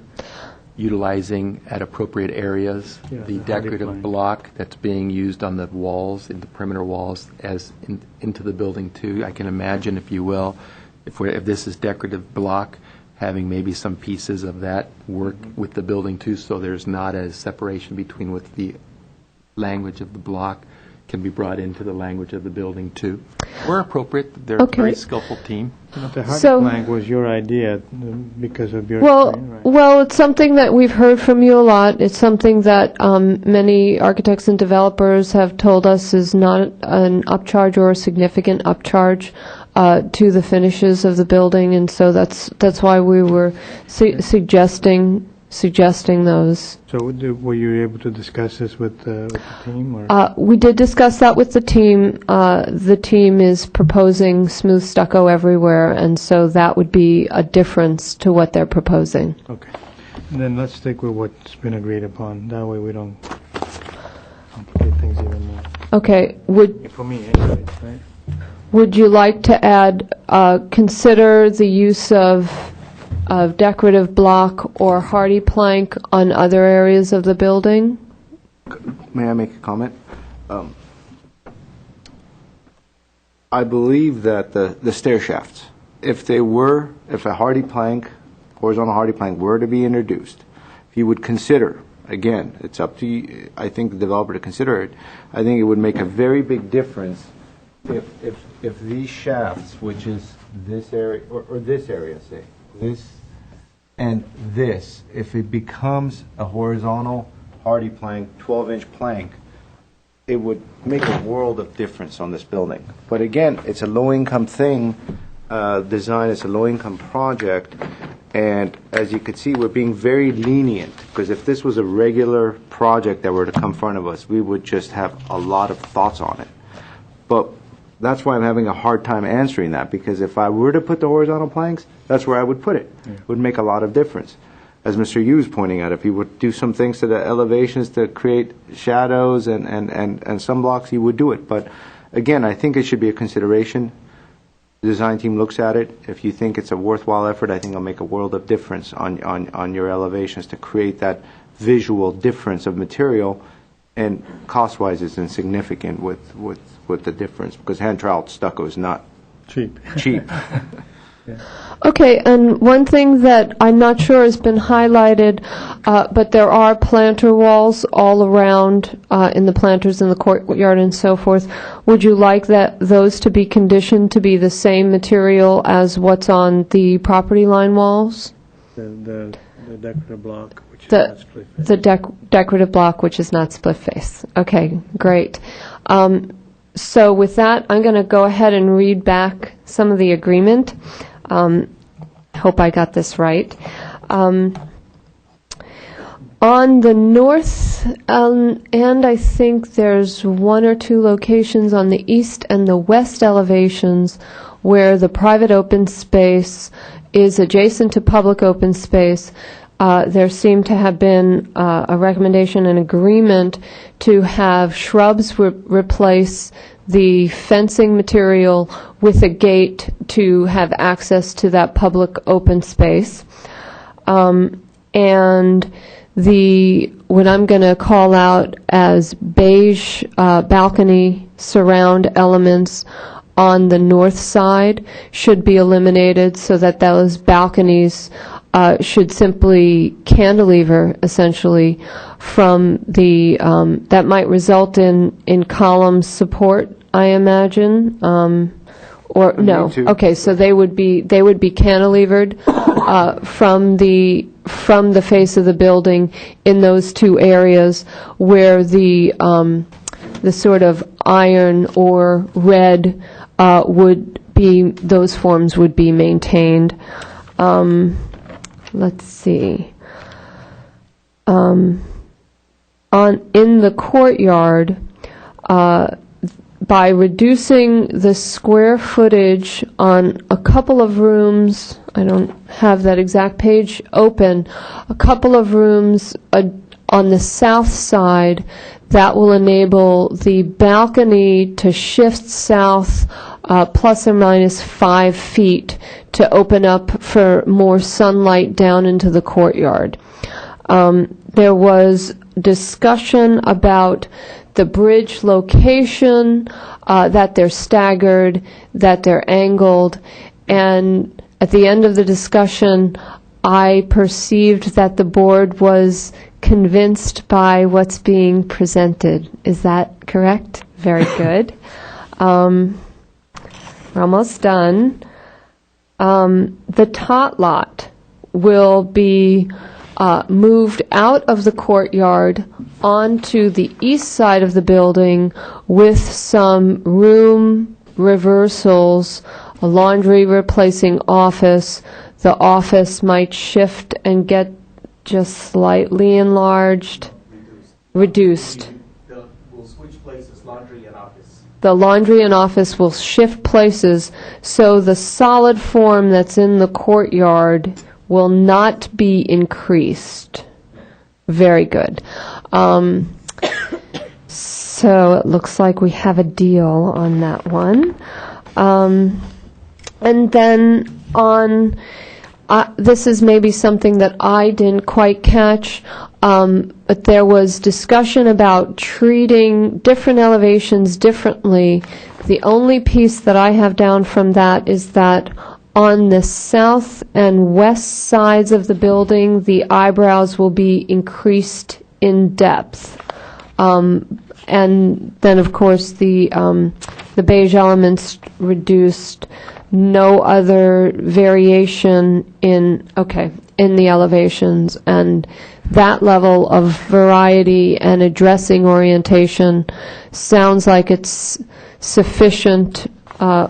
utilizing at appropriate areas the decorative block that's being used on the walls, in the perimeter walls, as into the building too. I can imagine, if you will, if this is decorative block, having maybe some pieces of that work with the building too, so there's not a separation between what the language of the block can be brought into the language of the building too. Where appropriate, they're a very skillful team. The hardy plank was your idea because of your experience, right? Well, it's something that we've heard from you a lot. It's something that many architects and developers have told us is not an upcharge or a significant upcharge to the finishes of the building, and so that's why we were suggesting those. So were you able to discuss this with the team? Or? We did discuss that with the team. The team is proposing smooth stucco everywhere, and so that would be a difference to what they're proposing. Okay. And then let's stick with what's been agreed upon. That way we don't complicate things even more. Okay. For me, anyways, right? Would you like to add, consider the use of decorative block or hardy plank on other areas of the building? May I make a comment? I believe that the stair shafts, if a hardy plank, horizontal hardy plank were to be introduced, if you would consider, again, it's up to you, I think the developer to consider it, I think it would make a very big difference if these shafts, which is this area, or this area, say, this and this, if it becomes a horizontal hardy plank, 12-inch plank, it would make a world of difference on this building. But again, it's a low-income thing, design, it's a low-income project, and as you could see, we're being very lenient, because if this was a regular project that were to come in front of us, we would just have a lot of thoughts on it. But that's why I'm having a hard time answering that, because if I were to put the horizontal planks, that's where I would put it. It would make a lot of difference. As Mr. Yu is pointing out, if he would do some things to the elevations to create shadows and sunblocks, he would do it. But again, I think it should be a consideration. The design team looks at it. If you think it's a worthwhile effort, I think it'll make a world of difference on your elevations to create that visual difference of material. And cost-wise, it's insignificant with the difference, because hand-troweled stucco is not cheap. Okay, and one thing that I'm not sure has been highlighted, but there are planter walls all around in the planters in the courtyard and so forth. Would you like those to be conditioned to be the same material as what's on the property line walls? The decorative block, which is not split face. The decorative block, which is not split face. Okay, great. So with that, I'm going to go ahead and read back some of the agreement. Hope I got this right. On the north and I think there's one or two locations on the east and the west elevations where the private open space is adjacent to public open space. There seemed to have been a recommendation and agreement to have shrubs replace the fencing material with a gate to have access to that public open space. And what I'm going to call out as beige balcony surround elements on the north side should be eliminated so that those balconies should simply cantilever, essentially, from the, that might result in column support, I imagine, or no. Okay, so they would be cantilevered from the face of the building in those two areas where the sort of iron or red those forms would be maintained. Let's see. In the courtyard, by reducing the square footage on a couple of rooms, I don't have that exact page open, a couple of rooms on the south side, that will enable the balcony to shift south plus or minus 5 feet to open up for more sunlight down into the courtyard. There was discussion about the bridge location, that they're staggered, that they're angled, and at the end of the discussion, I perceived that the board was convinced by what's being presented. Is that correct? Very good. We're almost done. The tot lot will be moved out of the courtyard onto the east side of the building with some room reversals, a laundry replacing office. The office might shift and get just slightly enlarged. Reduced. We'll switch places, laundry and office. The laundry and office will shift places, so the solid form that's in the courtyard will not be increased. Very good. So it looks like we have a deal on that one. And then on, this is maybe something that I didn't quite catch, but there was discussion about treating different elevations differently. The only piece that I have down from that is that on the south and west sides of the building, the eyebrows will be increased in depth. And then, of course, the beige elements reduced. No other variation in the elevations, and that level of variety and addressing orientation sounds like it's sufficient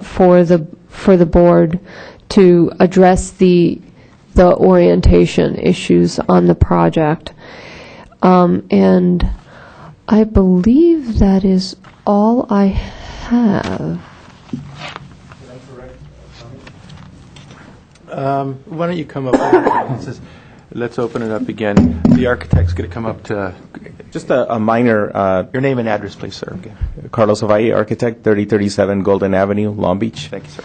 for the board to address the orientation issues on the project. And I believe that is all I have. Why don't you come up? Let's open it up again. The architect's going to come up to... Just a minor... your name and address, please, sir. Okay. Carlos Ovalle, architect, 3037 Golden Avenue, Long Beach. Thank you, sir.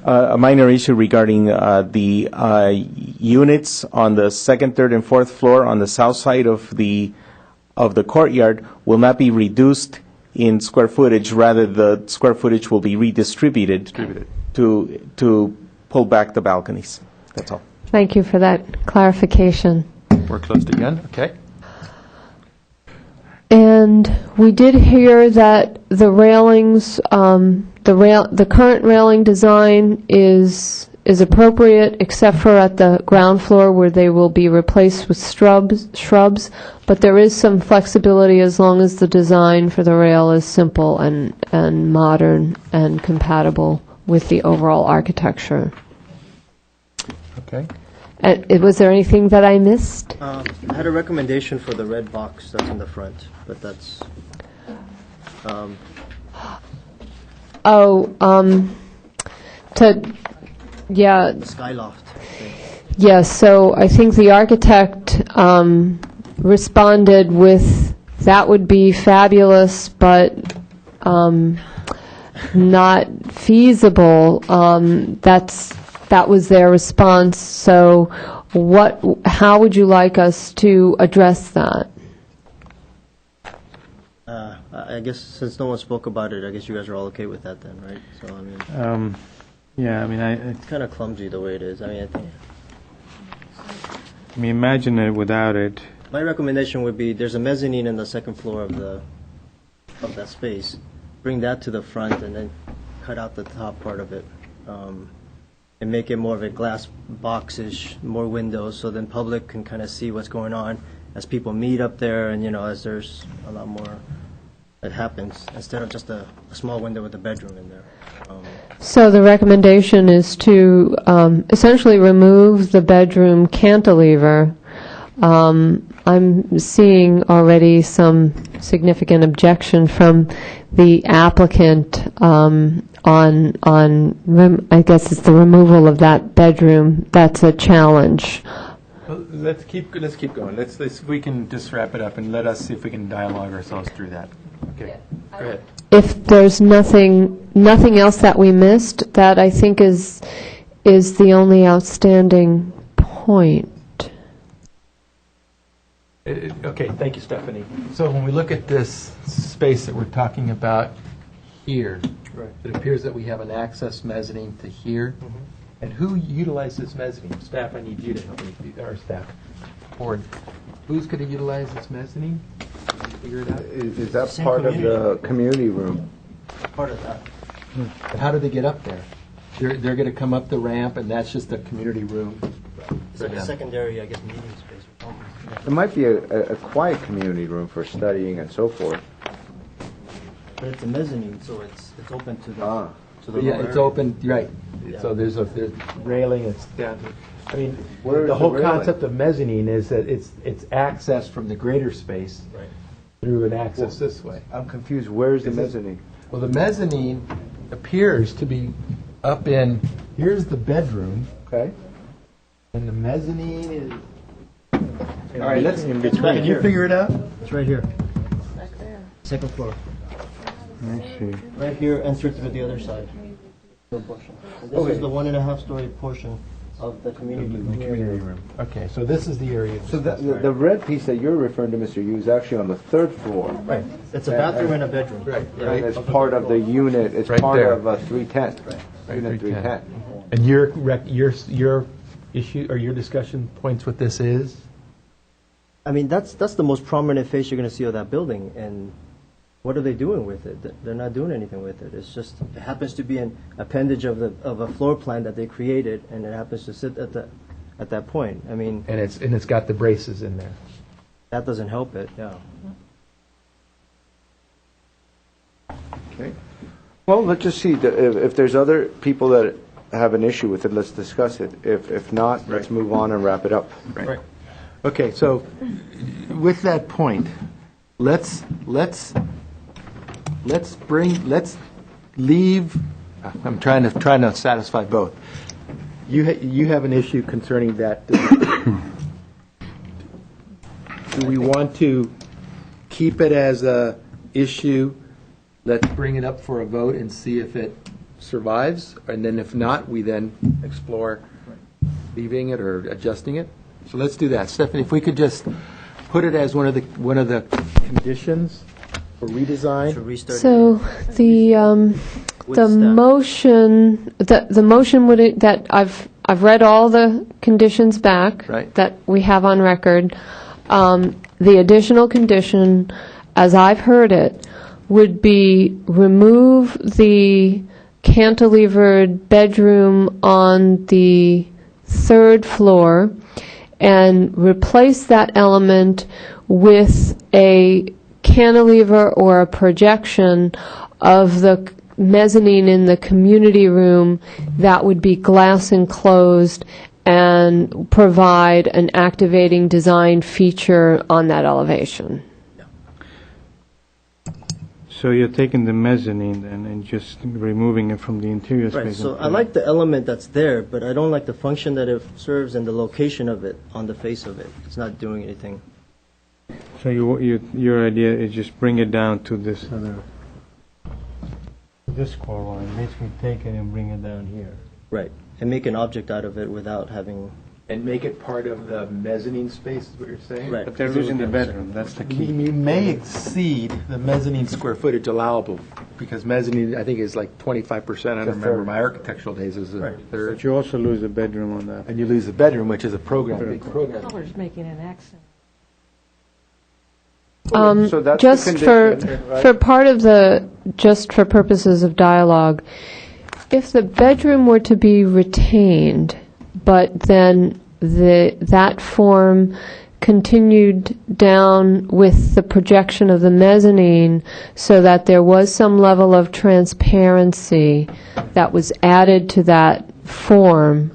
A minor issue regarding the units on the second, third, and fourth floor on the south side of the courtyard will not be reduced in square footage. Rather, the square footage will be redistributed to pull back the balconies. That's all. Thank you for that clarification. We're closed again, okay. And we did hear that the railings, the current railing design is appropriate, except for at the ground floor where they will be replaced with shrubs. But there is some flexibility as long as the design for the rail is simple and modern and compatible with the overall architecture. Okay. Was there anything that I missed? I had a recommendation for the red box that's in the front, but that's... Yeah. The skyloft thing. Yes, so I think the architect responded with, that would be fabulous, but not feasible. That was their response. So how would you like us to address that? I guess since no one spoke about it, I guess you guys are all okay with that then, right? So, I mean... yeah, I mean, it's kind of clumsy the way it is. I mean, imagine it without it. My recommendation would be there's a mezzanine in the second floor of that space. Bring that to the front and then cut out the top part of it, and make it more of a glass box-ish, more windows, so then public can kind of see what's going on as people meet up there, and as there's a lot more that happens instead of just a small window with a bedroom in there. So the recommendation is to essentially remove the bedroom cantilever. I'm seeing already some significant objection from the applicant on I guess it's the removal of that bedroom. That's a challenge. Well, let's keep going. Let's we can just wrap it up and let us see if we can dialogue ourselves through that. Okay. Go ahead. If there's nothing else that we missed, that I think is the only outstanding point. Okay, thank you, Stephanie. So when we look at this space that we're talking about here, it appears that we have an access mezzanine to here. Mm-hmm. And who utilizes mezzanine? Staff, I need you to help me, our staff, board. Who's going to utilize this mezzanine? Figure it out. Is that part of the community room? Part of that. And how do they get up there? They're going to come up the ramp, and that's just a community room. It's like a secondary, I guess, meeting space or something. It might be a quiet community room for studying and so forth. But it's a mezzanine, so it's open to the Yeah, it's area. open, right. Yeah. So there's railing, it's down here. I mean, Where's the whole the railing? concept of mezzanine is that it's access from the greater space through an access this way. I'm confused. Where's the mezzanine? Well, the mezzanine appears to be up in, here's the bedroom. Okay. And the mezzanine is... All right, let's in between. Can you figure it out? It's right here. Back there. Second floor. I see. Right here, entrance to the other side. This is the 1.5-story portion of the community room. Okay, so this is the area. So the red piece that you're referring to, Mr. Yu, is actually on the third floor. Right. It's a bathroom and a bedroom. Right. And it's part of the unit. It's Right part there. of 310. Right, Unit 310. And your issue or your discussion points what this is? I mean, that's the most prominent face you're going to see of that building, and what are they doing with it? They're not doing anything with it. It's just it happens to be an appendage of a floor plan that they created, and it happens to sit at that point. I mean, And it's got the braces in there. that doesn't help it. Yeah. Okay. Well, let's just see. If there's other people that have an issue with it, let's discuss it. If not, let's move on and wrap it up. Right. Okay, so with that point, let's leave. I'm trying to satisfy both. You have an issue concerning that. Do we want to keep it as a issue? Let's bring it up for a vote and see if it survives, and then if not, we then explore leaving it or adjusting it. So let's do that. Stephanie, if we could just put it as one of the conditions for redesign. To restart. So the The motion, the motion would, that I've read all the conditions back. Right. That we have on record. The additional condition, as I've heard it, would be remove the cantilevered bedroom on the third floor and replace that element with a cantilever or a projection of the mezzanine in the community room that would be glass enclosed and provide an activating design feature on that elevation. So you're taking the mezzanine then and just removing it from the interior space? Right, so I like the element that's there, but I don't like the function that it serves and the location of it on the face of it. It's not doing anything. So your idea is just bring it down to this core line, basically take it and bring it down here. Right, and make an object out of it without having... And make it part of the mezzanine space, is what you're saying? Right. But they're losing the bedroom, that's the key. You may exceed the mezzanine square footage allowable, because mezzanine, I think, is like 25%. I don't remember my architectural days as a third. But you also lose the bedroom on that. And you lose the bedroom, which is a big program. Color's making an accent. So that's Just the for condition, right? for part of the, just for purposes of dialogue, if the bedroom were to be retained, but then that form continued down with the projection of the mezzanine so that there was some level of transparency that was added to that form,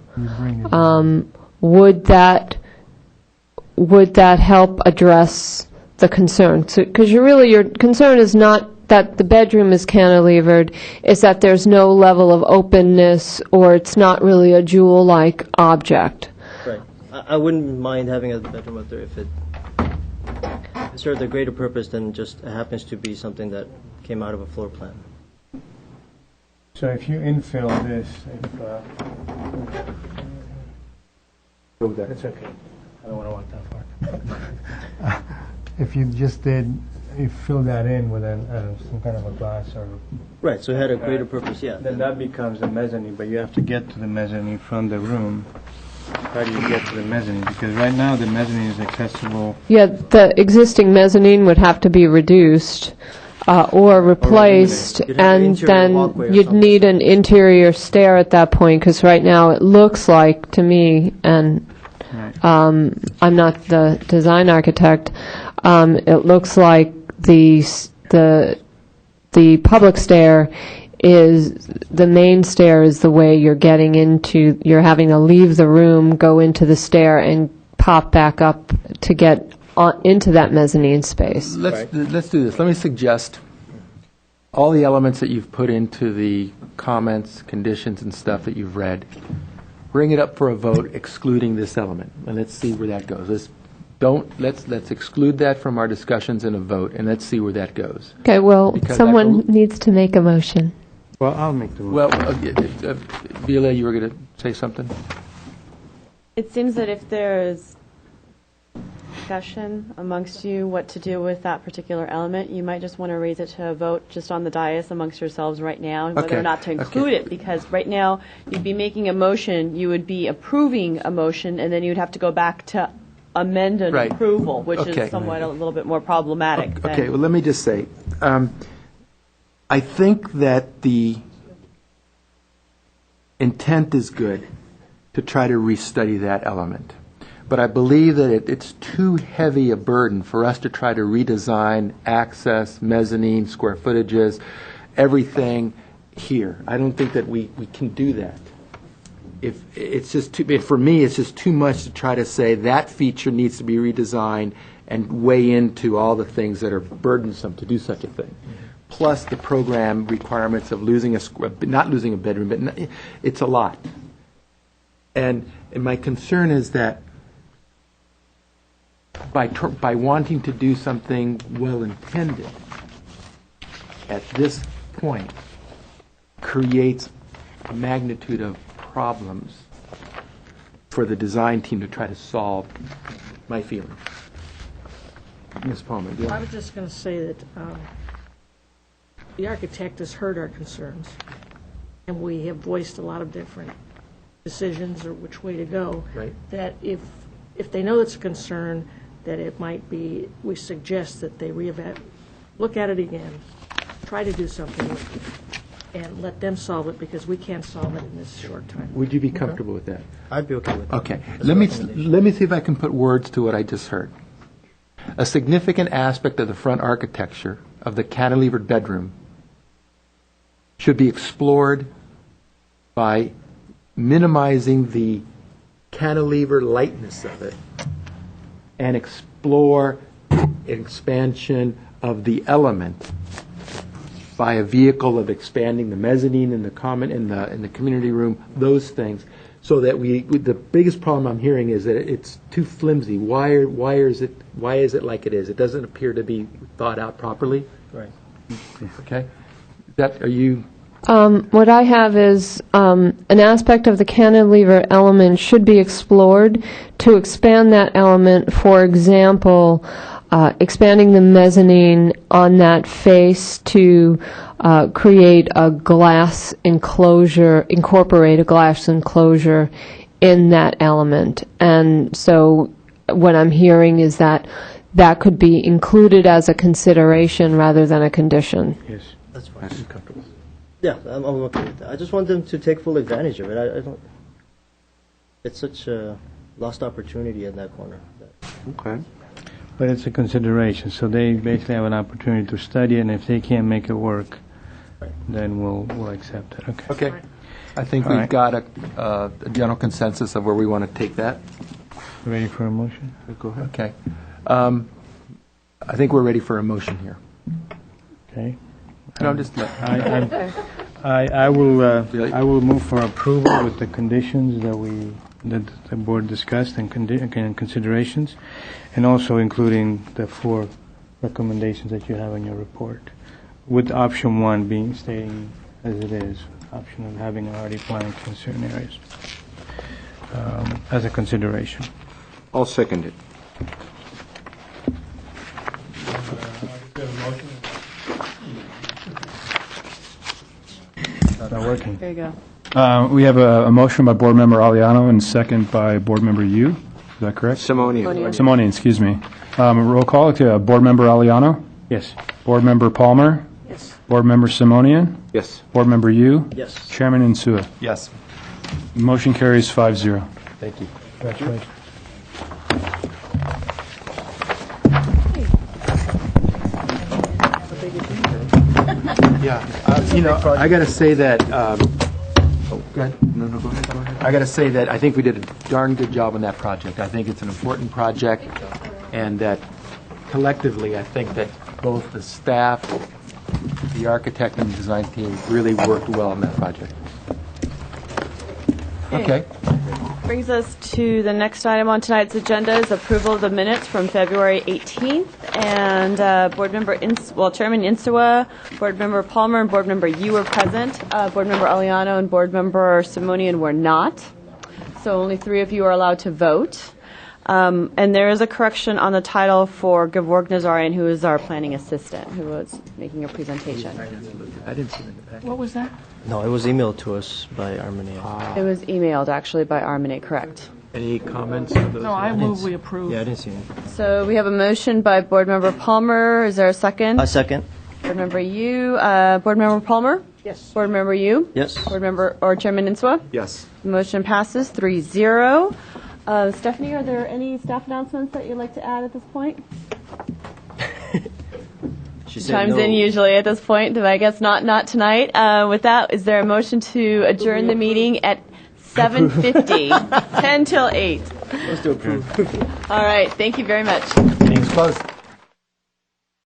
would that help address the concern? Because your concern is not that the bedroom is cantilevered, it's that there's no level of openness or it's not really a jewel-like object. Right. I wouldn't mind having a bedroom up there if it served a greater purpose than just happens to be something that came out of a floor plan. So if you infill this, it's okay. I don't want to walk that far. If you just you fill that in with some kind of a glass or... Right, so it had a greater purpose, yeah. Then that becomes the mezzanine, but you have to get to the mezzanine from the room. How do you get to the mezzanine? Because right now the mezzanine is accessible... Yeah, the existing mezzanine would have to be reduced or replaced, and then you'd need an interior stair at that point, because right now it looks like, to me, and I'm not the design architect, it looks like the public stair is, the main stair is the way you're getting into, you're having to leave the room, go into the stair, and pop back up to get into that mezzanine space. Let's do this. Let me suggest all the elements that you've put into the comments, conditions, and stuff that you've read. Bring it up for a vote, excluding this element, and let's see where that goes. Let's exclude that from our discussions in a vote, and let's see where that goes. Okay, well, Because someone needs to make a motion. Well, I'll make the motion. Well, Vila, you were going to say something? It seems that if there's discussion amongst you what to do with that particular element, you might just want to raise it to a vote just on the dais amongst yourselves right now, and whether or not to include it, because right now you'd be making a motion, you would be approving a motion, and then you'd have to go back to amend an approval, which is somewhat a little bit more problematic. Okay, well, let me just say, I think that the intent is good to try to restudy that element. But I believe that it's too heavy a burden for us to try to redesign access, mezzanine, square footages, everything here. I don't think that we can do that. If it's just too, for me, it's just too much to try to say that feature needs to be redesigned and weigh into all the things that are burdensome to do such a thing. Plus the program requirements of not losing a bedroom, but it's a lot. And my concern is that by wanting to do something well-intended at this point creates a magnitude of problems for the design team to try to solve. My feeling. Ms. Palmer. Yeah. I was just going to say that the architect has heard our concerns, and we have voiced a lot of different decisions or which way to go. Right. That if they know it's a concern, that it might be, we suggest that they look at it again, try to do something with it, and let them solve it, because we can't solve it in this short time. Would you be comfortable with that? I'd be okay with that. Okay. That's Let a me recommendation. see if I can put words to what I just heard. A significant aspect of the front architecture of the cantilevered bedroom should be explored by minimizing the cantilever lightness of it and explore expansion of the element by a vehicle of expanding the mezzanine in the common in the community room, those things, so that the biggest problem I'm hearing is that it's too flimsy. Why is it like it is? It doesn't appear to be thought out properly. Right. Okay. Are you? What I have is an aspect of the cantilever element should be explored to expand that element. For example, expanding the mezzanine on that face to create a glass enclosure, incorporate a glass enclosure in that element. And so what I'm hearing is that that could be included as a consideration rather than a condition. Yes. That's fine. I'm comfortable. Yeah, I'm okay with that. I just want them to take full advantage of it. I don't. It's such a lost opportunity in that corner. Okay. But it's a consideration, so they basically have an opportunity to study, and if they can't make it work, then we'll accept it. Okay. Okay. I think All we've right. got a general consensus of where we want to take that. Ready for a motion? Go ahead. Okay. I think we're ready for a motion here. Okay. No, just I will move for approval with the conditions that the board discussed and considerations, and also including the 4 recommendations that you have in your report, with option 1 being staying as it is, option of having already planned in certain areas as a consideration. I'll second it. Not working. There you go. We have a motion by Board Member Aliano and second by Board Member Yu. Is that correct? Simonian. Simonian, excuse me. Roll call to Board Member Aliano, Yes. Board Member Palmer, Yes. Board Member Simonian, Yes. Board Member Yu, Yes. Chairman Insua. Yes. Motion carries 5-0. Thank you. Congratulations. Yeah. I got to say that. Go ahead. No, go ahead. Go ahead. I got to say that I think we did a darn good job on that project. I think it's an important project, and that collectively, I think that both the staff, the architect, and the design team really worked well on that project. Okay. Brings us to the next item on tonight's agenda is approval of the minutes from February 18th. And Board Member, Chairman Insua, Board Member Palmer, and Board Member Yu were present. Board Member Aliano and Board Member Simonian were not. So only 3 of you are allowed to vote. And there is a correction on the title for Gevorg Nazarian, who is our planning assistant, who was making a presentation. I didn't see that. What was that? No, it was emailed to us by Armenia. It was emailed, actually, by Armine, correct. Any comments? On those? No, I move we approve. Yeah, I didn't see anything. So we have a motion by Board Member Palmer. Is there a second? A second. Board Member Yu. Board Member Palmer? Yes. Board Member Yu? Yes. Board Member, or Chairman Insua? Yes. The motion passes 3-0. Stephanie, are there any staff announcements that you'd like to add at this point? She said Chimes no. in usually at this point, but I guess not tonight. With that, is there a motion to adjourn the meeting at 7:50, 10 till 8? Let's do approve. All right, thank you very much. Meeting's closed.